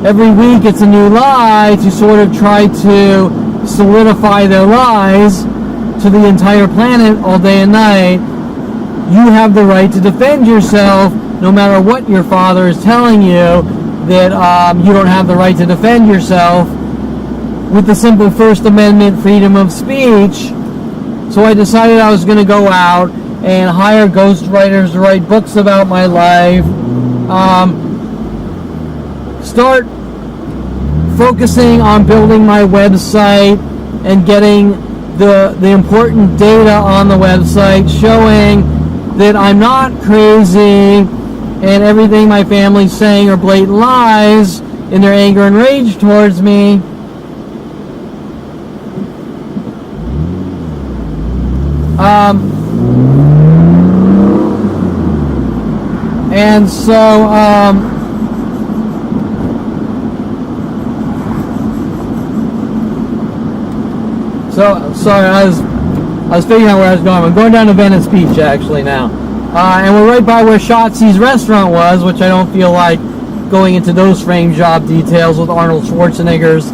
every week it's a new lie to sort of try to solidify their lies to the entire planet all day and night, you have the right to defend yourself no matter what your father is telling you, that you don't have the right to defend yourself with the simple First Amendment freedom of speech. So I decided I was going to go out and hire ghostwriters to write books about my life, start focusing on building my website and getting the important data on the website showing that I'm not crazy and everything my family's saying are blatant lies in their anger and rage towards me. And so, sorry, I was figuring out where I was going. I'm going down to Venice Beach actually now, and we're right by where Shotzi's restaurant was, which I don't feel like going into those frame job details with Arnold Schwarzenegger's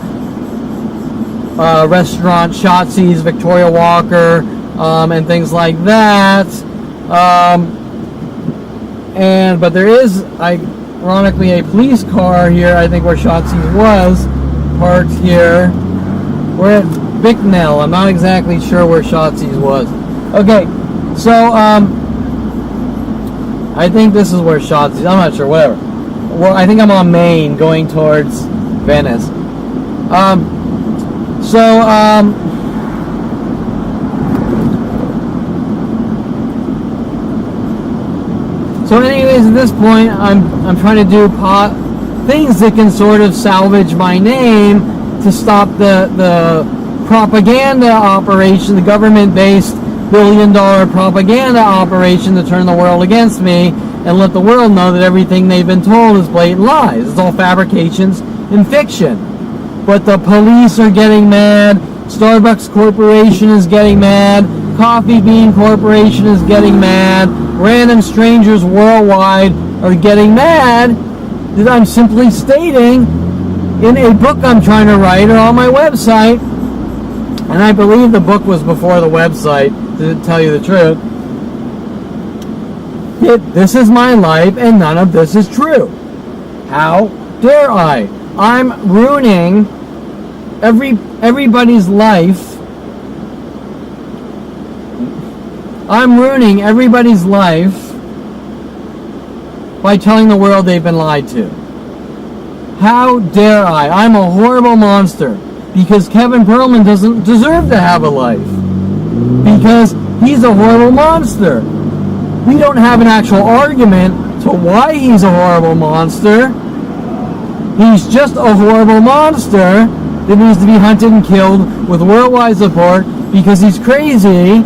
restaurant, Shotzi's, Victoria Walker, and things like that. But there is, ironically, a police car here, I think where Shotzi's was, parked here. We're at Bicknell. I'm not exactly sure where Shotzi's was. Okay, so, I think this is where Shotzi's, I'm not sure, whatever. Well, I think I'm on Main going towards Venice. So anyways, at this point, I'm trying to do things that can sort of salvage my name to stop the propaganda operation, the government-based billion-dollar propaganda operation to turn the world against me and let the world know that everything they've been told is blatant lies. It's all fabrications and fiction. But the police are getting mad. Starbucks Corporation is getting mad. Coffee Bean Corporation is getting mad. Random strangers worldwide are getting mad that I'm simply stating in a book I'm trying to write or on my website, and I believe the book was before the website, to tell you the truth, this is my life and none of this is true. How dare I? I'm ruining everybody's life. I'm ruining everybody's life by telling the world they've been lied to. How dare I? I'm a horrible monster because Kevin Perlman doesn't deserve to have a life because he's a horrible monster. We don't have an actual argument to why he's a horrible monster. He's just a horrible monster that needs to be hunted and killed with worldwide support because he's crazy,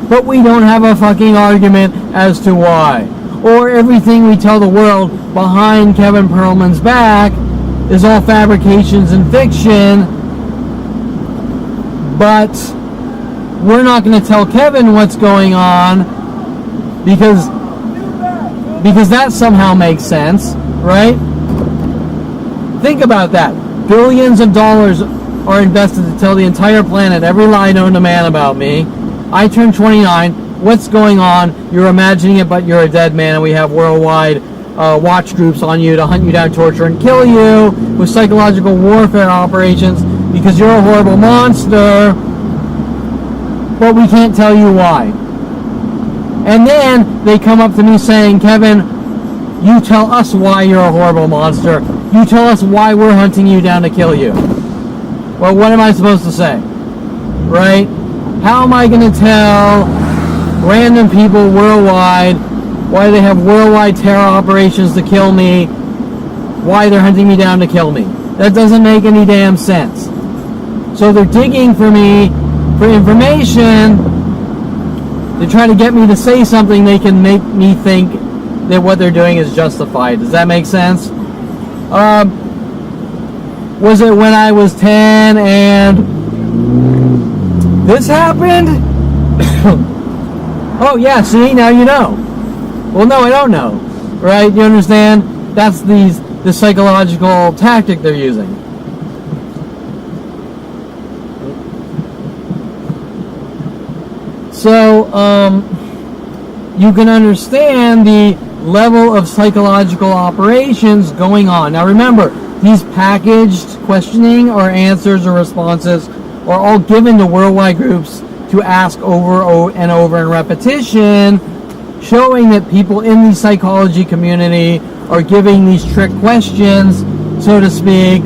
but we don't have a fucking argument as to why. Or everything we tell the world behind Kevin Perlman's back is all fabrications and fiction, but we're not going to tell Kevin what's going on because that somehow makes sense, right? Think about that. Billions of dollars are invested to tell the entire planet every lie known to man about me. I turn 29. What's going on? You're imagining it, but you're a dead man, and we have worldwide watch groups on you to hunt you down, torture, and kill you with psychological warfare operations because you're a horrible monster, but we can't tell you why. And then they come up to me saying, Kevin, you tell us why you're a horrible monster. You tell us why we're hunting you down to kill you. Well, what am I supposed to say? Right? How am I going to tell random people worldwide why they have worldwide terror operations to kill me, why they're hunting me down to kill me? That doesn't make any damn sense. So they're digging for me for information to try to get me to say something they can make me think that what they're doing is justified. Does that make sense? Was it when I was 10 and this happened? Oh yeah, see, now you know. Well, no, I don't know. Right? You understand? That's the psychological tactic they're using. So, you can understand the level of psychological operations going on. Now remember, these packaged questioning or answers or responses are all given to worldwide groups to ask over and over in repetition, showing that people in the psychology community are giving these trick questions, so to speak,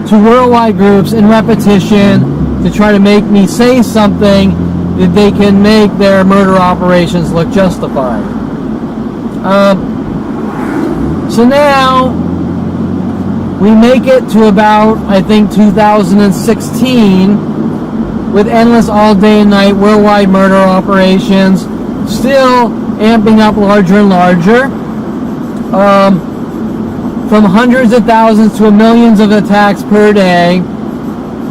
to worldwide groups in repetition to try to make me say something that they can make their murder operations look justified. So now we make it to about, I think, 2016 with endless all day and night worldwide murder operations, still amping up larger and larger, from hundreds of thousands to millions of attacks per day.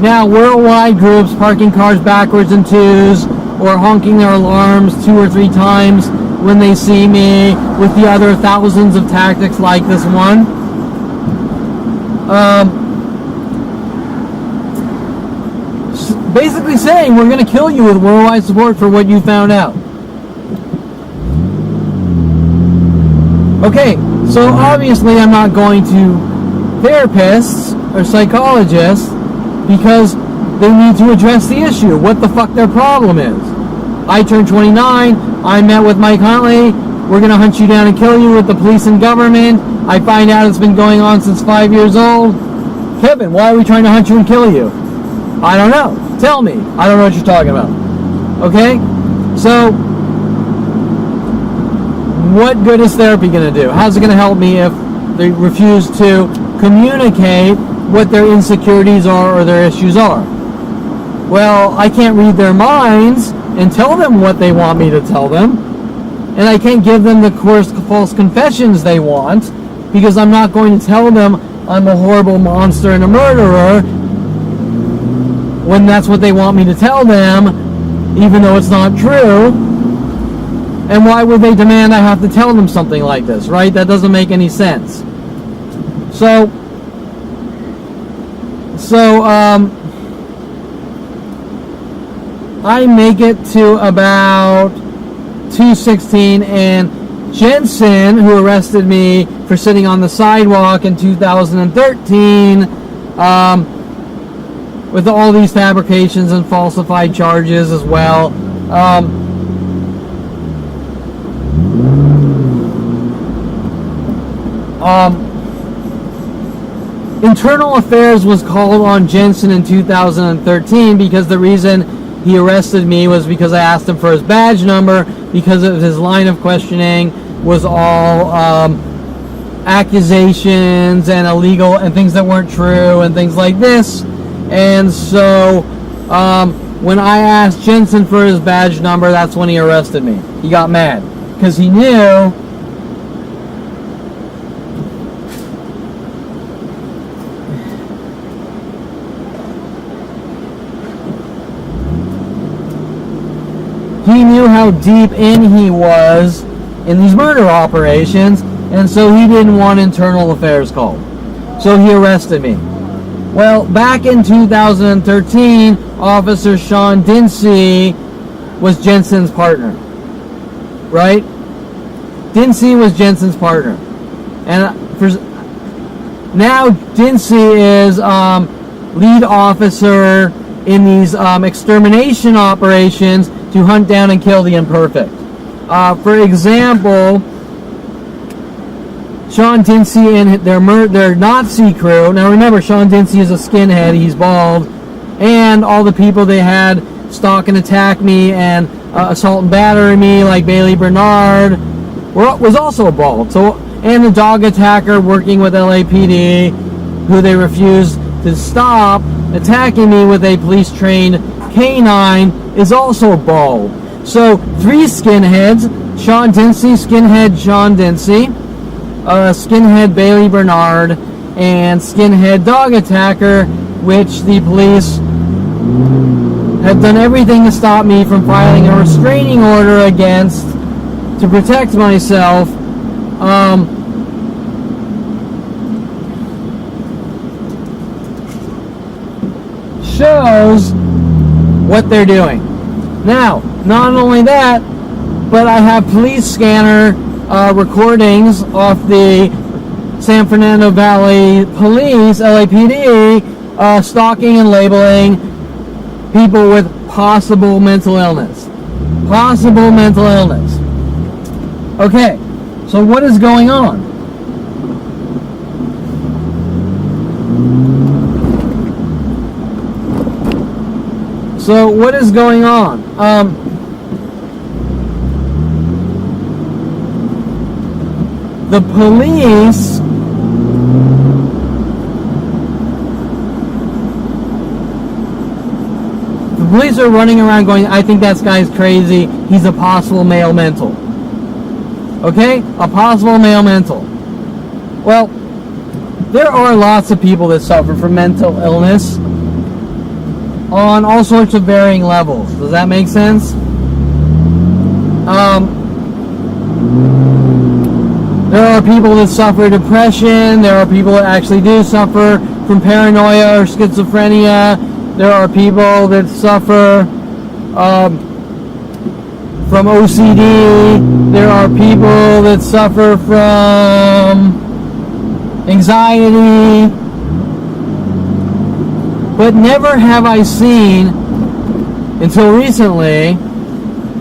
Now worldwide groups parking cars backwards in twos or honking their alarms 2 or 3 times when they see me, with the other thousands of tactics like this one. Basically saying we're going to kill you with worldwide support for what you found out. Okay, so obviously I'm not going to therapists or psychologists because they need to address the issue, what the fuck their problem is. I turned 29, I met with Mike Huntley, we're going to hunt you down and kill you with the police and government. I find out it's been going on since 5 years old. Kevin, why are we trying to hunt you and kill you? I don't know. Tell me. I don't know what you're talking about. Okay? So, what good is therapy going to do? How's it going to help me if they refuse to communicate what their insecurities are or their issues are? Well, I can't read their minds and tell them what they want me to tell them. And I can't give them the false confessions they want, because I'm not going to tell them I'm a horrible monster and a murderer when that's what they want me to tell them, even though it's not true. And why would they demand I have to tell them something like this, right? That doesn't make any sense. So I make it to about 2:16, and Jensen, who arrested me for sitting on the sidewalk in 2013, with all these fabrications and falsified charges as well, Internal Affairs was called on Jensen in 2013 because the reason he arrested me was because I asked him for his badge number, because of his line of questioning was all accusations and illegal and things that weren't true and things like this. And so when I asked Jensen for his badge number, that's when he arrested me. He got mad because he knew how deep in he was in these murder operations, and so he didn't want Internal Affairs called. So he arrested me. Well, back in 2013, Officer Sean Dinsey was Jensen's partner, right? Dinsey was Jensen's partner. And now Dinsey is lead officer in these extermination operations to hunt down and kill the imperfect. For example, Sean Dinsey and their Nazi crew. Now remember, Sean Dinsey is a skinhead. He's bald. And all the people they had stalk and attack me and assault and batter me, like Bailey Bernard, was also bald. So, and the dog attacker working with LAPD, who they refused to stop attacking me with a police-trained canine, is also bald. So 3 skinheads: Sean Dinsey, skinhead Sean Dinsey, skinhead Bailey Bernard, and skinhead dog attacker, which the police had done everything to stop me from filing a restraining order against to protect myself. Shows what they're doing. Now, not only that, but I have police scanner recordings off the San Fernando Valley Police, LAPD, stalking and labeling people with possible mental illness. Possible mental illness. Okay, so what is going on? So what is going on? The police are running around going, I think that guy's crazy. He's a possible male mental. Okay? A possible male mental. Well, there are lots of people that suffer from mental illness on all sorts of varying levels. Does that make sense? There are people that suffer depression. There are people that actually do suffer from paranoia or schizophrenia. There are people that suffer from OCD. There are people that suffer from anxiety. But never have I seen, until recently,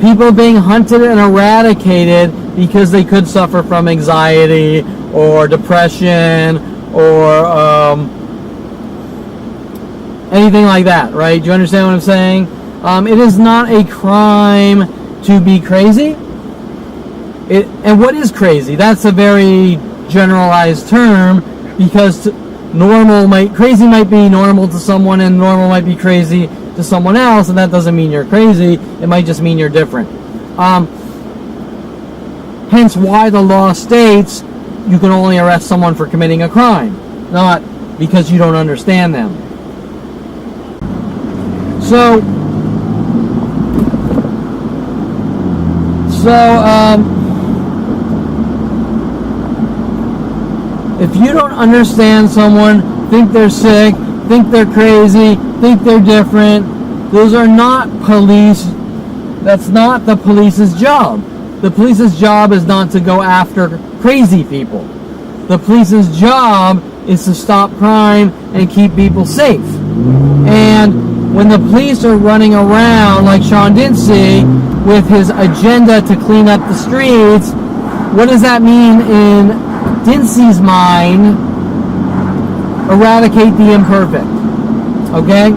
people being hunted and eradicated because they could suffer from anxiety or depression or anything like that, right? Do you understand what I'm saying? It is not a crime to be crazy. And what is crazy? That's a very generalized term, because crazy might be normal to someone, and normal might be crazy to someone else, and that doesn't mean you're crazy. It might just mean you're different. Hence why the law states you can only arrest someone for committing a crime, not because you don't understand them. So if you don't understand someone, think they're sick, think they're crazy, think they're different, those are not police. That's not the police's job. The police's job is not to go after crazy people. The police's job is to stop crime and keep people safe. And when the police are running around like Sean Dinsey with his agenda to clean up the streets, what does that mean in Dinsey's mind? Eradicate the imperfect. Okay?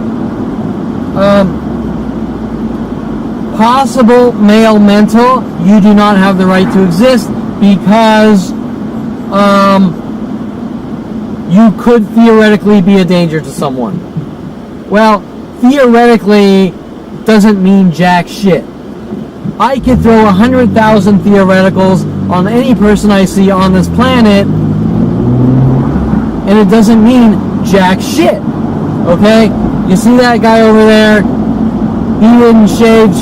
Possible male mental, you do not have the right to exist because you could theoretically be a danger to someone. Well, theoretically doesn't mean jack shit. I could throw 100,000 theoreticals on any person I see on this planet, and it doesn't mean jack shit. Okay? You see that guy over there? He didn't shave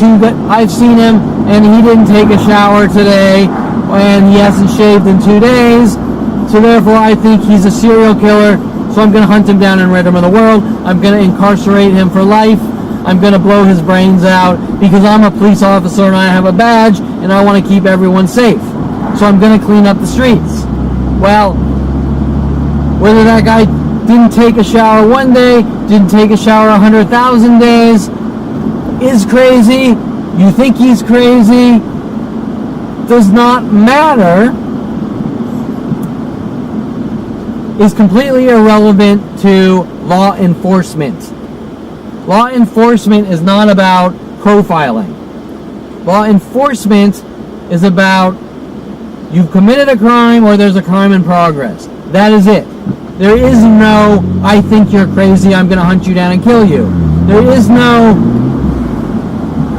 I've seen him, and he didn't take a shower today, and he hasn't shaved in 2 days. So therefore, I think he's a serial killer. So I'm going to hunt him down and rid him of the world. I'm going to incarcerate him for life. I'm going to blow his brains out because I'm a police officer and I have a badge and I want to keep everyone safe. So I'm going to clean up the streets. Well, whether that guy didn't take a shower one day, didn't take a shower 100,000 days, is crazy, you think he's crazy, does not matter, is completely irrelevant to law enforcement. Law enforcement is not about profiling. Law enforcement is about you've committed a crime or there's a crime in progress. That is it. There is no, I think you're crazy, I'm going to hunt you down and kill you. There is no,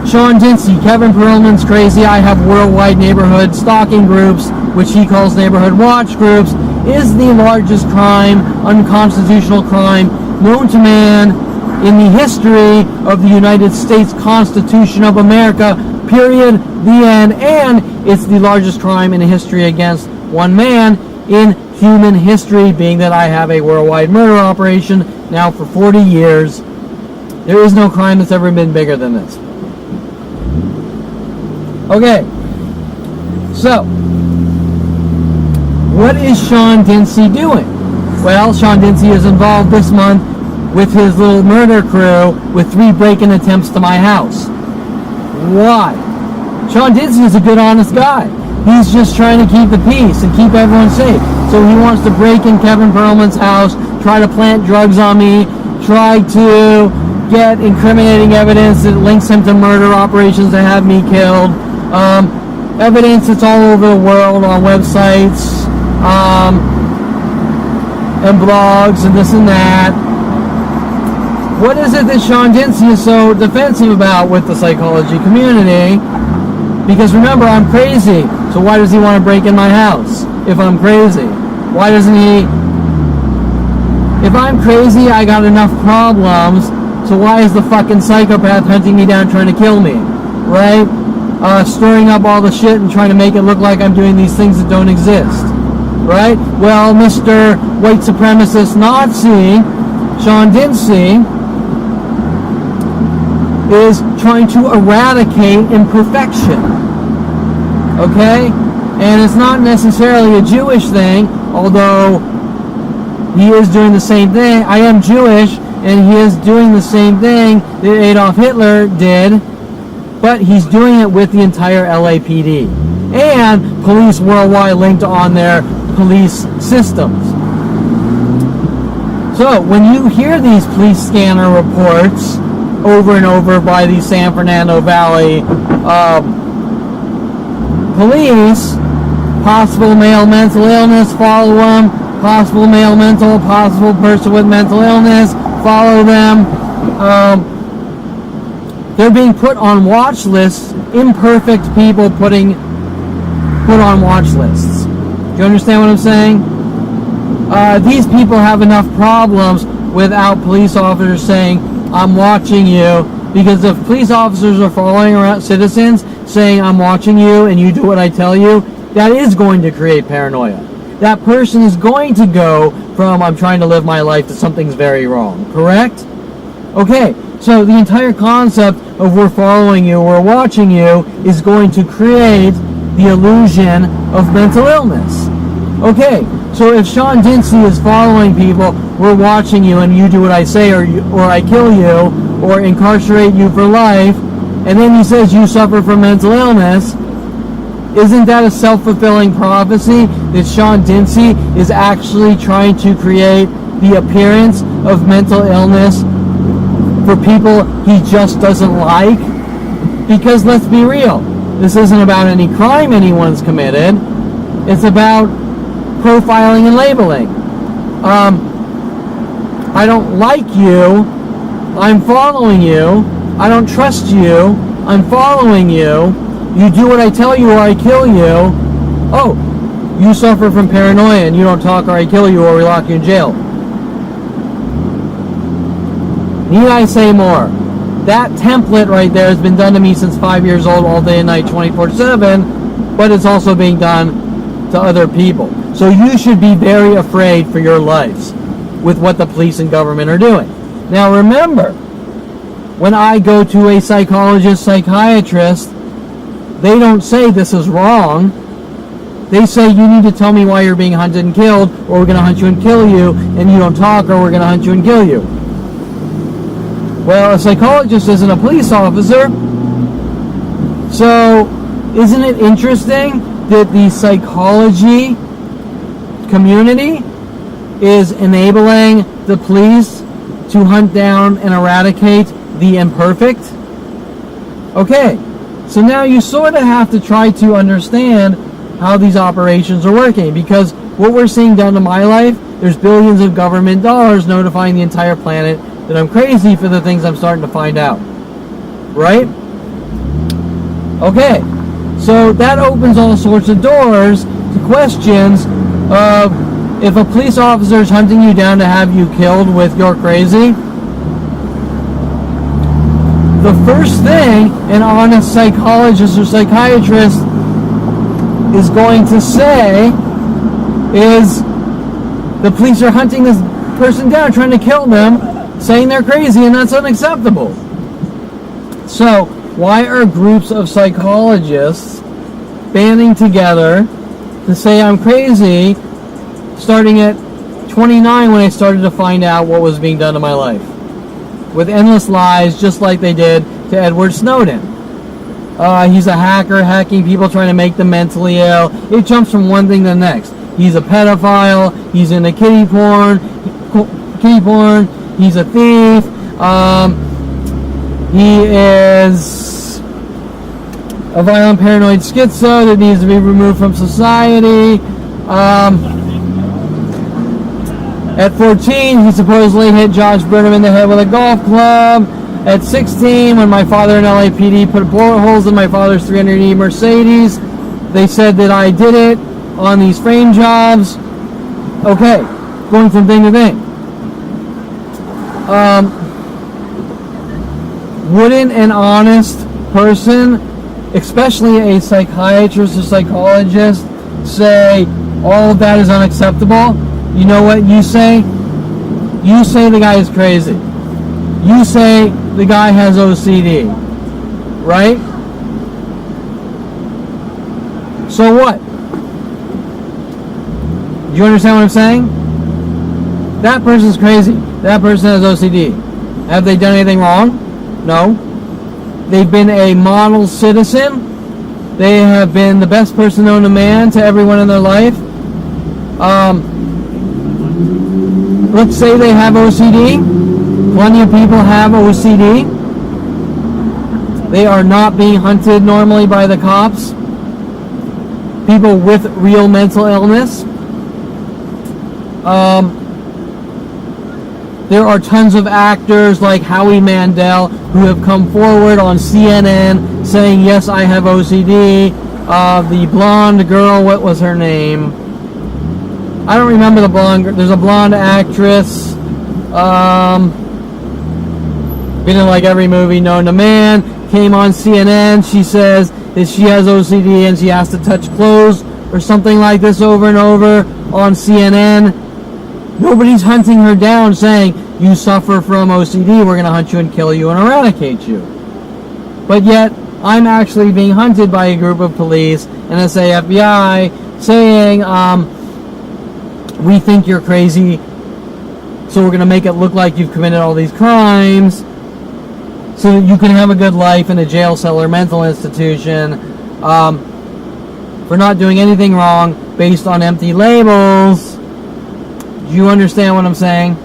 Sean Dinsey, Kevin Perlman's crazy, I have worldwide neighborhood stalking groups, which he calls neighborhood watch groups, is the largest crime, unconstitutional crime, known to man in the history of the United States Constitution of America, period, the end, and it's the largest crime in history against one man in human history, being that I have a worldwide murder operation now for 40 years. There is no crime that's ever been bigger than this. Okay, so what is Sean Dinsey doing? Well, Sean Dinsey is involved this month with his little murder crew with 3 break-in attempts to my house. Why? Sean Dinsey is a good, honest guy. He's just trying to keep the peace and keep everyone safe. So he wants to break in Kevin Perlman's house, try to plant drugs on me, try to get incriminating evidence that links him to murder operations that have me killed. Evidence that's all over the world on websites and blogs and this and that. What is it that Sean Dinsey is so defensive about with the psychology community? Because remember, I'm crazy. So why does he want to break in my house if I'm crazy? Why doesn't he? If I'm crazy, I got enough problems. So why is the fucking psychopath hunting me down trying to kill me? Right? Stirring up all the shit and trying to make it look like I'm doing these things that don't exist. Right? Well, Mr. White Supremacist Nazi, Sean Dinsey, is trying to eradicate imperfection. Okay? And it's not necessarily a Jewish thing, although he is doing the same thing. I am Jewish, and he is doing the same thing that Adolf Hitler did, but he's doing it with the entire LAPD and police worldwide linked on their police systems. So when you hear these police scanner reports over and over by the San Fernando Valley police, possible male mental illness, follow them, possible male mental, possible person with mental illness, follow them. They're being put on watch lists, imperfect people put on watch lists. Do you understand what I'm saying? These people have enough problems without police officers saying, I'm watching you, because if police officers are following around citizens saying, I'm watching you and you do what I tell you, that is going to create paranoia. That person is going to go from I'm trying to live my life to something's very wrong, correct? Okay, so the entire concept of we're following you, we're watching you, is going to create the illusion of mental illness. Okay, so if Sean Dinsey is following people, we're watching you and you do what I say, or I kill you, or incarcerate you for life, and then he says you suffer from mental illness, isn't that a self-fulfilling prophecy that Sean Dinsey is actually trying to create the appearance of mental illness for people he just doesn't like? Because let's be real, this isn't about any crime anyone's committed. It's about profiling and labeling. I don't like you, I'm following you. I don't trust you, I'm following you. You do what I tell you or I kill you. Oh, you suffer from paranoia and you don't talk or I kill you or we lock you in jail. Need I say more? That template right there has been done to me since 5 years old, all day and night, 24/7, but it's also being done to other people. So you should be very afraid for your lives with what the police and government are doing. Now remember, when I go to a psychologist, psychiatrist, they don't say this is wrong. They say you need to tell me why you're being hunted and killed, or we're going to hunt you and kill you, and you don't talk, or we're going to hunt you and kill you. Well, a psychologist isn't a police officer. So, isn't it interesting that the psychology community is enabling the police to hunt down and eradicate the imperfect? Okay, so now you sort of have to try to understand how these operations are working, because what we're seeing done to my life, there's billions of government dollars notifying the entire planet that I'm crazy for the things I'm starting to find out. Right? Okay, so that opens all sorts of doors to questions of if a police officer is hunting you down to have you killed with you're crazy. The first thing an honest psychologist or psychiatrist is going to say is the police are hunting this person down, trying to kill them, saying they're crazy, and that's unacceptable. So, why are groups of psychologists banding together to say I'm crazy, starting at 29 when I started to find out what was being done to my life? With endless lies, just like they did to Edward Snowden. He's a hacker, hacking people, trying to make them mentally ill. It jumps from one thing to the next. He's a pedophile, he's into kitty porn, he's a thief, he is a violent paranoid schizo that needs to be removed from society. At 14, he supposedly hit Josh Burnham in the head with a golf club. At 16, when my father and LAPD put bullet holes in my father's 300E Mercedes, they said that I did it on these frame jobs. Okay, going from thing to thing. Wouldn't an honest person, especially a psychiatrist or psychologist, say all of that is unacceptable? You know what you say? You say the guy is crazy. You say the guy has OCD. Right? So what? Do you understand what I'm saying? That person's crazy. That person has OCD. Have they done anything wrong? No. They've been a model citizen. They have been the best person known to man to everyone in their life. Let's say they have OCD. Plenty of people have OCD. They are not being hunted normally by the cops. People with real mental illness. There are tons of actors like Howie Mandel who have come forward on CNN saying, yes, I have OCD. The blonde girl, what was her name? I don't remember the blonde girl. There's a blonde actress. been in like every movie known to man. Came on CNN. She says that she has OCD and she has to touch clothes or something like this over and over on CNN. Nobody's hunting her down saying, you suffer from OCD, we're going to hunt you and kill you and eradicate you. But yet, I'm actually being hunted by a group of police and FBI saying, we think you're crazy, so we're going to make it look like you've committed all these crimes so that you can have a good life in a jail cell or mental institution for not doing anything wrong based on empty labels. Do you understand what I'm saying?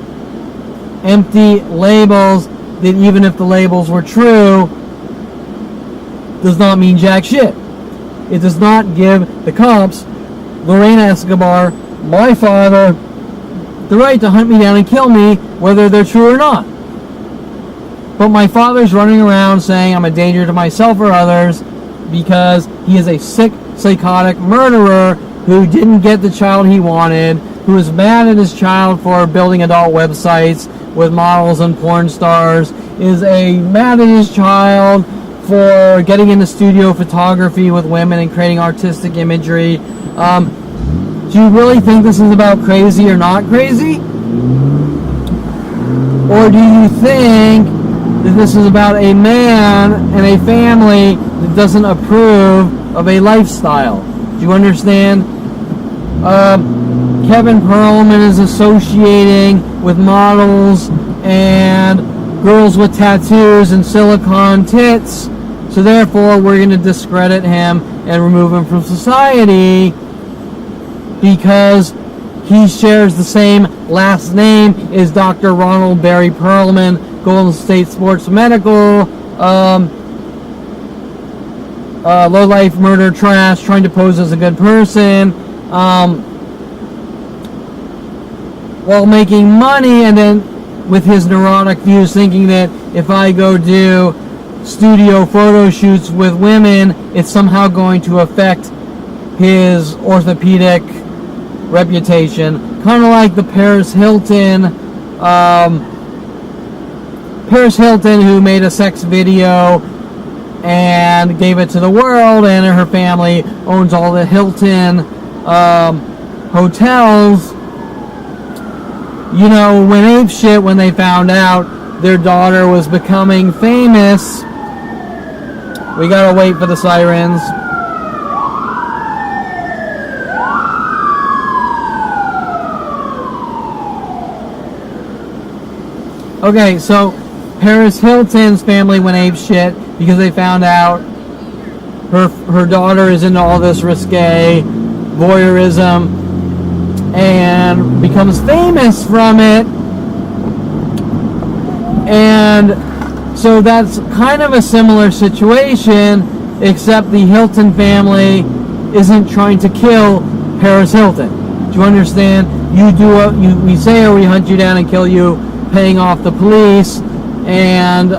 Empty labels that even if the labels were true, does not mean jack shit. It does not give the cops, Lorena Escobar, my father, the right to hunt me down and kill me, whether they're true or not. But my father's running around saying I'm a danger to myself or others because he is a sick, psychotic murderer who didn't get the child he wanted, who is mad at his child for building adult websites with models and porn stars, is mad at his child for getting into studio photography with women and creating artistic imagery. Do you really think this is about crazy or not crazy? Or do you think that this is about a man and a family that doesn't approve of a lifestyle? Do you understand? Kevin Perlman is associating with models and girls with tattoos and silicone tits, so therefore we're going to discredit him and remove him from society because he shares the same last name as Dr. Ronald Barry Perlman, Golden State Sports Medical, low-life murder trash, trying to pose as a good person, while making money, and then with his neurotic views, thinking that if I go do studio photo shoots with women, it's somehow going to affect his orthopedic reputation. Kind of like the Paris Hilton who made a sex video and gave it to the world, and her family owns all the Hilton hotels. You know, went ape shit when they found out their daughter was becoming famous. We gotta wait for the sirens. Okay, so Paris Hilton's family went ape shit because they found out her daughter is into all this risque voyeurism and becomes famous from it. And so that's kind of a similar situation, except the Hilton family isn't trying to kill Paris Hilton. Do you understand? We say or we hunt you down and kill you, paying off the police, and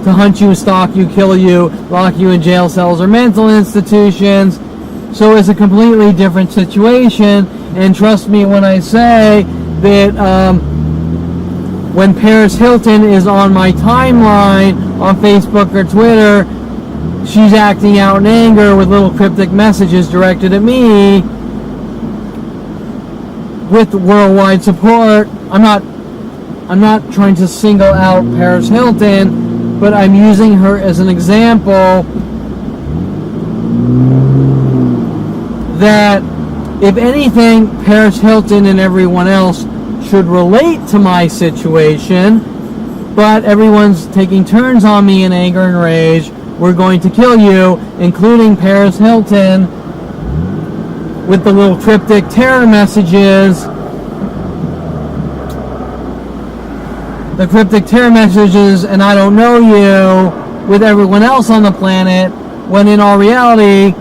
to hunt you, stalk you, kill you, lock you in jail cells or mental institutions. So it's a completely different situation, and trust me when I say that when Paris Hilton is on my timeline on Facebook or Twitter, she's acting out in anger with little cryptic messages directed at me with worldwide support. I'm not trying to single out Paris Hilton, but I'm using her as an example that, if anything, Paris Hilton and everyone else should relate to my situation, but everyone's taking turns on me in anger and rage. We're going to kill you, including Paris Hilton, with the little cryptic terror messages. The cryptic terror messages, and I don't know you, with everyone else on the planet, when in all reality,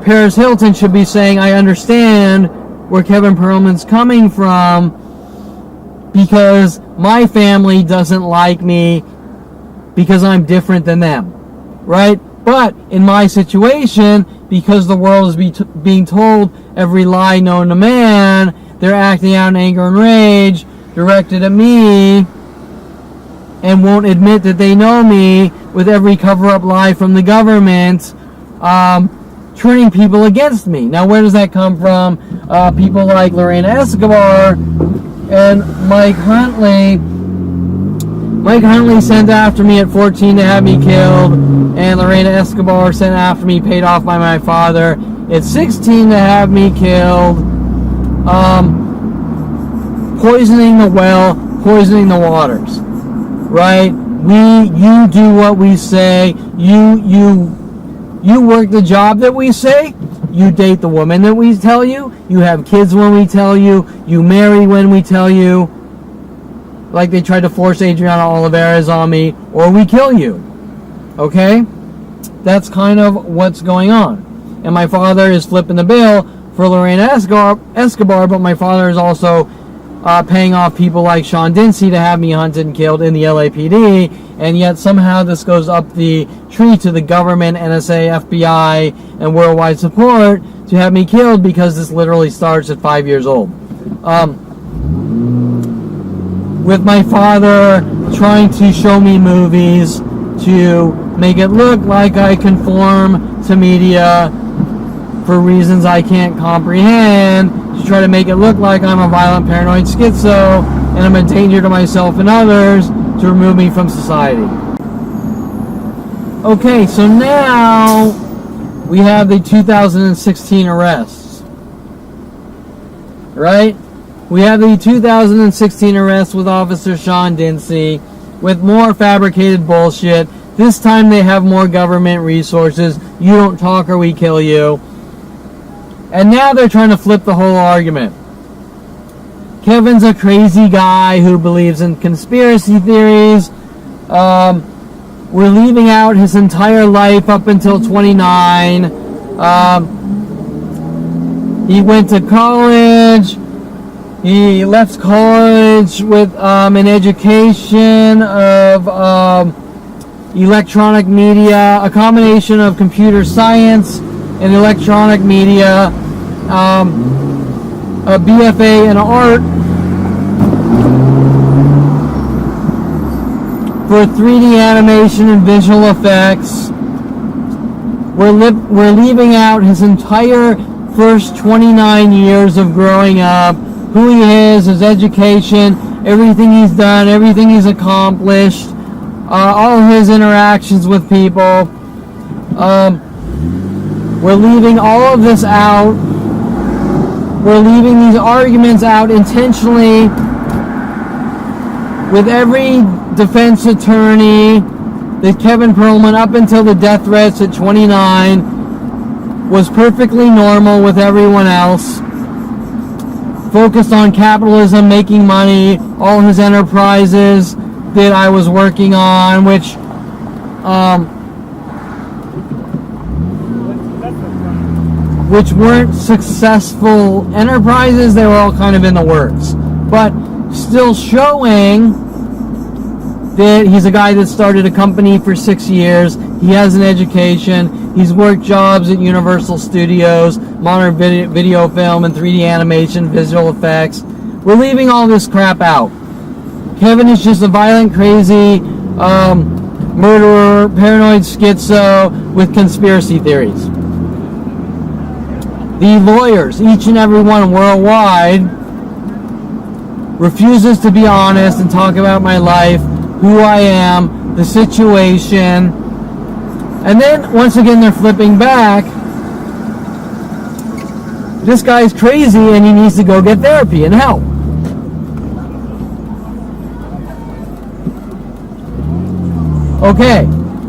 Paris Hilton should be saying, I understand where Kevin Perlman's coming from because my family doesn't like me because I'm different than them, right? But in my situation, because the world is being told every lie known to man, they're acting out in anger and rage directed at me and won't admit that they know me, with every cover-up lie from the government turning people against me. Now, where does that come from? People like Lorena Escobar and Mike Huntley. Mike Huntley sent after me at 14 to have me killed, and Lorena Escobar sent after me, paid off by my father, at 16 to have me killed. Poisoning the well, poisoning the waters, right? You do what we say. You work the job that we say. You date the woman that we tell you. You have kids when we tell you. You marry when we tell you. Like they tried to force Adriana Olivares on me, or we kill you. Okay? That's kind of what's going on. And my father is flipping the bill for Lorena Escobar, but my father is also paying off people like Sean Dinsey to have me hunted and killed in the LAPD, and yet somehow this goes up the tree to the government, NSA, FBI, and worldwide support to have me killed, because this literally starts at 5 years old. With my father trying to show me movies to make it look like I conform to media for reasons I can't comprehend, to try to make it look like I'm a violent paranoid schizo and I'm a danger to myself and others, to remove me from society. Okay, so now we have the 2016 arrests, right? We have the 2016 arrests with Officer Sean Dinsey, with more fabricated bullshit. This time they have more government resources. You don't talk or we kill you. And now they're trying to flip the whole argument. Kevin's a crazy guy who believes in conspiracy theories. We're leaving out his entire life up until 29. He went to college. He left college with an education of electronic media, a combination of computer science and electronic media, a BFA in art for 3D animation and visual effects. We're leaving out his entire first 29 years of growing up, who he is, his education, everything he's done, everything he's accomplished, all his interactions with people. We're leaving all of this out. We're leaving these arguments out intentionally, with every defense attorney that Kevin Perlman, up until the death threats at 29, was perfectly normal with everyone else. Focused on capitalism, making money, all his enterprises that I was working on, which weren't successful enterprises. They were all kind of in the works, but still showing that he's a guy that started a company for 6 years. He has an education. He's worked jobs at Universal Studios, modern video film and 3D animation, visual effects. We're leaving all this crap out. Kevin is just a violent, crazy murderer, paranoid schizo with conspiracy theories. The lawyers, each and every one worldwide, refuses to be honest and talk about my life, who I am, the situation. And then, once again, they're flipping back. This guy's crazy and he needs to go get therapy and help. Okay,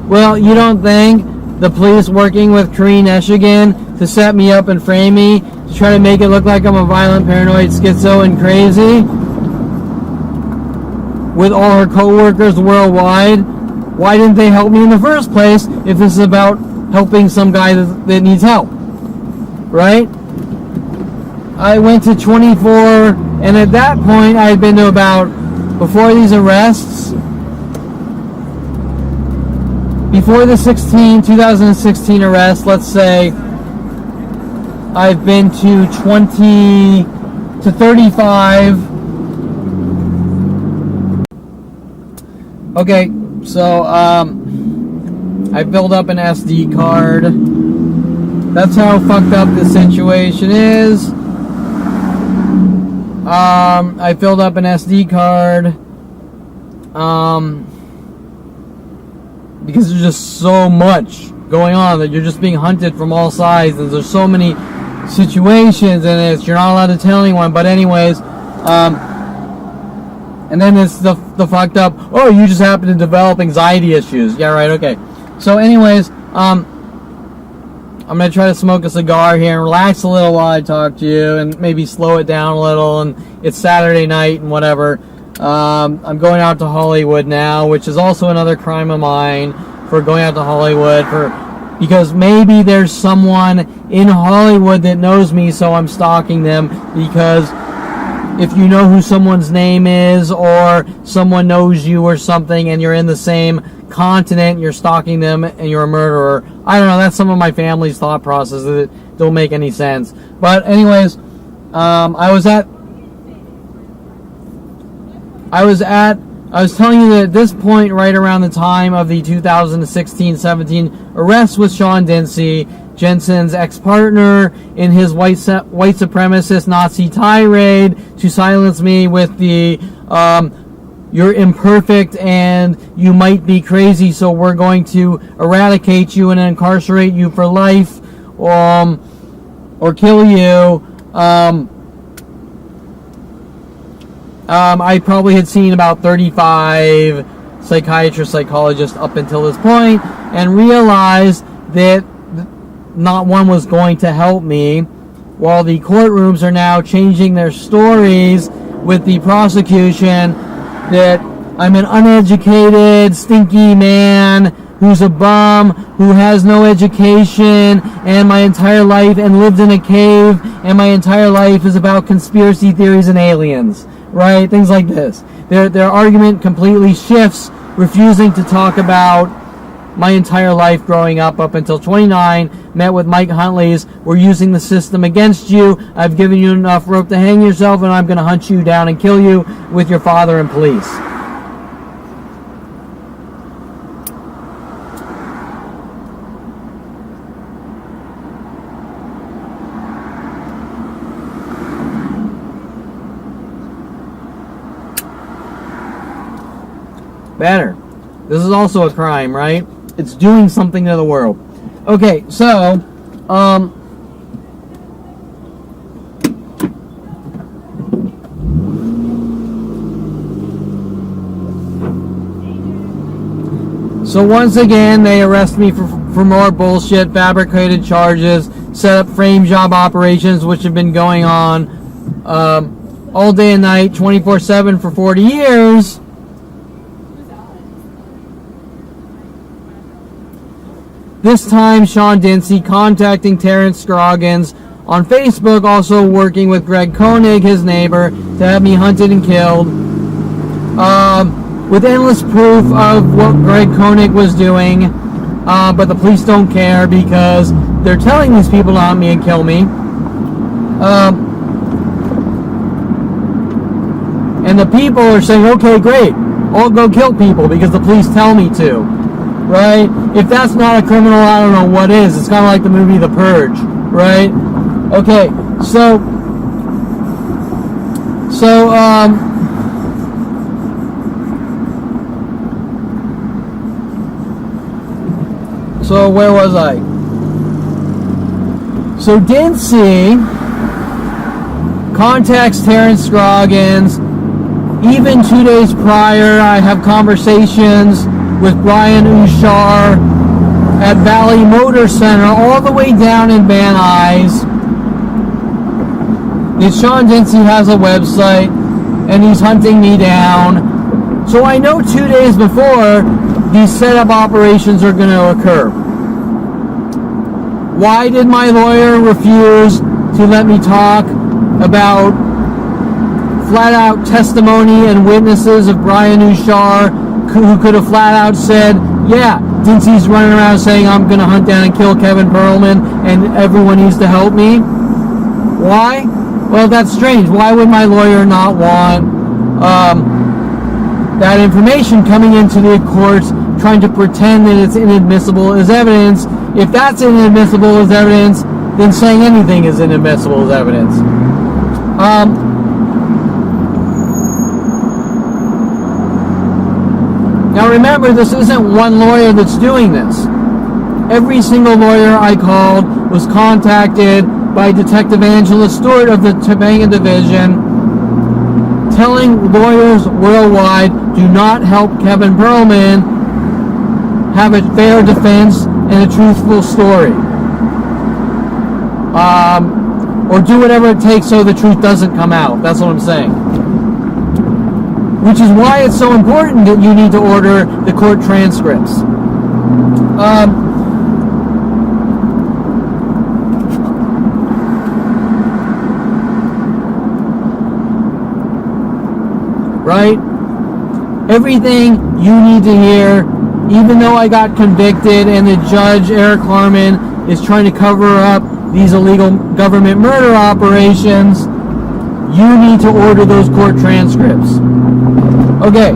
well, you don't think the police working with Karine Eshigan to set me up and frame me, to try to make it look like I'm a violent, paranoid, schizo, and crazy, with all her co-workers worldwide, why didn't they help me in the first place if this is about helping some guy that needs help, right? I went to 24, and at that point I had been to about, before these arrests, before the 2016 arrest, let's say, I've been to 20 to 35 Okay, so I filled up an SD card. That's how fucked up the situation is. I filled up an SD card. Because there's just so much going on that you're just being hunted from all sides, and there's so many situations, and you're not allowed to tell anyone. But anyways, and then it's the fucked up, oh, you just happen to develop anxiety issues. Yeah, right, okay. So anyways, I'm going to try to smoke a cigar here and relax a little while I talk to you, and maybe slow it down a little, and it's Saturday night and whatever. I'm going out to Hollywood now, which is also another crime of mine, for going out to Hollywood, because maybe there's someone in Hollywood that knows me, so I'm stalking them. Because if you know who someone's name is, or someone knows you or something, and you're in the same continent, you're stalking them and you're a murderer. I don't know, that's some of my family's thought processes that don't make any sense. But anyways, I was telling you that at this point, right around the time of the 2016-17 arrest with Sean Dempsey, Jensen's ex-partner, in his white supremacist Nazi tirade to silence me with the you're imperfect and you might be crazy, so we're going to eradicate you and incarcerate you for life, or kill you. I probably had seen about 35 psychiatrists, psychologists up until this point, and realized that not one was going to help me, while the courtrooms are now changing their stories with the prosecution that I'm an uneducated, stinky man who's a bum, who has no education, and my entire life, and lived in a cave, and my entire life is about conspiracy theories and aliens, right? Things like this. Their argument completely shifts, refusing to talk about my entire life growing up until 29, met with Mike Huntley's, we're using the system against you, I've given you enough rope to hang yourself, and I'm going to hunt you down and kill you with your father and police. Better. This is also a crime, right? It's doing something to the world. Okay, so, so once again, they arrest me for more bullshit, fabricated charges, set up frame job operations, which have been going on all day and night, 24/7 for 40 years. This time, Sean Dempsey contacting Terrence Scroggins on Facebook, also working with Greg Koenig, his neighbor, to have me hunted and killed. With endless proof of what Greg Koenig was doing, but the police don't care because they're telling these people to hunt me and kill me. And the people are saying, okay, great, I'll go kill people because the police tell me to. Right? If that's not a criminal, I don't know what is. It's kind of like the movie The Purge, right? Okay, so where was I? So Dempsey contacts Terrence Scroggins. Even 2 days prior, I have conversations with Brian Ushar at Valley Motor Center, all the way down in Van Nuys. Sean Dempsey has a website, and he's hunting me down. So I know 2 days before these setup operations are going to occur. Why did my lawyer refuse to let me talk about flat-out testimony and witnesses of Brian Ushar, who could have flat out said, yeah, Dempsey's running around saying I'm going to hunt down and kill Kevin Perlman and everyone needs to help me? Why? Well, that's strange. Why would my lawyer not want that information coming into the courts, trying to pretend that it's inadmissible as evidence. If that's inadmissible as evidence, then saying anything is inadmissible as evidence. Now remember, this isn't one lawyer that's doing this. Every single lawyer I called was contacted by Detective Angela Stewart of the Topanga Division, telling lawyers worldwide, do not help Kevin Perlman have a fair defense and a truthful story. Or do whatever it takes so the truth doesn't come out. That's what I'm saying. Which is why it's so important that you need to order the court transcripts. Right? Everything you need to hear, even though I got convicted and the judge, Eric Harmon, is trying to cover up these illegal government murder operations, you need to order those court transcripts. Okay,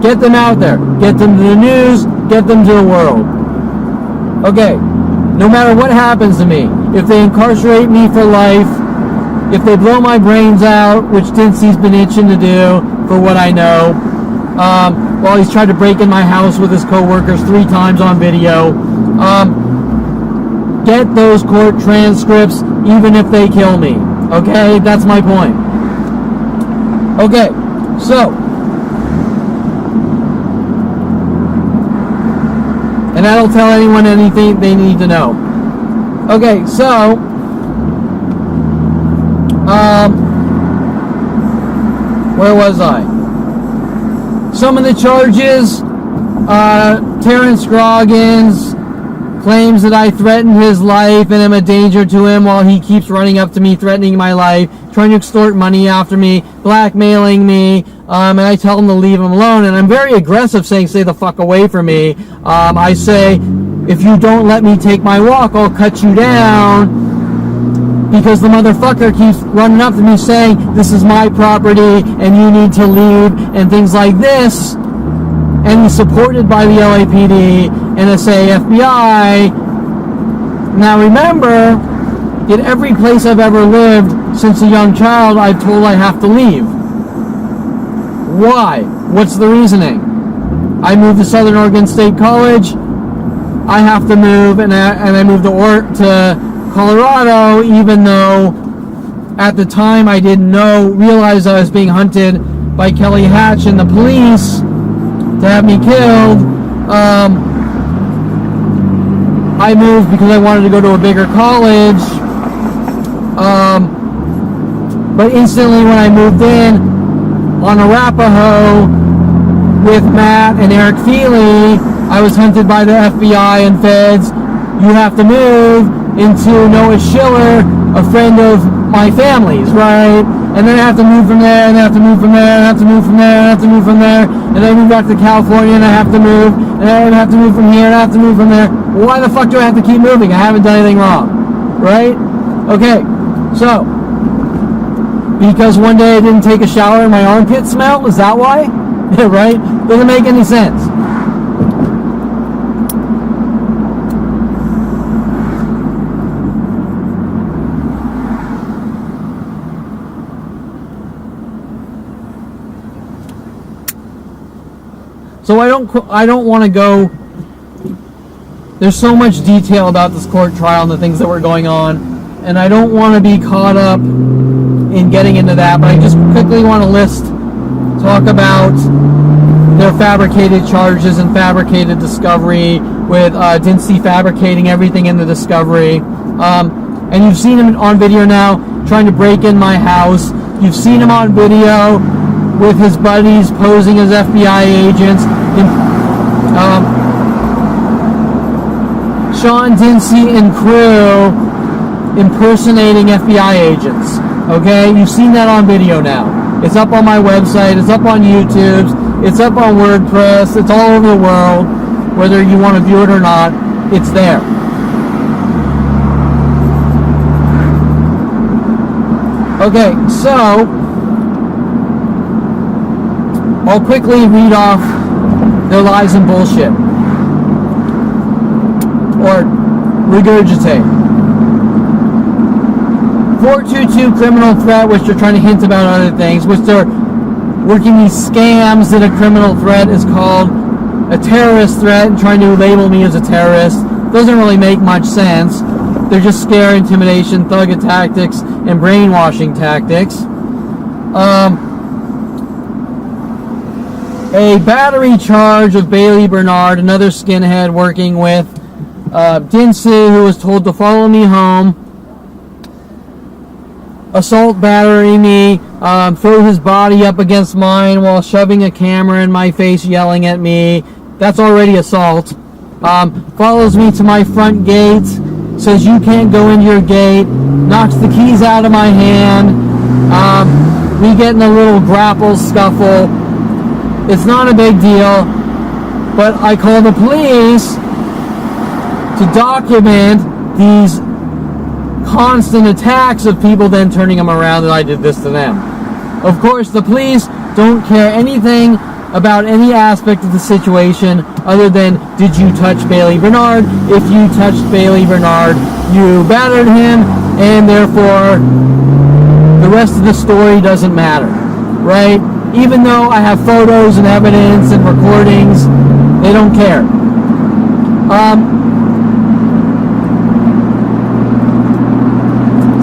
get them out there. Get them to the news, get them to the world. Okay, no matter what happens to me, if they incarcerate me for life, if they blow my brains out, which Dincey's been itching to do, for what I know, while he's tried to break in my house with his co-workers 3 times on video, get those court transcripts even if they kill me. Okay, that's my point. Okay, so, and that'll tell anyone anything they need to know. Okay, so, where was I? Some of the charges, Terrence Scroggins claims that I threatened his life and am a danger to him while he keeps running up to me, threatening my life, trying to extort money after me, blackmailing me, and I tell him to leave him alone. And I'm very aggressive, saying, stay the fuck away from me. I say, if you don't let me take my walk, I'll cut you down. Because the motherfucker keeps running up to me saying, this is my property and you need to leave, and things like this. And he's supported by the LAPD, NSA, FBI. Now remember, in every place I've ever lived since a young child, I've told I have to leave. Why? What's the reasoning? I moved to Southern Oregon State College. I have to move, and I moved to Colorado, even though at the time I didn't realize I was being hunted by Kelly Hatch and the police to have me killed. I moved because I wanted to go to a bigger college. But instantly when I moved in on Arapahoe with Matt and Eric Feely, I was hunted by the FBI and feds. You have to move into Noah Schiller, a friend of my family's, right? And then I have to move from there, and I have to move from there, and I have to move from there, and I have to move from there, and then I move back to California, and I have to move, and I have to move from here, and I have to move from there. Well, why the fuck do I have to keep moving? I haven't done anything wrong, right? Okay, so, because one day I didn't take a shower and my armpit smelled, is that why? Right? Doesn't make any sense. So I don't want to go. There's so much detail about this court trial and the things that were going on, and I don't want to be caught up in getting into that, but I just quickly want to talk about their fabricated charges and fabricated discovery, with Dincey fabricating everything in the discovery. And you've seen him on video now trying to break in my house. You've seen him on video with his buddies posing as FBI agents. Sean Dincey and crew impersonating FBI agents. Okay, you've seen that on video now. It's up on my website, it's up on YouTube, it's up on WordPress, it's all over the world. Whether you want to view it or not, it's there. Okay, so I'll quickly read off their lies and bullshit. Or regurgitate. 422 criminal threat, which they're trying to hint about other things, which they're working these scams that a criminal threat is called a terrorist threat and trying to label me as a terrorist. Doesn't really make much sense. They're just scare, intimidation, thug tactics, and brainwashing tactics. A battery charge of Bailey Bernard, another skinhead working with Dincy, who was told to follow me home, assault battery me, throw his body up against mine while shoving a camera in my face, yelling at me. That's already assault. Follows me to my front gate, says you can't go into your gate, knocks the keys out of my hand. We get in a little grapple scuffle. It's not a big deal, but I call the police to document these constant attacks of people then turning them around that I did this to them. Of course, the police don't care anything about any aspect of the situation other than, did you touch Bailey Bernard? If you touched Bailey Bernard, you battered him, and therefore the rest of the story doesn't matter, right? Even though I have photos and evidence and recordings, they don't care.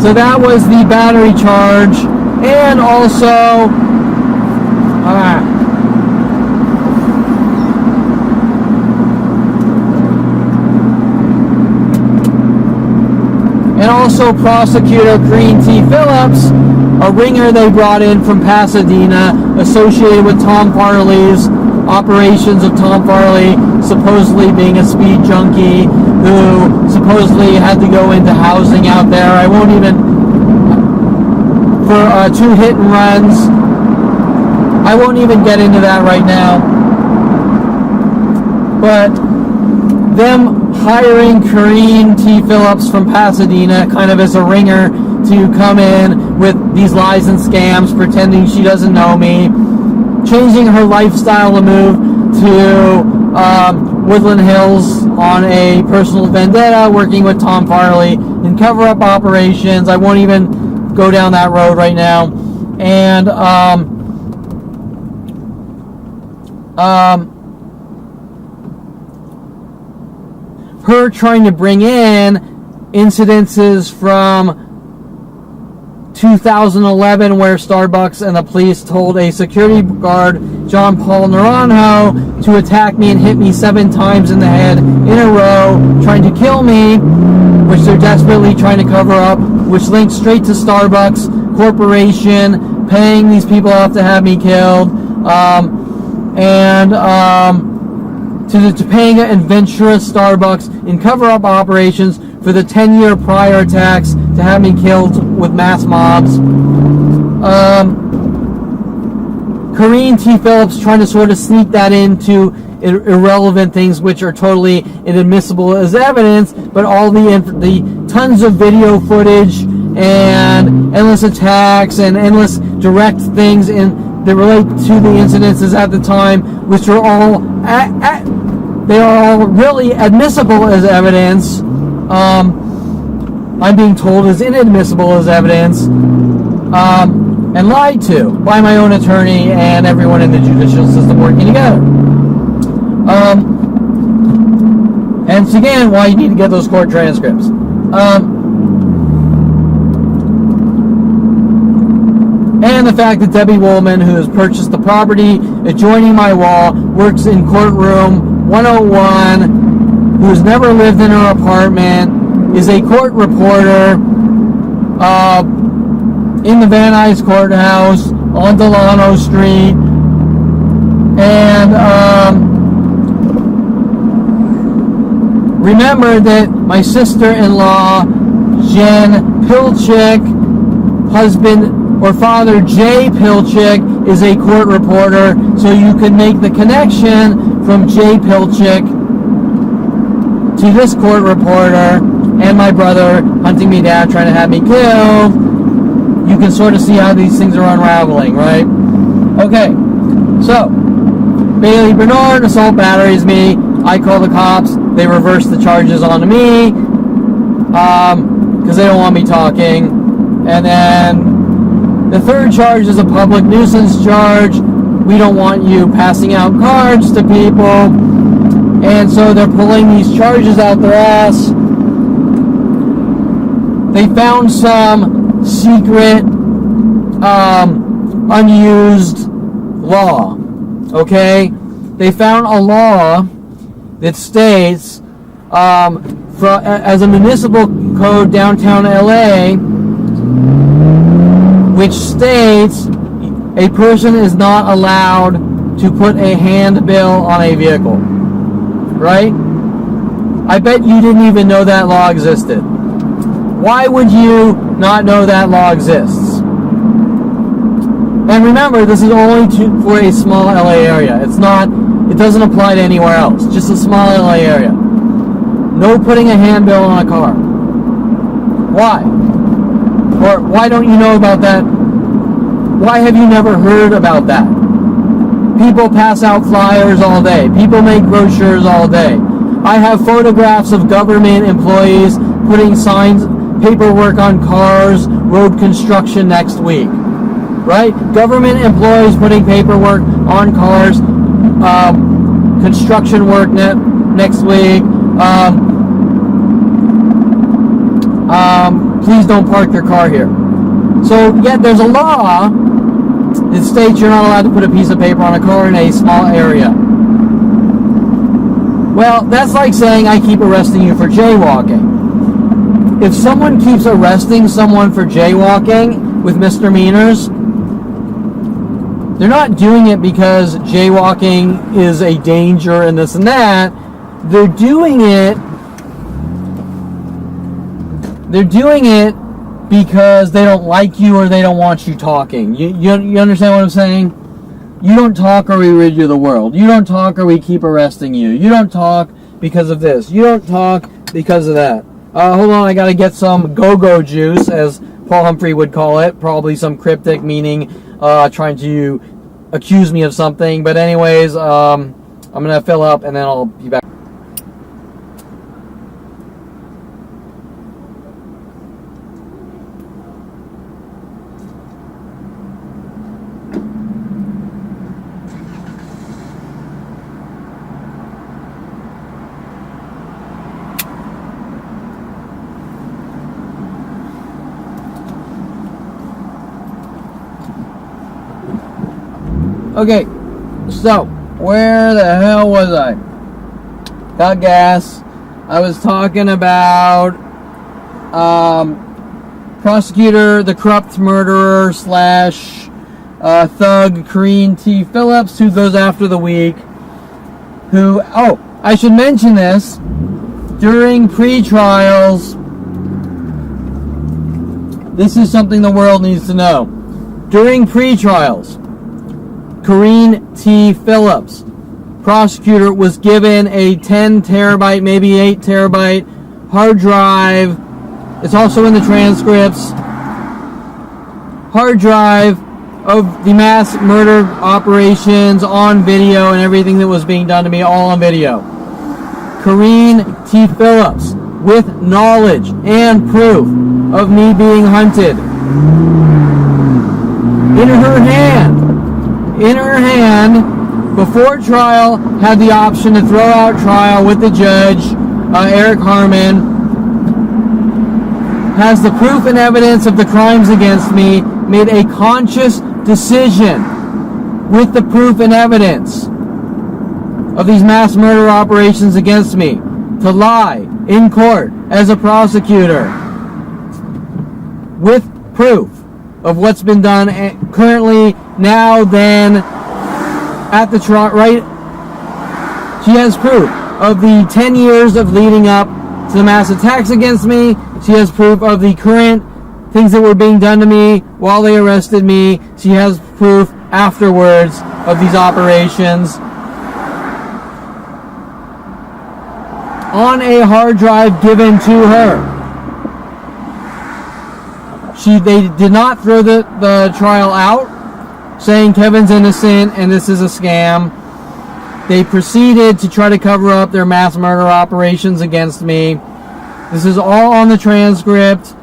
So that was the battery charge, and also Prosecutor Green T. Phillips, a ringer they brought in from Pasadena, associated with Tom Farley's operations of Tom Farley supposedly being a speed junkie who supposedly had to go into housing out there. I won't even, for 2 hit and runs, I won't even get into that right now. But them hiring Corrine T. Phillips from Pasadena kind of as a ringer to come in with these lies and scams, pretending she doesn't know me, changing her lifestyle to move to Woodland Hills on a personal vendetta, working with Tom Farley in cover-up operations. I won't even go down that road right now. And her trying to bring in incidences from 2011 where Starbucks and the police told a security guard, John Paul Naranjo, to attack me and hit me 7 times in the head in a row, trying to kill me, which they're desperately trying to cover up, which links straight to Starbucks Corporation, paying these people off to have me killed, to paying adventurous Starbucks in cover-up operations for the 10-year prior attacks to have me killed with mass mobs. Corrine T. Phillips trying to sort of sneak that into irrelevant things which are totally inadmissible as evidence, but all the tons of video footage and endless attacks and endless direct things that relate to the incidences at the time, which are all they are all really admissible as evidence. I'm being told is inadmissible as evidence, and lied to by my own attorney and everyone in the judicial system working together. And it's again why you need to get those court transcripts. And the fact that Debbie Woolman, who has purchased the property adjoining my wall, works in courtroom 101, who has never lived in her apartment, is a court reporter in the Van Nuys Courthouse on Delano Street, and remember that my sister-in-law, Jen Pilchick, husband or father Jay Pilchick, is a court reporter, so you can make the connection from Jay Pilchick to this court reporter and my brother hunting me down, trying to have me killed. You can sort of see how these things are unraveling, right? Okay, So, Bailey Bernard, assault batteries me. I call the cops. They reverse the charges onto me because they don't want me talking. And then the third charge is a public nuisance charge. We don't want you passing out cards to people. And so they're pulling these charges out their ass. They found some secret, unused law. Okay? They found a law that states, as a municipal code downtown LA, which states a person is not allowed to put a handbill on a vehicle. Right? I bet you didn't even know that law existed. Why would you not know that law exists? And remember, this is only for a small LA area. It doesn't apply to anywhere else. Just a small LA area. No putting a handbill on a car. Why? Or why don't you know about that? Why have you never heard about that? People pass out flyers all day. People make brochures all day. I have photographs of government employees putting signs, paperwork on cars, road construction next week. Right? Government employees putting paperwork on cars, construction work next week. Please don't park your car here. So, yeah, there's a law that states you're not allowed to put a piece of paper on a car in a small area. Well, that's like saying I keep arresting you for jaywalking. If someone keeps arresting someone for jaywalking with misdemeanors, they're not doing it because jaywalking is a danger and this and that. They're doing it because they don't like you or they don't want you talking. You understand what I'm saying? You don't talk or we rid you of the world. You don't talk or we keep arresting you. You don't talk because of this. You don't talk because of that. Hold on, I gotta get some go-go juice, as Paul Humphrey would call it. Probably some cryptic meaning, trying to accuse me of something. But anyways, I'm gonna fill up and then I'll be back. Okay, so where the hell was I? Got gas. I was talking about prosecutor, the corrupt murderer / thug Corinne T. Phillips, who goes after the weak. I should mention this. During pre-trials, this is something the world needs to know. During pre-trials, Corinne T. Phillips, prosecutor, was given a 10 terabyte, maybe 8 terabyte hard drive. It's also in the transcripts. Hard drive of the mass murder operations on video and everything that was being done to me, all on video. Corinne T. Phillips, with knowledge and proof of me being hunted, in her hand, before trial, had the option to throw out trial with the judge, Eric Harmon, has the proof and evidence of the crimes against me, made a conscious decision with the proof and evidence of these mass murder operations against me to lie in court as a prosecutor with proof of what's been done currently, now, then, at the trial, right? She has proof of the 10 years of leading up to the mass attacks against me. She has proof of the current things that were being done to me while they arrested me. She has proof afterwards of these operations on a hard drive given to her. They did not throw the trial out. saying Kevin's innocent and this is a scam. They proceeded to try to cover up their mass murder operations against me. This is all on the transcript.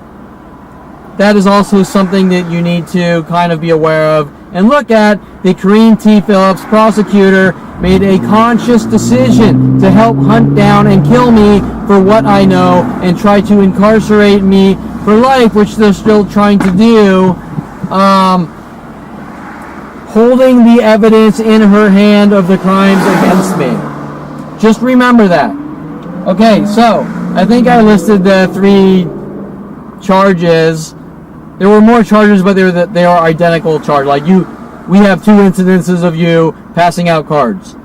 That is also something that you need to kind of be aware of and look at. The Kareem T. Phillips prosecutor made a conscious decision to help hunt down and kill me for what I know and try to incarcerate me for life, which they're still trying to do. Holding the evidence in her hand of the crimes against me. Just remember that. Okay, so I think I listed the 3 charges. There were more charges, but they are identical charges. Like we have 2 incidences of you passing out cards.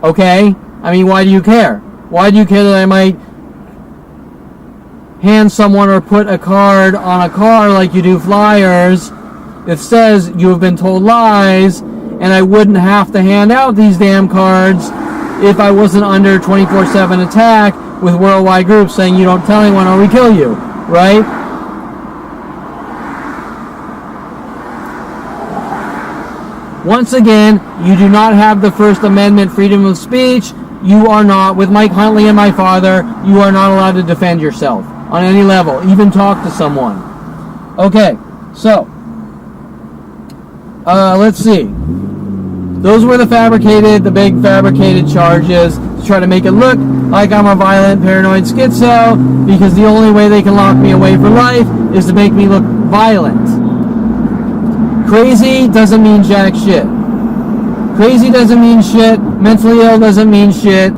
Okay? I mean, why do you care? Why do you care that I might hand someone or put a card on a car like you do flyers? It says you have been told lies, and I wouldn't have to hand out these damn cards if I wasn't under 24/7 attack with worldwide groups saying you don't tell anyone or we kill you, right? Once again, you do not have the First Amendment freedom of speech. You are not, with Mike Huntley and my father, you are not allowed to defend yourself on any level, even talk to someone. Okay, so let's see. Those were the big fabricated charges to try to make it look like I'm a violent, paranoid schizo, because the only way they can lock me away for life is to make me look violent. Crazy doesn't mean jack shit. Crazy doesn't mean shit. Mentally ill doesn't mean shit.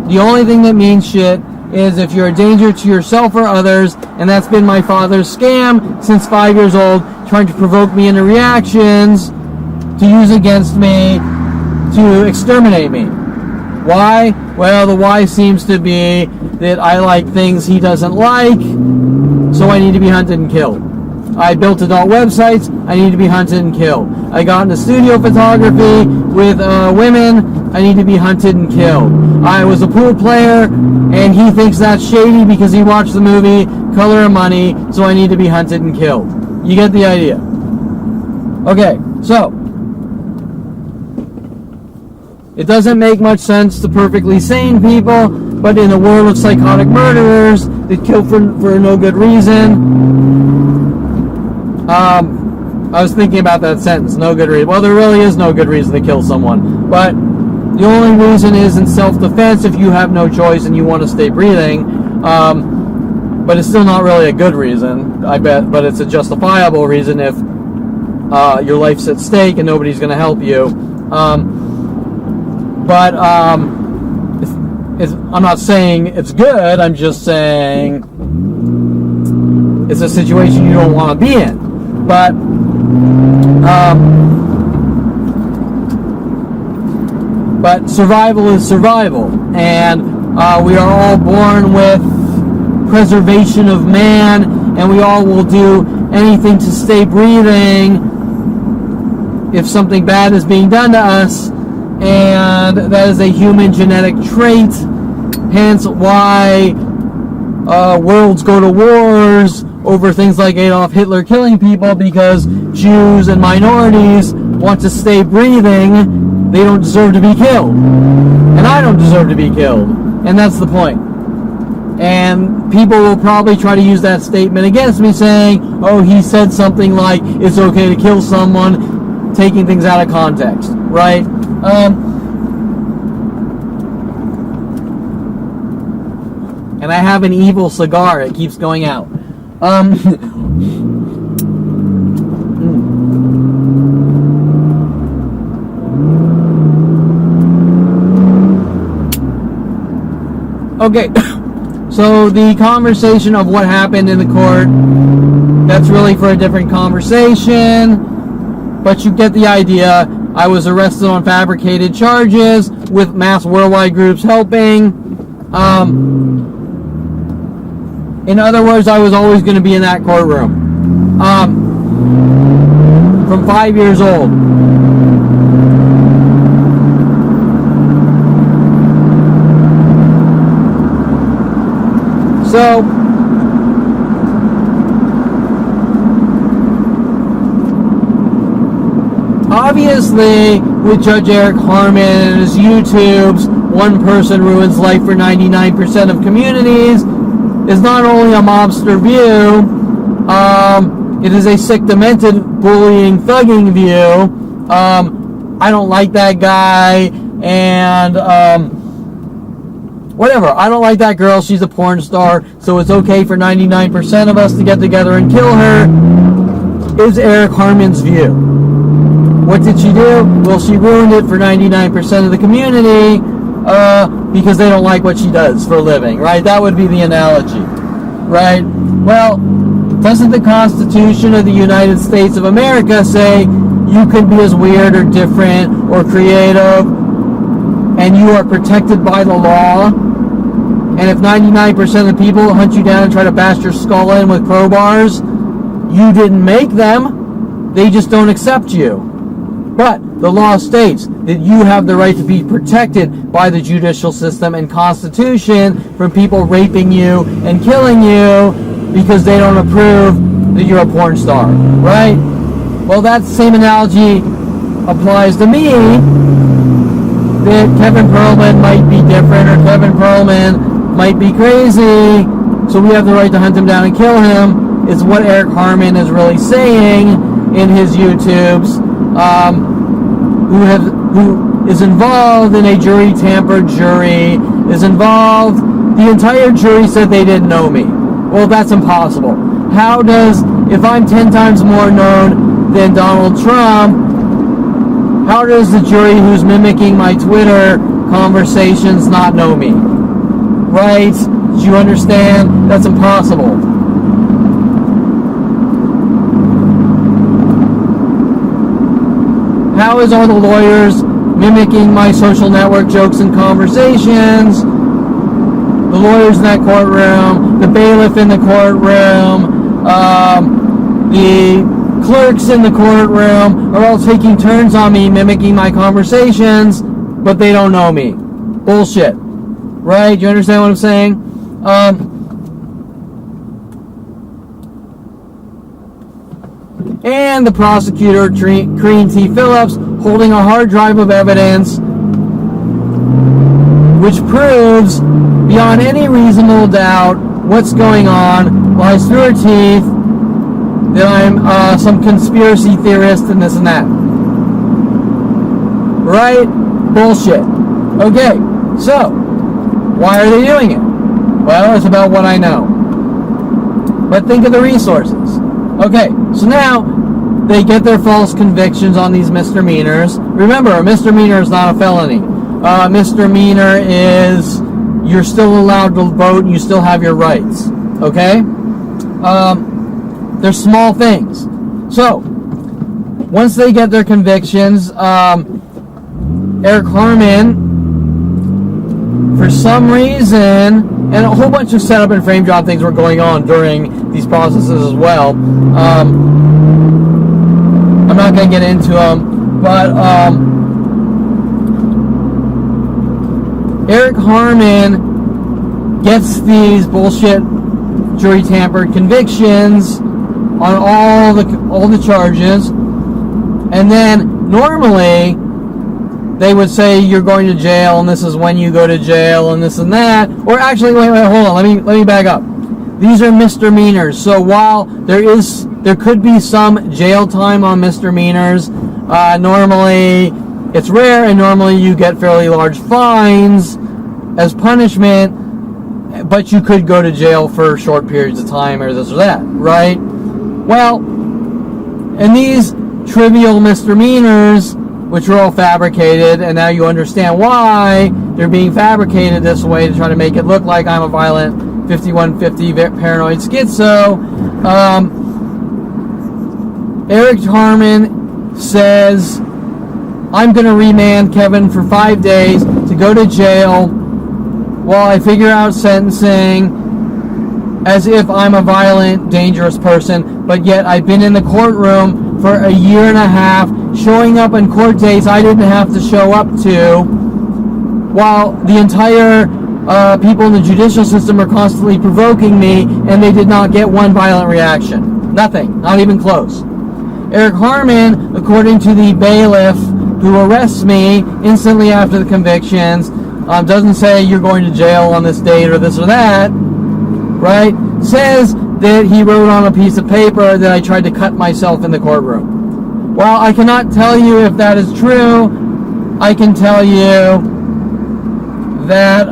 The only thing that means shit is if you're a danger to yourself or others, and that's been my father's scam since 5 years old, trying to provoke me into reactions to use against me to exterminate me. Why? Well, the why seems to be that I like things he doesn't like, so I need to be hunted and killed. I built adult websites, I need to be hunted and killed. I got into studio photography with women, I need to be hunted and killed. I was a pool player, and he thinks that's shady because he watched the movie Color of Money, so I need to be hunted and killed. You get the idea. Okay, so it doesn't make much sense to perfectly sane people, but in a world of psychotic murderers that kill for no good reason, I was thinking about that sentence, no good reason. Well, there really is no good reason to kill someone, but the only reason is in self-defense if you have no choice and you want to stay breathing, but it's still not really a good reason, I bet, but it's a justifiable reason if your life's at stake and nobody's going to help you. But I'm not saying it's good, I'm just saying it's a situation you don't want to be in. But survival is survival, and we are all born with preservation of man, and we all will do anything to stay breathing if something bad is being done to us, and that is a human genetic trait, hence why worlds go to wars over things like Adolf Hitler killing people, because Jews and minorities want to stay breathing. They don't deserve to be killed. And I don't deserve to be killed. And that's the point. And people will probably try to use that statement against me, saying, oh, he said something like, it's okay to kill someone, taking things out of context, right? And I have an evil cigar. It keeps going out. Okay, so the conversation of what happened in the court, that's really for a different conversation, but you get the idea. I was arrested on fabricated charges with mass worldwide groups helping. In other words, I was always going to be in that courtroom. From 5 years old. So, Obviously, with Judge Eric Harmon and his YouTubes, one person ruins life for 99% of communities, is not only a mobster view, it is a sick, demented, bullying, thugging view. I don't like that guy, and whatever. I don't like that girl. She's a porn star, so it's okay for 99% of us to get together and kill her, is Eric Harmon's view. What did she do? Well, she ruined it for 99% of the community because they don't like what she does for a living, right? That would be the analogy, right? Well, doesn't the Constitution of the United States of America say you can be as weird or different or creative and you are protected by the law? And if 99% of the people hunt you down and try to bash your skull in with crowbars, you didn't make them. They just don't accept you. But the law states that you have the right to be protected by the judicial system and Constitution from people raping you and killing you because they don't approve that you're a porn star, right? Well, that same analogy applies to me, that Kevin Perlman might be different or Kevin Perlman might be crazy, so we have the right to hunt him down and kill him, is what Eric Harmon is really saying in his YouTubes, who is involved in a jury-tampered jury, is involved, the entire jury said they didn't know me. Well, that's impossible. How does, if I'm 10 times more known than Donald Trump, how does the jury who's mimicking my Twitter conversations not know me? Right? Do you understand? That's impossible. How is all the lawyers mimicking my social network jokes and conversations? The lawyers in that courtroom, the bailiff in the courtroom, the clerks in the courtroom are all taking turns on me mimicking my conversations, but they don't know me. Bullshit. Right? Do you understand what I'm saying? And the prosecutor, Karine T. Phillips, holding a hard drive of evidence which proves beyond any reasonable doubt what's going on, lies through her teeth, that I'm some conspiracy theorist and this and that. Right? Bullshit. Okay, so, why are they doing it? Well, it's about what I know. But think of the resources. Okay, so now they get their false convictions on these misdemeanors. Remember, a misdemeanor is not a felony. Misdemeanor is you're still allowed to vote and you still have your rights. Okay? They're small things. So, once they get their convictions, Eric Harmon, for some reason, and a whole bunch of setup and frame job things were going on during these processes as well. I'm not going to get into them, but Eric Harmon gets these bullshit jury tampered convictions on all the charges, and then normally they would say you're going to jail and this is when you go to jail and this and that. Or actually, wait, hold on. Let me back up. These are misdemeanors. So while there could be some jail time on misdemeanors, normally it's rare, and normally you get fairly large fines as punishment, but you could go to jail for short periods of time or this or that, right? Well, and these trivial misdemeanors, which are all fabricated, and now you understand why they're being fabricated this way to try to make it look like I'm a violent 5150 paranoid schizo. Eric Harmon says, I'm going to remand Kevin for 5 days to go to jail while I figure out sentencing, as if I'm a violent, dangerous person, but yet I've been in the courtroom for a year and a half, showing up on court dates I didn't have to show up to, while the entire people in the judicial system are constantly provoking me, and they did not get one violent reaction. Nothing. Not even close. Eric Harmon, according to the bailiff who arrests me instantly after the convictions, doesn't say you're going to jail on this date or this or that, right? Says that he wrote on a piece of paper that I tried to cut myself in the courtroom. Well, I cannot tell you if that is true. I can tell you that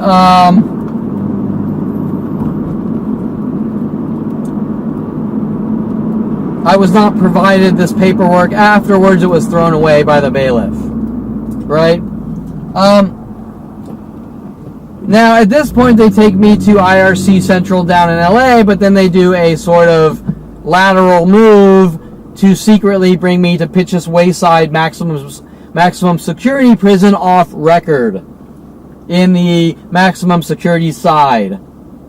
I was not provided this paperwork. Afterwards, it was thrown away by the bailiff, right? Now, at this point, they take me to IRC Central down in LA, but then they do a sort of lateral move to secretly bring me to Pitch's Wayside maximum security prison off record in the maximum security side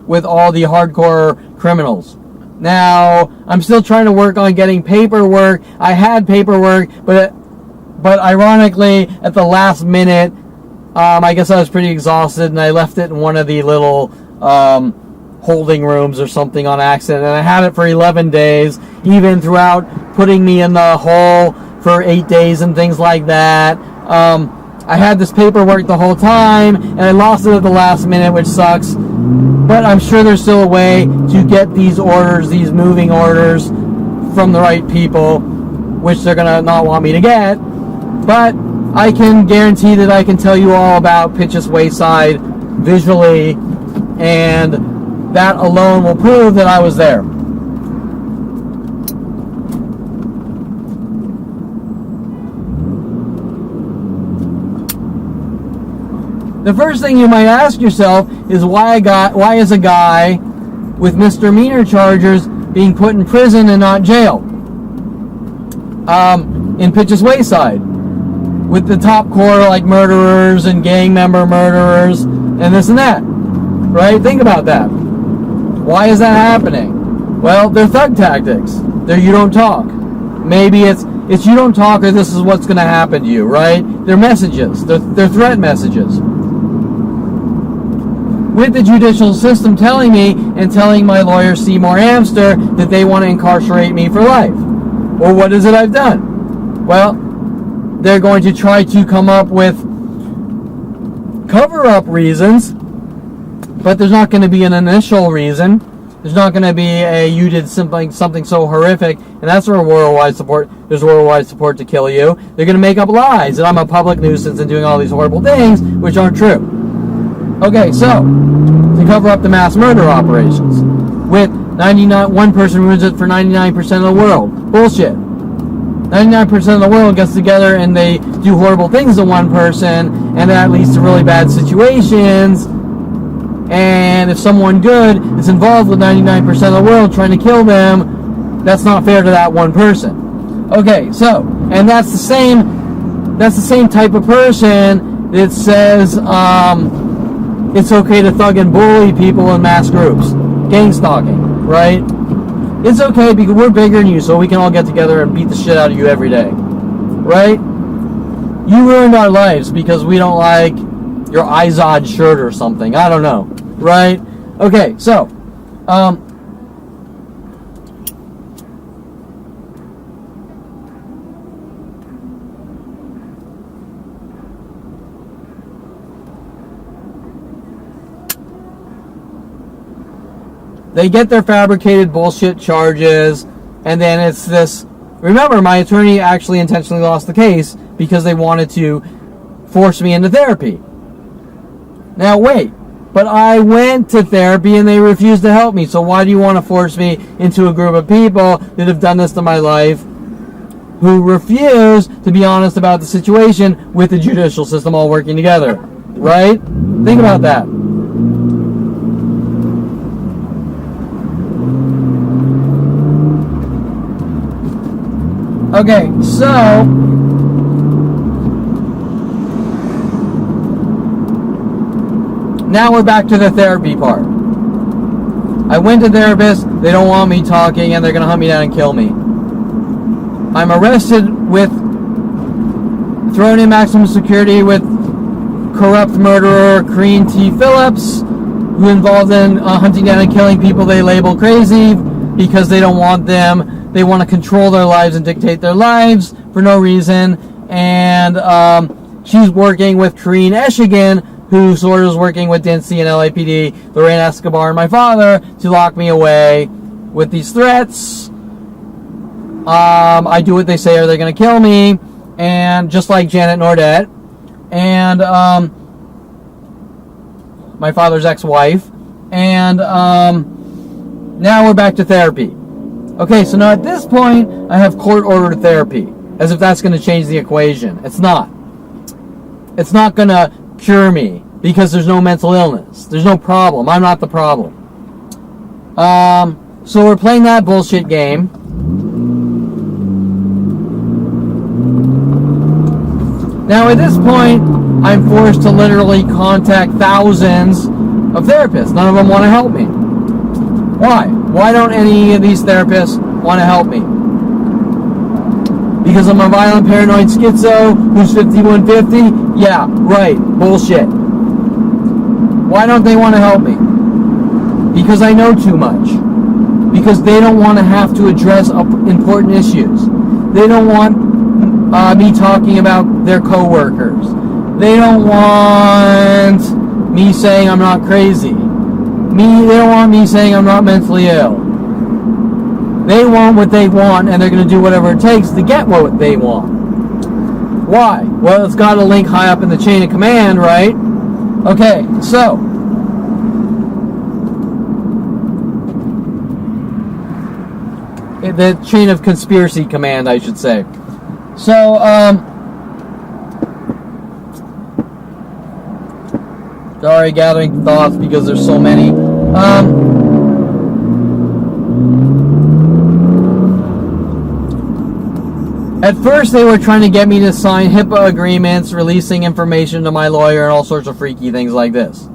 with all the hardcore criminals. Now, I'm still trying to work on getting paperwork. I had paperwork, but ironically, at the last minute, I guess I was pretty exhausted, and I left it in one of the little holding rooms or something on accident, and I had it for 11 days, even throughout putting me in the hole for 8 days and things like that. I had this paperwork the whole time, and I lost it at the last minute, which sucks. But I'm sure there's still a way to get these orders, these moving orders, from the right people, which they're going to not want me to get. But I can guarantee that I can tell you all about Pitch's Wayside visually, and that alone will prove that I was there. The first thing you might ask yourself is why is a guy with misdemeanor charges being put in prison and not jail? In Pitch's Wayside, with the top core like murderers and gang member murderers and this and that, right? Think about that. Why is that happening? Well, they're thug tactics. They're you don't talk. Maybe it's you don't talk or this is what's going to happen to you, right? They're messages. They're threat messages. With the judicial system telling me and telling my lawyer Seymour Amster that they want to incarcerate me for life. Well, what is it I've done? Well, they're going to try to come up with cover-up reasons, but there's not going to be an initial reason. There's not going to be a you did something so horrific, and that's where worldwide support. There's worldwide support to kill you. They're going to make up lies that I'm a public nuisance and doing all these horrible things, which aren't true. Okay, so to cover up the mass murder operations, with one person ruins it for 99% of the world. Bullshit. 99% of the world gets together and they do horrible things to one person, and that leads to really bad situations. And if someone good is involved with 99% of the world trying to kill them, that's not fair to that one person. Okay, so, and that's the same type of person that says it's okay to thug and bully people in mass groups. Gang stalking, right? It's okay because we're bigger than you, so we can all get together and beat the shit out of you every day. Right? You ruined our lives because we don't like your Izod shirt or something. I don't know. Right? Okay, so, they get their fabricated bullshit charges, and then it's this. Remember, my attorney actually intentionally lost the case because they wanted to force me into therapy. Now, wait, but I went to therapy and they refused to help me, so why do you want to force me into a group of people that have done this to my life, who refuse to be honest about the situation with the judicial system all working together? Right? Think about that. Okay, so now we're back to the therapy part. I went to therapists, they don't want me talking, and they're going to hunt me down and kill me. I'm arrested with, thrown in maximum security with corrupt murderer Kareen T. Phillips, who involved in hunting down and killing people they label crazy because they don't want them. They want to control their lives and dictate their lives for no reason. and she's working with Karine Eshigan, who sort of is working with Dincy and LAPD, Lorraine Escobar, and my father to lock me away with these threats. I do what they say or they're going to kill me, and just like Janet Nordet, and my father's ex-wife, and now we're back to therapy. Okay, so now at this point, I have court-ordered therapy, as if that's going to change the equation. It's not. It's not going to cure me, because there's no mental illness. There's no problem. I'm not the problem. So we're playing that bullshit game. Now at this point, I'm forced to literally contact thousands of therapists. None of them want to help me. Why? Why don't any of these therapists want to help me? Because I'm a violent paranoid schizo who's 5150? Yeah, right. Bullshit. Why don't they want to help me? Because I know too much. Because they don't want to have to address important issues. They don't want me talking about their coworkers. They don't want me saying I'm not crazy. They don't want me saying I'm not mentally ill. They want what they want, and they're going to do whatever it takes to get what they want. Why? Well, it's got a link high up in the chain of command, right? Okay, so the chain of conspiracy command, I should say. So, sorry, gathering thoughts because there's so many. At first, they were trying to get me to sign HIPAA agreements, releasing information to my lawyer, and all sorts of freaky things like this.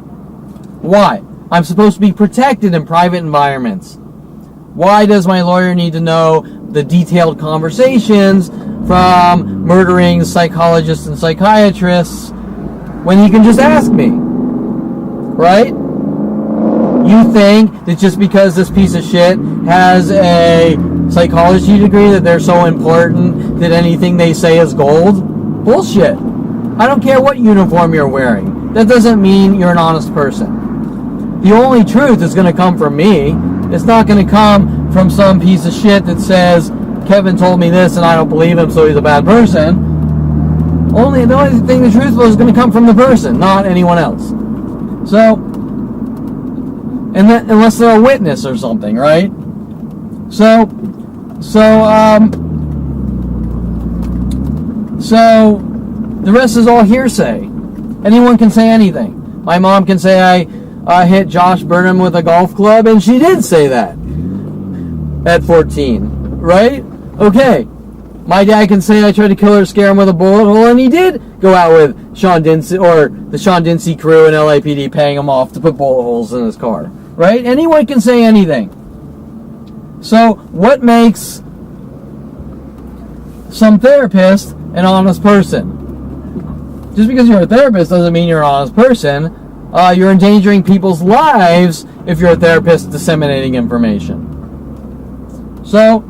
Why? I'm supposed to be protected in private environments. Why does my lawyer need to know the detailed conversations from murdering psychologists and psychiatrists when he can just ask me? Right? You think that just because this piece of shit has a psychology degree that they're so important that anything they say is gold? Bullshit. I don't care what uniform you're wearing. That doesn't mean you're an honest person. The only truth is going to come from me. It's not going to come from some piece of shit that says Kevin told me this and I don't believe him, so he's a bad person. The only thing that's truthful is going to come from the person, not anyone else. So, unless they're a witness or something, right? So the rest is all hearsay. Anyone can say anything. My mom can say I hit Josh Burnham with a golf club, and she did say that at 14, right? Okay. My dad can say I tried to kill her, scare him with a bullet hole, and he did go out with Sean Dincy, or the Sean Dincy crew and LAPD paying him off to put bullet holes in his car, right? Anyone can say anything. So what makes some therapist an honest person? Just because you're a therapist doesn't mean you're an honest person. You're endangering people's lives if you're a therapist disseminating information. So,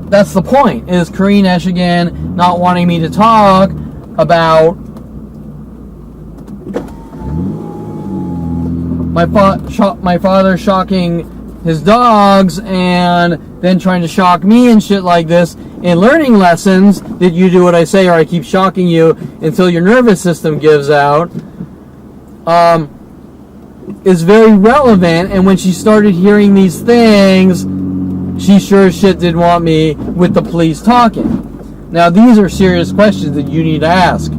that's the point, is Karine Eshigan not wanting me to talk about my father shocking his dogs and then trying to shock me and shit like this in learning lessons that you do what I say or I keep shocking you until your nervous system gives out, is very relevant. And when she started hearing these things, she sure as shit didn't want me with the police talking. Now, these are serious questions that you need to ask.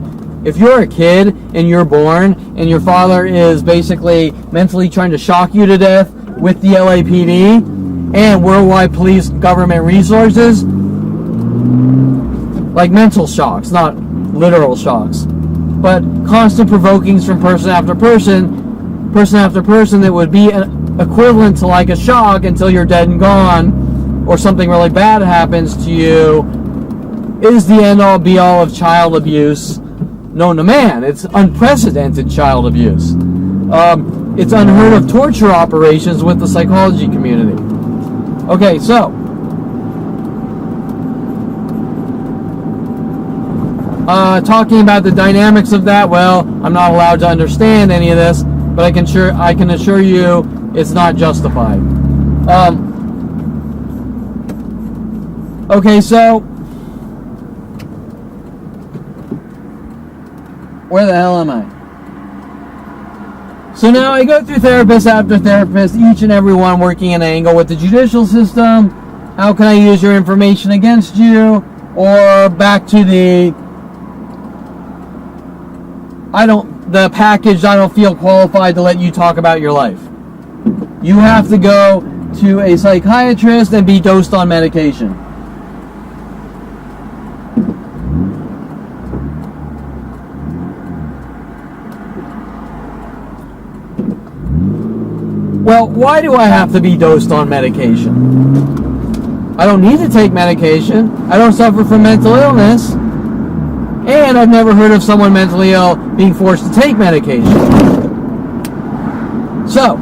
If you're a kid and you're born and your father is basically mentally trying to shock you to death with the LAPD and worldwide police government resources, like mental shocks, not literal shocks, but constant provokings from person after person that would be equivalent to like a shock until you're dead and gone, or something really bad happens to you, is the end-all be-all of child abuse known to man. It's unprecedented child abuse. It's unheard of torture operations with the psychology community. Okay, so talking about the dynamics of that, well, I'm not allowed to understand any of this, but I can assure you it's not justified. Okay, so where the hell am I? So now I go through therapist after therapist, each and every one working an angle with the judicial system. How can I use your information against you? Or back to the package, I don't feel qualified to let you talk about your life. You have to go to a psychiatrist and be dosed on medication. Well, why do I have to be dosed on medication? I don't need to take medication. I don't suffer from mental illness. And I've never heard of someone mentally ill being forced to take medication. So,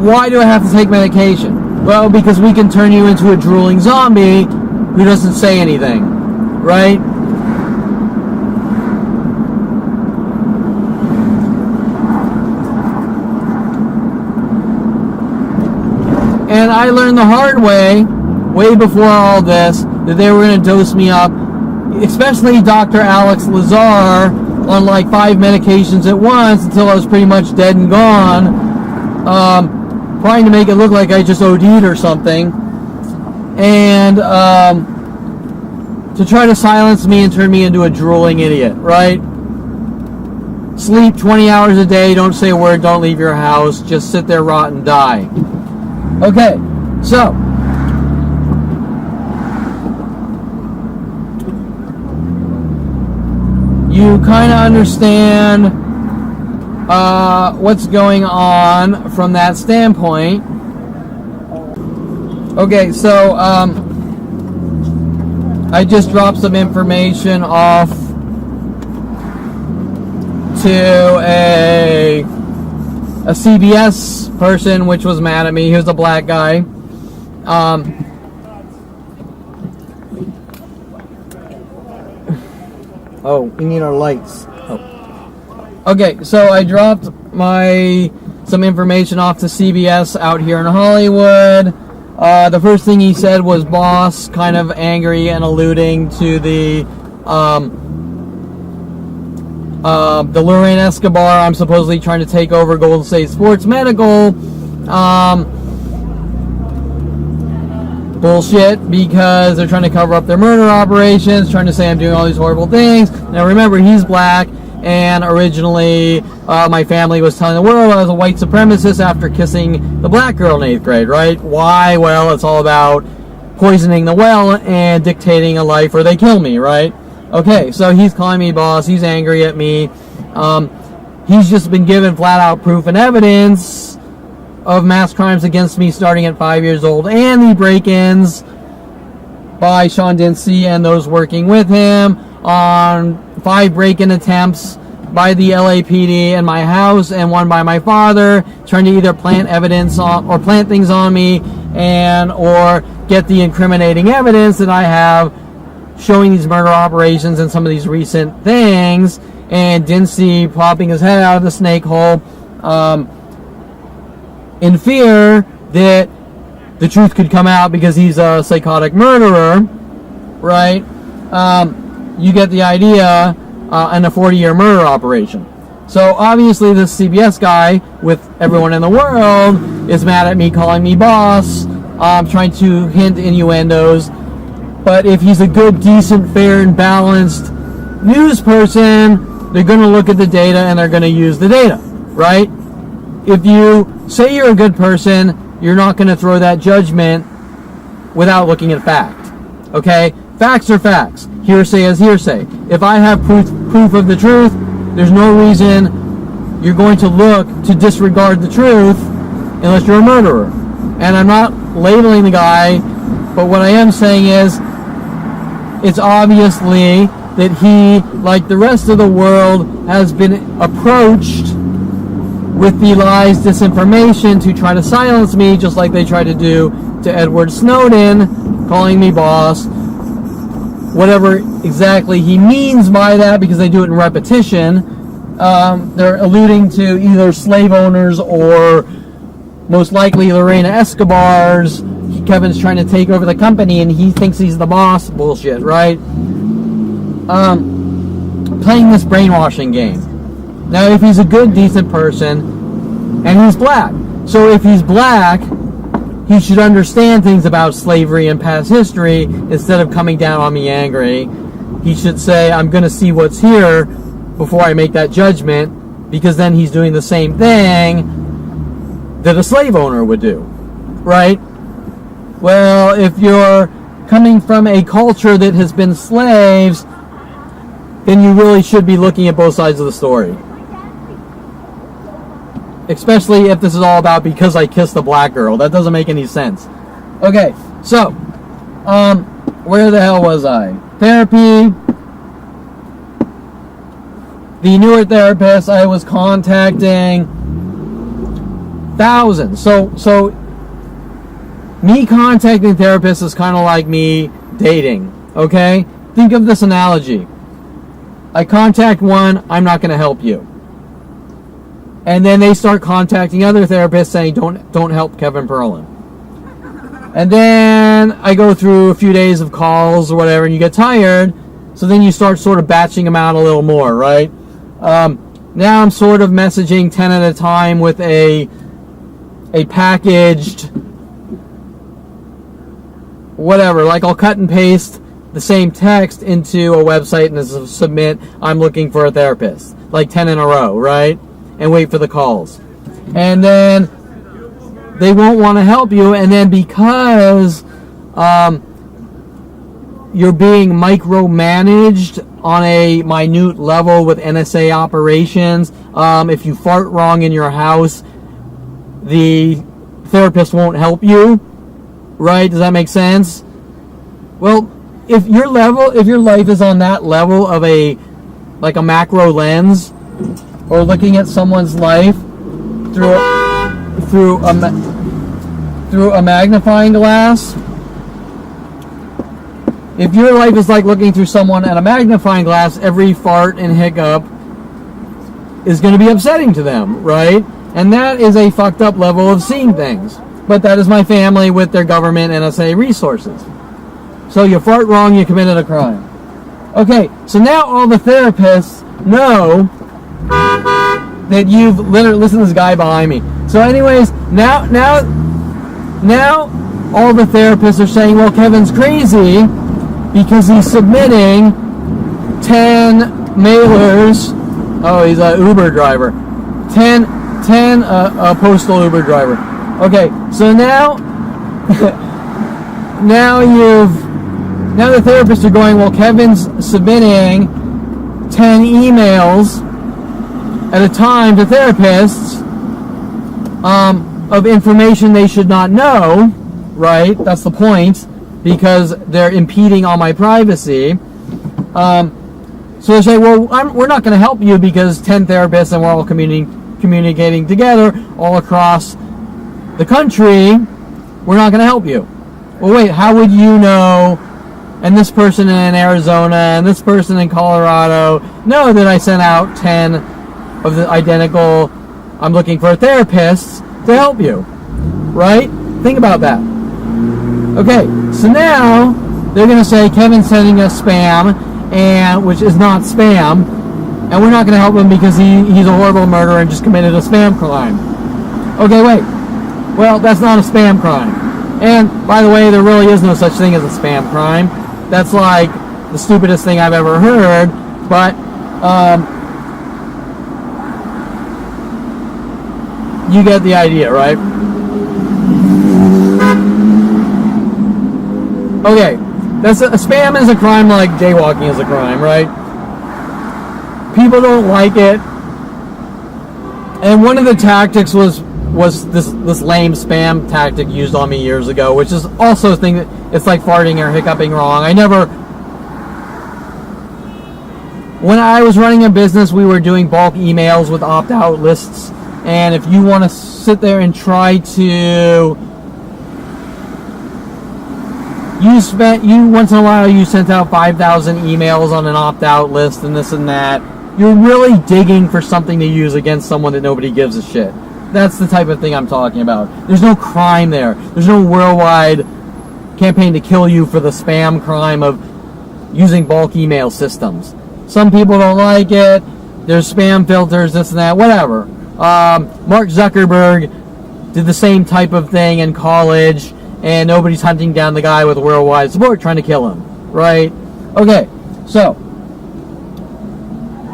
why do I have to take medication? Well, because we can turn you into a drooling zombie who doesn't say anything, right? And I learned the hard way before all this, that they were going to dose me up, especially Dr. Alex Lazar, on like 5 medications at once until I was pretty much dead and gone, trying to make it look like I just OD'd or something, and to try to silence me and turn me into a drooling idiot, right? Sleep 20 hours a day, don't say a word, don't leave your house, just sit there, rot, and die. Okay, so you kind of understand what's going on from that standpoint. Okay, so I just dropped some information off to a CBS person, which was mad at me. He was a black guy. Oh, we need our lights. Oh. Okay, so I dropped some information off to CBS out here in Hollywood. The first thing he said was boss, kind of angry and alluding to the Lorraine Escobar. I'm supposedly trying to take over Golden State Sports Medical. Bullshit, because they're trying to cover up their murder operations, trying to say I'm doing all these horrible things. Now remember, he's black, and originally my family was telling the world I was a white supremacist after kissing the black girl in 8th grade, right? Why? Well, it's all about poisoning the well and dictating a life or they kill me, right? Okay, so he's calling me boss, he's angry at me. He's just been given flat out proof and evidence of mass crimes against me starting at 5 years old, and the break-ins by Sean Dinsey and those working with him on 5 break-in attempts by the LAPD in my house and 1 by my father, trying to either plant evidence on, or plant things on me, and or get the incriminating evidence that I have showing these murder operations and some of these recent things, and Dinsey popping his head out of the snake hole in fear that the truth could come out because he's a psychotic murderer, right? You get the idea, and a 40-year murder operation. So obviously this CBS guy, with everyone in the world, is mad at me, calling me boss, trying to hint innuendos. But if he's a good, decent, fair, and balanced news person, they're going to look at the data and they're going to use the data, right? If you say you're a good person, you're not going to throw that judgment without looking at fact. Okay? Facts are facts. Hearsay is hearsay. If I have proof of the truth, there's no reason you're going to look to disregard the truth unless you're a murderer. And I'm not labeling the guy, but what I am saying is it's obviously that he, like the rest of the world, has been approached with the lies, disinformation to try to silence me, just like they tried to do to Edward Snowden, calling me boss. Whatever exactly he means by that, because they do it in repetition. They're alluding to either slave owners or most likely Lorena Escobar's. Kevin's trying to take over the company and he thinks he's the boss. Bullshit, right? Playing this brainwashing game. Now, if he's a good, decent person, and he's black. So if he's black, he should understand things about slavery and past history instead of coming down on me angry. He should say, I'm going to see what's here before I make that judgment, because then he's doing the same thing that a slave owner would do, right? Well, if you're coming from a culture that has been slaves, then you really should be looking at both sides of the story. Especially if this is all about because I kissed a black girl. That doesn't make any sense. Okay, so, where the hell was I? Therapy. The newer therapist I was contacting, thousands. So me contacting therapists is kind of like me dating, okay? Think of this analogy. I contact one, I'm not going to help you. And then they start contacting other therapists saying, don't help Kevin Perlin. And then I go through a few days of calls or whatever, and you get tired, so then you start sort of batching them out a little more, right? Now I'm sort of messaging 10 at a time with a packaged whatever, like I'll cut and paste the same text into a website and submit, I'm looking for a therapist, like 10 in a row, right? And wait for the calls. And then they won't want to help you, and then because you're being micromanaged on a minute level with NSA operations, if you fart wrong in your house, the therapist won't help you, right? Does that make sense? Well, if your life is on that level of a macro lens, or looking at someone's life through a magnifying glass, if your life is like looking through someone at a magnifying glass, every fart and hiccup is going to be upsetting to them, right? And that is a fucked up level of seeing things. But that is my family with their government NSA resources. So you fart wrong, you committed a crime. Okay, so now all the therapists know that you've literally, listen to this guy behind me. So anyways, now all the therapists are saying, well, Kevin's crazy because he's submitting 10 mailers. Oh, he's an Uber driver. 10 postal Uber driver. Okay, so now the therapists are going, well, Kevin's submitting 10 emails at a time to therapists of information they should not know, right? That's the point, because they're impeding on my privacy. So they say, well, we're not going to help you because 10 therapists and we're all communicating together all across the country. We're not going to help you. Well, wait, how would you know? And this person in Arizona and this person in Colorado know that I sent out 10 of the identical, I'm looking for a therapist to help you, right? Think about that. Okay, so now they're going to say Kevin's sending us spam, and which is not spam, and we're not going to help him because he's a horrible murderer and just committed a spam crime. Okay, wait. Well, that's not a spam crime. And by the way, there really is no such thing as a spam crime. That's like the stupidest thing I've ever heard, but you get the idea, right? Okay, spam is a crime like jaywalking is a crime, right? People don't like it, and one of the tactics was this lame spam tactic used on me years ago, which is also a thing that it's like farting or hiccuping wrong. When I was running a business, we were doing bulk emails with opt-out lists and if you want to sit there and try to you once in a while you sent out 5,000 emails on an opt-out list and this and that, you're really digging for something to use against someone that nobody gives a shit. That's the type of thing I'm talking about. There's no crime there. There's no worldwide campaign to kill you for the spam crime of using bulk email systems. Some people don't like it. There's spam filters, this and that, whatever. Mark Zuckerberg did the same type of thing in college, and nobody's hunting down the guy with worldwide support trying to kill him, right? Okay, so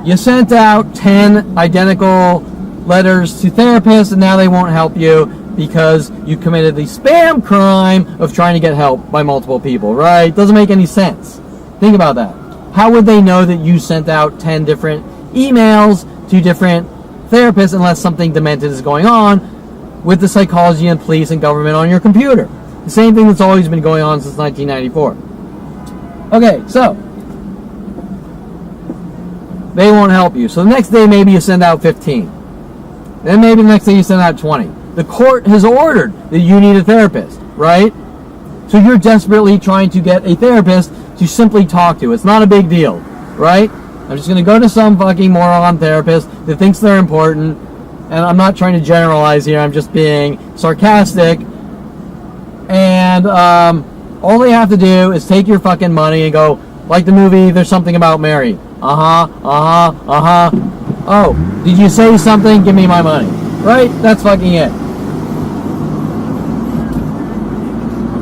you sent out 10 identical letters to therapists, and now they won't help you because you committed the spam crime of trying to get help by multiple people, right? Doesn't make any sense. Think about that. How would they know that you sent out 10 different emails to different therapists unless something demented is going on with the psychology and police and government on your computer? The same thing that's always been going on since 1994. Okay, so they won't help you. So the next day maybe you send out 15. Then maybe the next day you send out 20. The court has ordered that you need a therapist, right? So you're desperately trying to get a therapist to simply talk to. It's not a big deal, right? I'm just going to go to some fucking moron therapist that thinks they're important, and I'm not trying to generalize here, I'm just being sarcastic, and all they have to do is take your fucking money and go, like the movie There's Something About Mary. Oh, did you say something? Give me my money. Right? That's fucking it.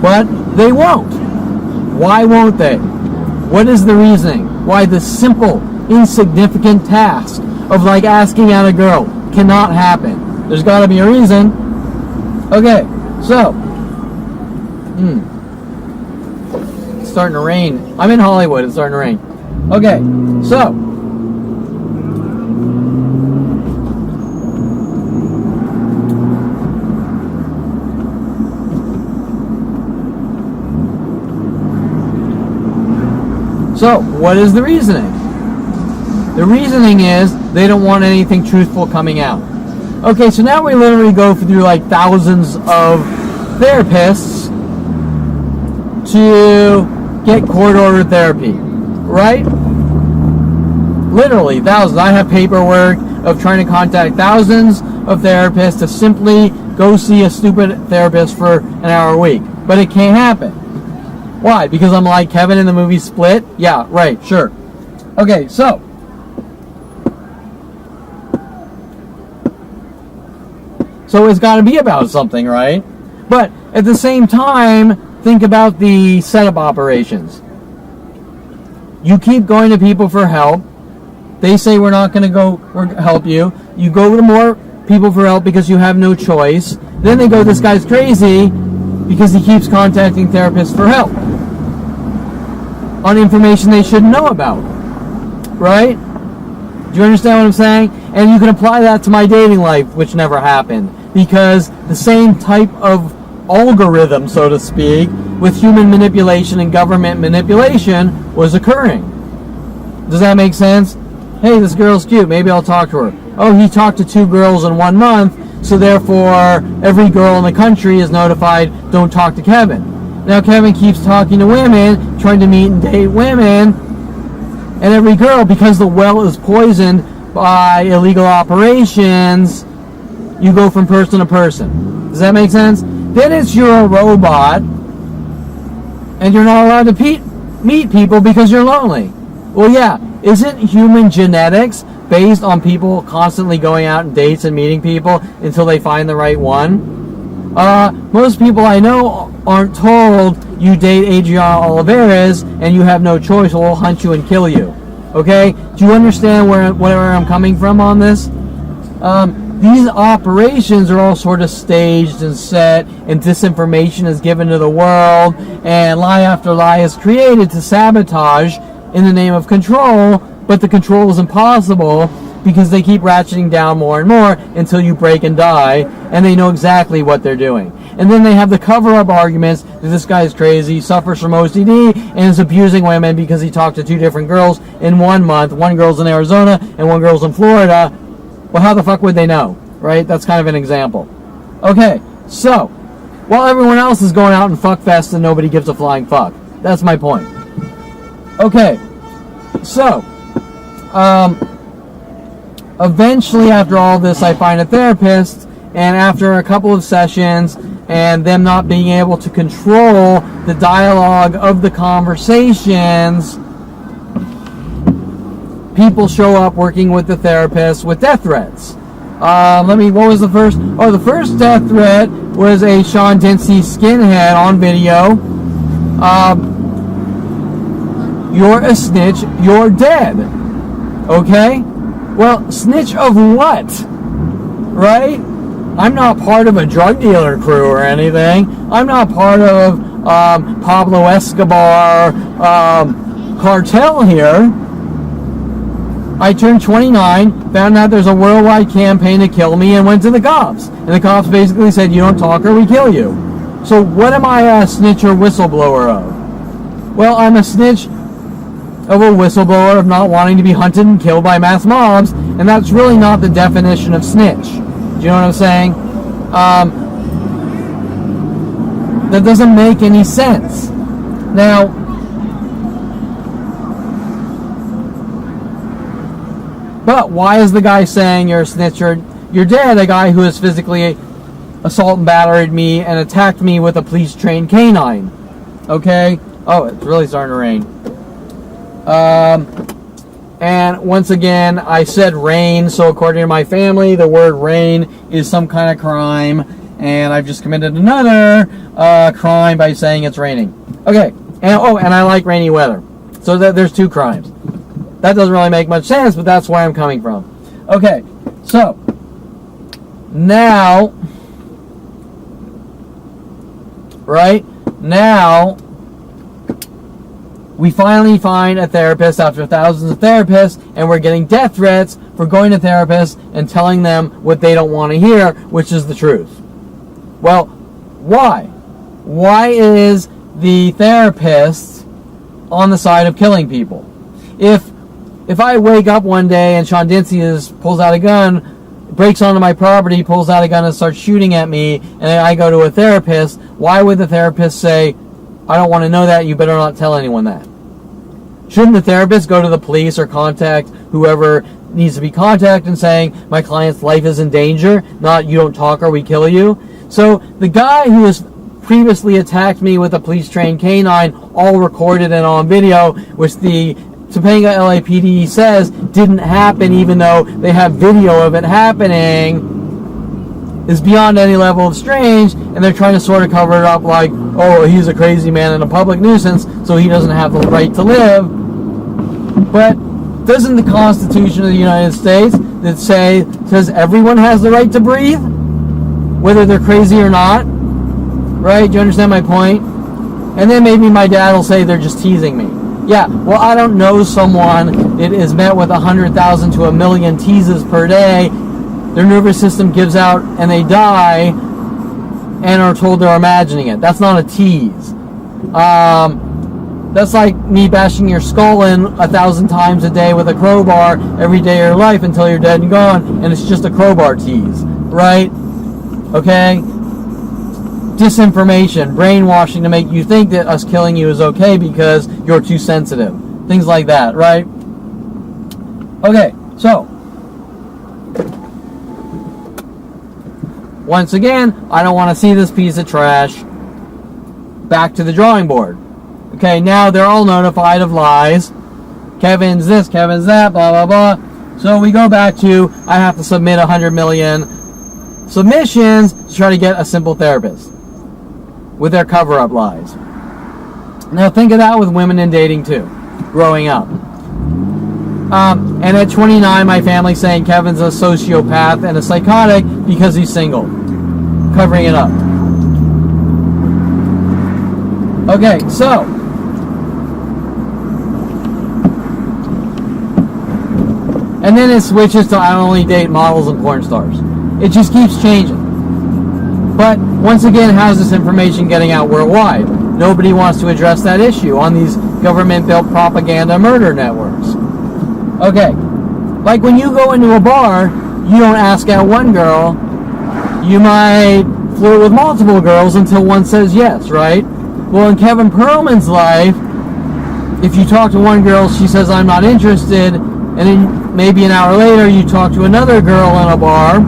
But they won't. Why won't they? What is the reasoning? Why the simple, insignificant task of like asking out a girl cannot happen? There's got to be a reason. Okay, so it's starting to rain. I'm in Hollywood. It's starting to rain. Okay, so what is the reasoning? The reasoning is they don't want anything truthful coming out. Okay, so now we literally go through like thousands of therapists to get court-ordered therapy, right? Literally thousands. I have paperwork of trying to contact thousands of therapists to simply go see a stupid therapist for an hour a week. But it can't happen. Why? Because I'm like Kevin in the movie Split? Yeah, right, sure. Okay, so it's got to be about something, right? But at the same time, think about the setup operations. You keep going to people for help. They say we're not going to go help you. You go to more people for help because you have no choice. Then they go, this guy's crazy because he keeps contacting therapists for help on information they shouldn't know about. Right? Do you understand what I'm saying? And you can apply that to my dating life, which never happened. Because the same type of algorithm, so to speak, with human manipulation and government manipulation was occurring. Does that make sense? Hey, this girl's cute. Maybe I'll talk to her. Oh, he talked to 2 girls in 1 month, so therefore every girl in the country is notified, don't talk to Kevin. Now Kevin keeps talking to women, trying to meet and date women, and every girl, because the well is poisoned by illegal operations, you go from person to person. Does that make sense? Then it's you're a robot, and you're not allowed to meet people because you're lonely. Well, yeah, isn't human genetics based on people constantly going out on dates and meeting people until they find the right one? Most people I know aren't told you date Adriana Olivares and you have no choice, or we'll hunt you and kill you. Okay? Do you understand where I'm coming from on this? These operations are all sort of staged and set, and disinformation is given to the world, and lie after lie is created to sabotage in the name of control, but the control is impossible because they keep ratcheting down more and more until you break and die, and they know exactly what they're doing. And then they have the cover-up arguments that this guy is crazy, suffers from OCD, and is abusing women because he talked to 2 different girls in 1 month. 1 girl's in Arizona and 1 girl's in Florida. Well, how the fuck would they know? right? That's kind of an example. Okay, so while everyone else is going out and fuck fest and nobody gives a flying fuck. That's my point. Okay, so eventually after all this I find a therapist, and after a couple of sessions and them not being able to control the dialogue of the conversations, people show up working with the therapist with death threats. What was the first? Oh, the first death threat was a Sean Dinsey skinhead on video. You're a snitch, you're dead. Okay? Well, snitch of what? Right? I'm not part of a drug dealer crew or anything. I'm not part of Pablo Escobar cartel here. I turned 29, found out there's a worldwide campaign to kill me, and went to the cops. And the cops basically said, you don't talk or we kill you. So what am I a snitch or whistleblower of? Well, I'm a snitch of a whistleblower of not wanting to be hunted and killed by mass mobs, and that's really not the definition of snitch. Do you know what I'm saying? That doesn't make any sense. Now, but why is the guy saying you're a snitch or you're dead, a guy who has physically assault and battered me and attacked me with a police-trained canine? Okay? Oh, it's really starting to rain. And once again, I said rain, so according to my family, the word rain is some kind of crime, and I've just committed another crime by saying it's raining. Okay, and I like rainy weather. So there's two crimes. That doesn't really make much sense, but that's where I'm coming from. Okay, so now, right now, we finally find a therapist after thousands of therapists, and we're getting death threats for going to therapists and telling them what they don't want to hear, which is the truth. Well, why? Why is the therapist on the side of killing people? If I wake up one day and Sean Dinsey pulls out a gun, breaks onto my property, pulls out a gun and starts shooting at me, and I go to a therapist, why would the therapist say, I don't want to know that, you better not tell anyone that? Shouldn't the therapist go to the police or contact whoever needs to be contacted and saying, my client's life is in danger, not you don't talk or we kill you? So the guy who has previously attacked me with a police-trained canine, all recorded and on video, which the Topanga LAPD says didn't happen even though they have video of it happening, is beyond any level of strange, and they're trying to sort of cover it up like, oh, he's a crazy man and a public nuisance, so he doesn't have the right to live. But doesn't the Constitution of the United States that says everyone has the right to breathe, whether they're crazy or not? Right? Do you understand my point? And then maybe my dad will say they're just teasing me. Yeah, well, I don't know someone that is met with 100,000 to 1 million teases per day. Their nervous system gives out and they die and are told they're imagining it. That's not a tease. That's like me bashing your skull in 1,000 times a day with a crowbar every day of your life until you're dead and gone, and it's just a crowbar tease, right? Okay? Disinformation, brainwashing to make you think that us killing you is okay because you're too sensitive. Things like that, right? Okay, so once again, I don't want to see this piece of trash. Back to the drawing board. Okay, now they're all notified of lies. Kevin's this, Kevin's that, blah, blah, blah. So we go back to, I have to submit 100 million submissions to try to get a simple therapist with their cover-up lies. Now think of that with women in dating too, growing up. And at 29, my family's saying Kevin's a sociopath and a psychotic because he's single. Covering it up. Okay, so and then it switches to I only date models and porn stars. It just keeps changing. But once again, how's this information getting out worldwide? Nobody wants to address that issue on these government-built propaganda murder networks. Okay, like when you go into a bar, you don't ask out one girl, you might flirt with multiple girls until one says yes, right? Well, in Kevin Perlman's life, if you talk to one girl, she says, I'm not interested, and then maybe an hour later you talk to another girl in a bar.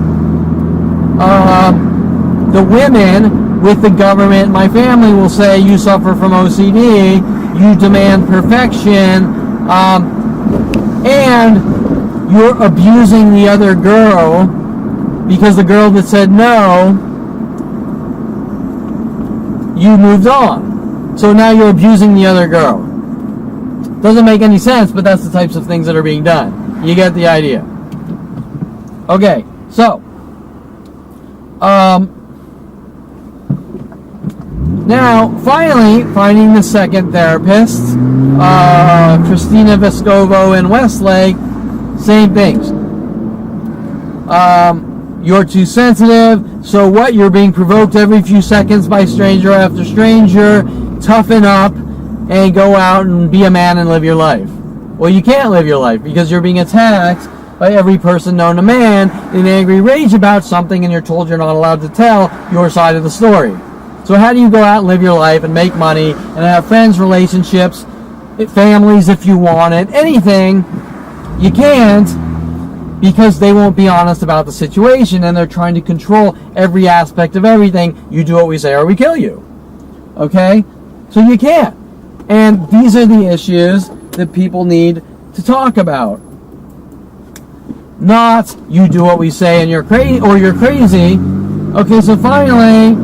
The women with the government, my family, will say, you suffer from OCD, you demand perfection, and you're abusing the other girl because the girl that said no, you moved on. So now you're abusing the other girl. Doesn't make any sense, but that's the types of things that are being done. You get the idea. Okay, so now finally finding the second therapist, Christina Vescovo in Westlake, same things. You're too sensitive, so what? You're being provoked every few seconds by stranger after stranger. Toughen up and go out and be a man and live your life. Well, you can't live your life because you're being attacked by every person known to man in angry rage about something, and you're told you're not allowed to tell your side of the story. So how do you go out and live your life and make money and have friends, relationships, families if you want it, anything? You can't, because they won't be honest about the situation, and they're trying to control every aspect of everything. You do what we say or we kill you. Okay? So you can't. And these are the issues that people need to talk about. Not, you do what we say and you're crazy, or you're crazy. Okay, so finally,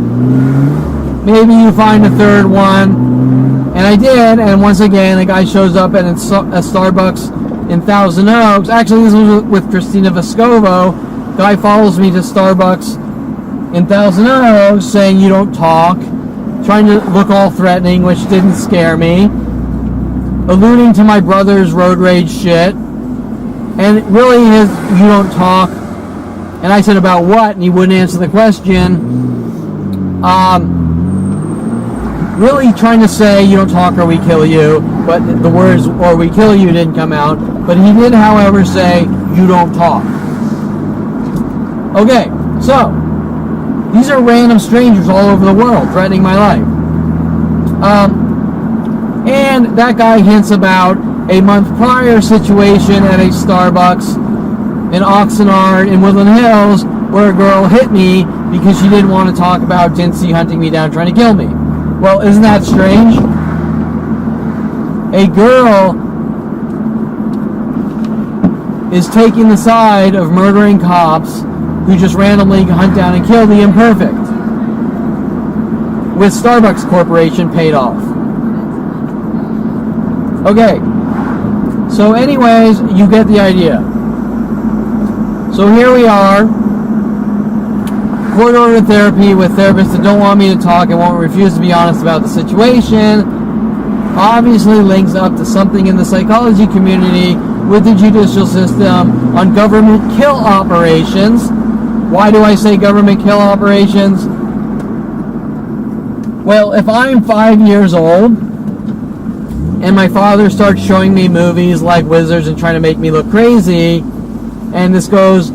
maybe you find a third one. And I did, and once again, the guy shows up at a Starbucks in Thousand Oaks. Actually, this was with Christina Vescovo. The guy follows me to Starbucks in Thousand Oaks saying, you don't talk. Trying to look all threatening, which didn't scare me. Alluding to my brother's road rage shit. And really his, you don't talk. And I said, about what? And he wouldn't answer the question. Really trying to say, you don't talk or we kill you. But the words, or we kill you, didn't come out. But he did, however, say, you don't talk. Okay, so these are random strangers all over the world threatening my life. And that guy hints about a month prior situation at a Starbucks in Oxnard in Woodland Hills where a girl hit me because she didn't want to talk about Dincy hunting me down trying to kill me. Well, isn't that strange? A girl is taking the side of murdering cops who just randomly hunt down and kill the imperfect, with Starbucks Corporation paid off. Okay, so anyways, you get the idea. So here we are, court-ordered therapy with therapists that don't want me to talk and won't refuse to be honest about the situation. Obviously links up to something in the psychology community with the judicial system on government kill operations. Why do I say government kill operations? Well, if I'm 5 years old and my father starts showing me movies like Wizards and trying to make me look crazy, and this goes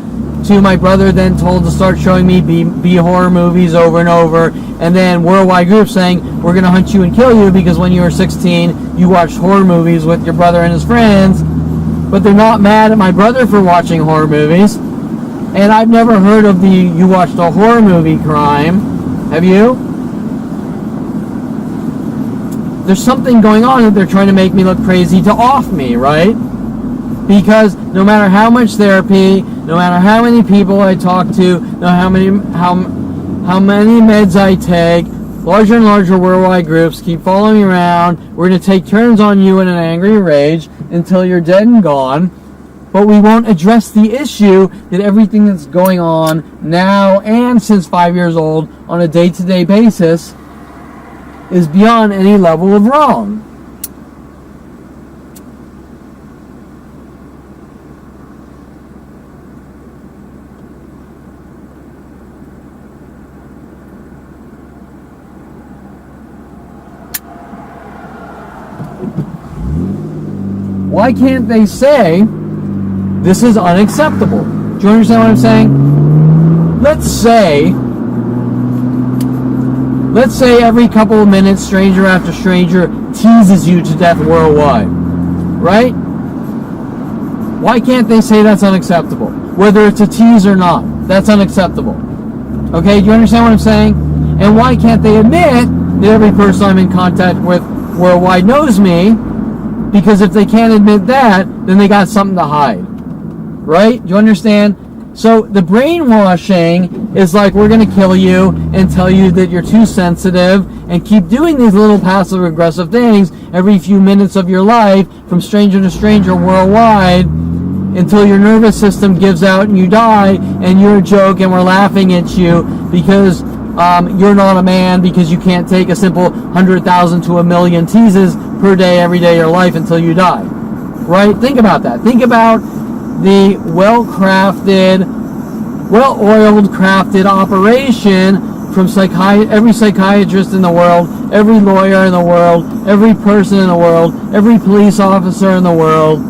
to my brother then told to start showing me B horror movies over and over, and then worldwide groups saying, we're going to hunt you and kill you because when you were 16, you watched horror movies with your brother and his friends, but they're not mad at my brother for watching horror movies. And I've never heard of the you watched a horror movie crime. Have you? There's something going on that they're trying to make me look crazy to off me, right? Because no matter how much therapy, no matter how many people I talk to, no how many meds I take, larger and larger worldwide groups keep following me around. We're going to take turns on you in an angry rage until you're dead and gone. But we won't address the issue that everything that's going on now and since 5 years old on a day-to-day basis is beyond any level of wrong. Why can't they say, this is unacceptable? Do you understand what I'm saying? Let's say every couple of minutes, stranger after stranger teases you to death worldwide, right? Why can't they say that's unacceptable? Whether it's a tease or not, that's unacceptable. Okay, do you understand what I'm saying? And why can't they admit that every person I'm in contact with worldwide knows me? Because if they can't admit that, then they got something to hide. Right? Do you understand? So the brainwashing is like, we're going to kill you and tell you that you're too sensitive and keep doing these little passive aggressive things every few minutes of your life from stranger to stranger worldwide until your nervous system gives out and you die and you're a joke and we're laughing at you because you're not a man, because you can't take a simple 100,000 to 1,000,000 teases per day every day of your life until you die. Right? Think about that. Think about the well-crafted, well-oiled, crafted operation from every psychiatrist in the world, every lawyer in the world, every person in the world, every police officer in the world.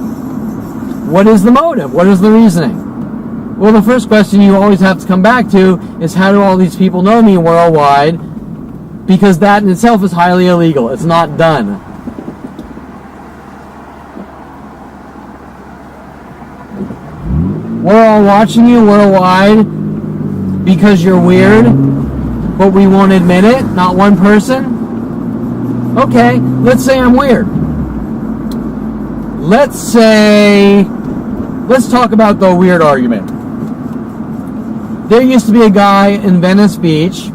What is the motive? What is the reasoning? Well, the first question you always have to come back to is, how do all these people know me worldwide? Because that in itself is highly illegal. It's not done. We're all watching you worldwide because you're weird, but we won't admit it. Not one person. Okay, let's say I'm weird. Let's talk about the weird argument. There used to be a guy in Venice Beach,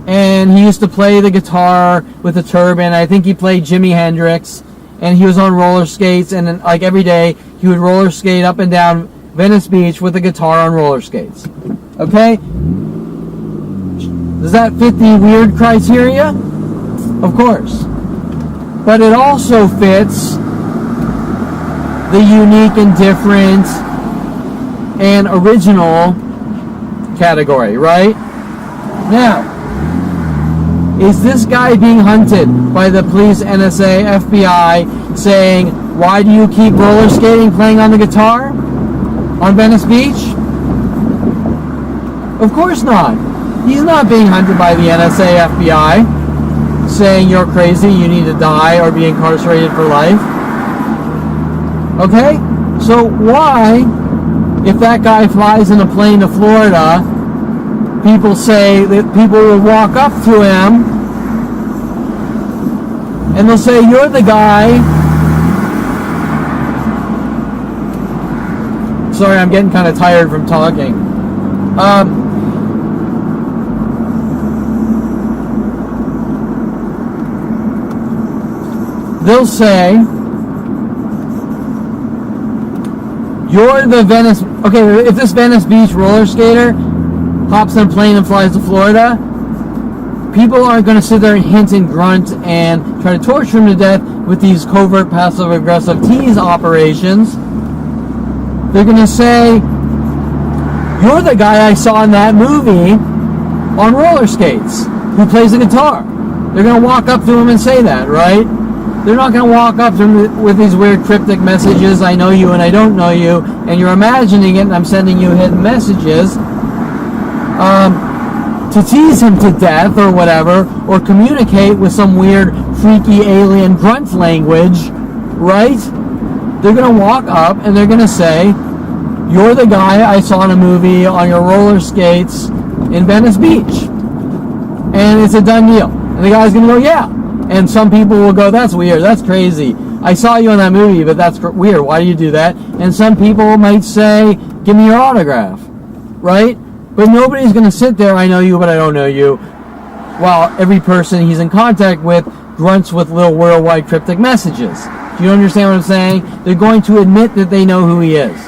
and he used to play the guitar with a turban. I think he played Jimi Hendrix, and he was on roller skates, and like every day he would roller skate up and down Venice Beach with a guitar on roller skates. Okay? Does that fit the weird criteria? Of course. But it also fits the unique and different and original category, right? Now, is this guy being hunted by the police, NSA, FBI, saying, why do you keep roller skating, playing on the guitar on Venice Beach? Of course not. He's not being hunted by the NSA, FBI, saying you're crazy, you need to die or be incarcerated for life. Okay? So why, if that guy flies in a plane to Florida, people say that people will walk up to him and they'll say, you're the guy. Sorry, I'm getting kind of tired from talking. They'll say, you're the Venice... Okay, if this Venice Beach roller skater hops on a plane and flies to Florida, people aren't going to sit there and hint and grunt and try to torture him to death with these covert passive-aggressive tease operations. They're going to say, you're the guy I saw in that movie on roller skates who plays the guitar. They're going to walk up to him and say that, right? They're not going to walk up to him with these weird cryptic messages, I know you and I don't know you, and you're imagining it and I'm sending you hidden messages to tease him to death or whatever, or communicate with some weird, freaky alien grunt language, right? They're going to walk up and they're going to say, you're the guy I saw in a movie on your roller skates in Venice Beach. And it's a done deal. And the guy's going to go, yeah. And some people will go, that's weird, that's crazy. I saw you in that movie, but that's weird. Why do you do that? And some people might say, give me your autograph, right? But nobody's going to sit there, I know you, but I don't know you, while every person he's in contact with grunts with little worldwide cryptic messages. Do you understand what I'm saying? They're going to admit that they know who he is.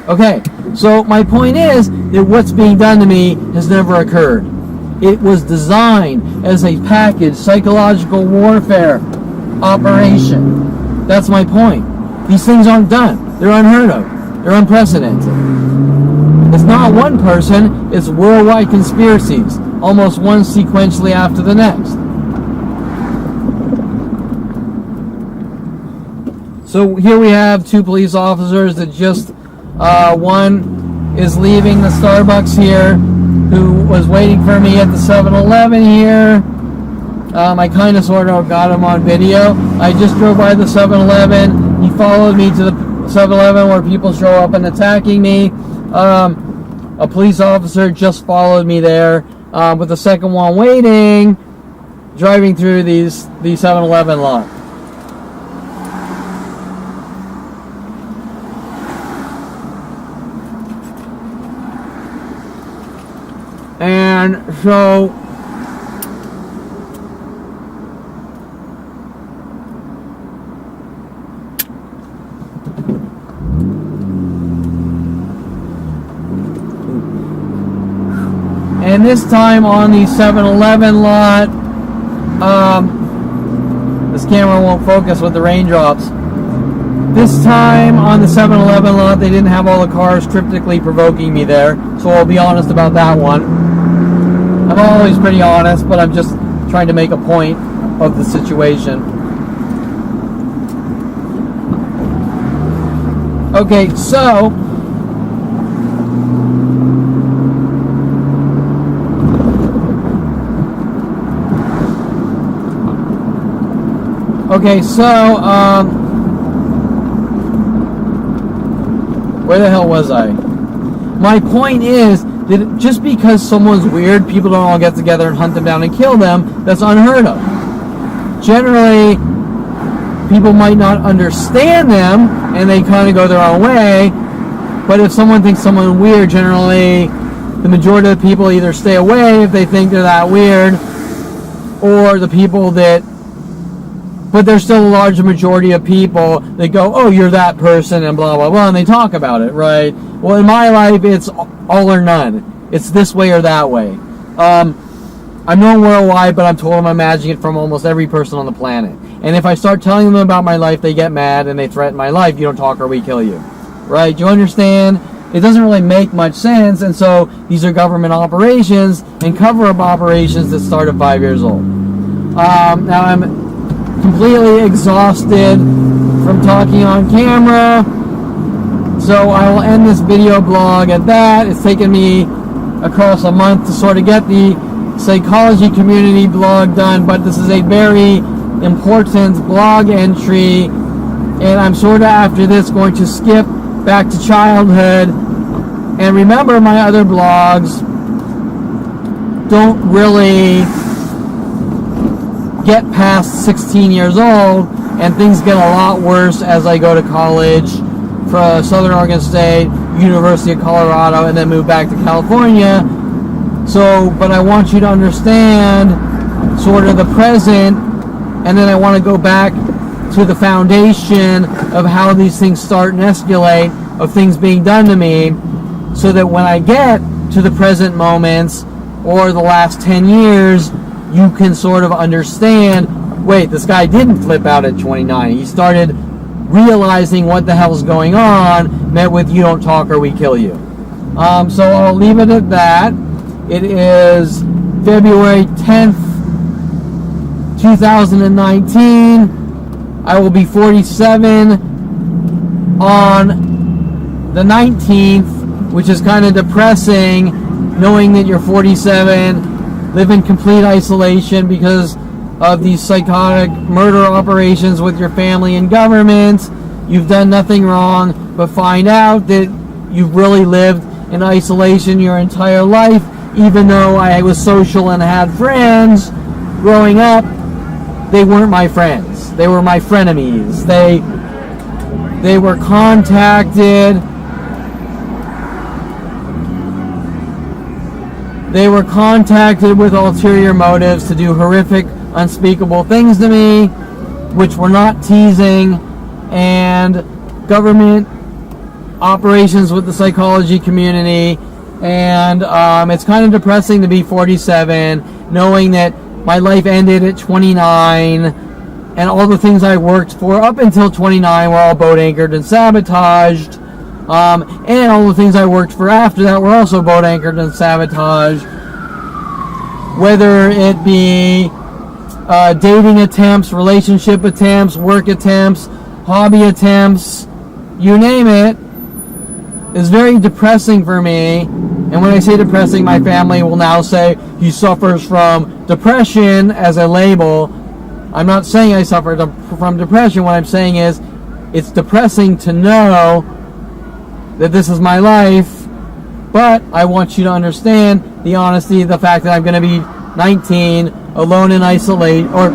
Okay, so my point is that what's being done to me has never occurred. It was designed as a package, psychological warfare operation. That's my point. These things aren't done. They're unheard of. They're unprecedented. It's not one person, it's worldwide conspiracies, almost one sequentially after the next. So here we have two police officers that just One is leaving the Starbucks here, who was waiting for me at the 7-Eleven here. I kind of sort of got him on video. I just drove by the 7-Eleven. He followed me to the 7-Eleven where people show up and attacking me. A police officer just followed me there, with the second one waiting, driving through the 7-Eleven lot. And so and this time on the 7-Eleven lot, this camera won't focus with the raindrops. This time on the 7-Eleven lot, they didn't have all the cars cryptically provoking me there, so I'll be honest about that one. I'm always pretty honest, but I'm just trying to make a point of the situation. Okay, so where the hell was I? My point is that just because someone's weird, people don't all get together and hunt them down and kill them. That's unheard of. Generally, people might not understand them, and they kind of go their own way. But if someone thinks someone weird, generally, the majority of the people either stay away if they think they're that weird, or the people that... But there's still a large majority of people that go, oh, you're that person, and blah, blah, blah, and they talk about it, right? Well, in my life, it's all or none. It's this way or that way. I'm known worldwide, but I'm told I'm imagining it from almost every person on the planet. And if I start telling them about my life, they get mad and they threaten my life. You don't talk or we kill you. Right? Do you understand? It doesn't really make much sense, and so these are government operations and cover-up operations that start at 5 years old. Now I'm completely exhausted from talking on camera, so I will end this video blog at that. It's taken me across a month to sort of get the psychology community blog done, but this is a very important blog entry, and I'm sort of after this going to skip back to childhood. And remember, my other blogs don't really get past 16 years old, and things get a lot worse as I go to college from Southern Oregon State, University of Colorado, and then move back to California. So, but I want you to understand sort of the present, and then I want to go back to the foundation of how these things start and escalate, of things being done to me, so that when I get to the present moments or the last 10 years, you can sort of understand, wait, this guy didn't flip out at 29. He started realizing what the hell's going on, met with you don't talk or we kill you. So I'll leave it at that. It is February 10th, 2019. I will be 47 on the 19th, which is kind of depressing, knowing that you're 47, live in complete isolation because of these psychotic murder operations with your family and government. You've done nothing wrong, but find out that you've really lived in isolation your entire life, even though I was social and had friends growing up. They weren't my friends. They were my frenemies. They were contacted. They were contacted with ulterior motives to do horrific, unspeakable things to me, which were not teasing, and government operations with the psychology community. And it's kind of depressing to be 47, knowing that my life ended at 29, and all the things I worked for up until 29 were all boat anchored and sabotaged. And all the things I worked for after that were also boat anchored and sabotaged. Whether it be dating attempts, relationship attempts, work attempts, hobby attempts, you name it. is very depressing for me. And when I say depressing, my family will now say he suffers from depression as a label. I'm not saying I suffer from depression. What I'm saying is it's depressing to know that this is my life, but I want you to understand the honesty, the fact that I'm going to be 19, alone in isolation, or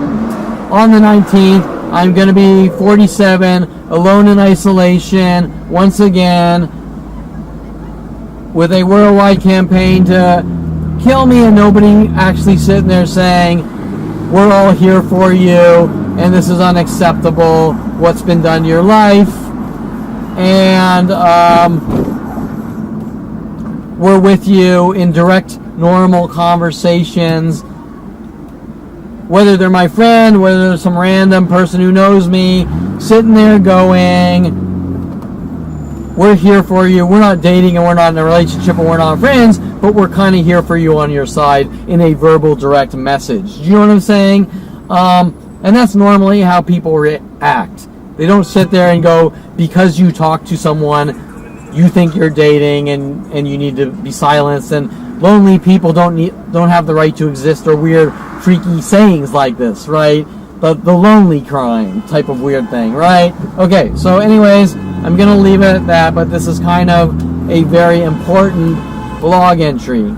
on the 19th, I'm going to be 47, alone in isolation, once again, with a worldwide campaign to kill me, and nobody actually sitting there saying, we're all here for you, and this is unacceptable, what's been done to your life, and we're with you in direct, normal conversations, whether they're my friend, whether they're some random person who knows me, sitting there going, we're here for you. We're not dating and we're not in a relationship and we're not friends, but we're kind of here for you on your side in a verbal, direct message. You know what I'm saying? And that's normally how people react. They don't sit there and go, because you talk to someone, you think you're dating and you need to be silenced. And lonely people don't have the right to exist, or weird, freaky sayings like this, right? The lonely crime type of weird thing, right? Okay, so anyways, I'm going to leave it at that, but this is kind of a very important blog entry.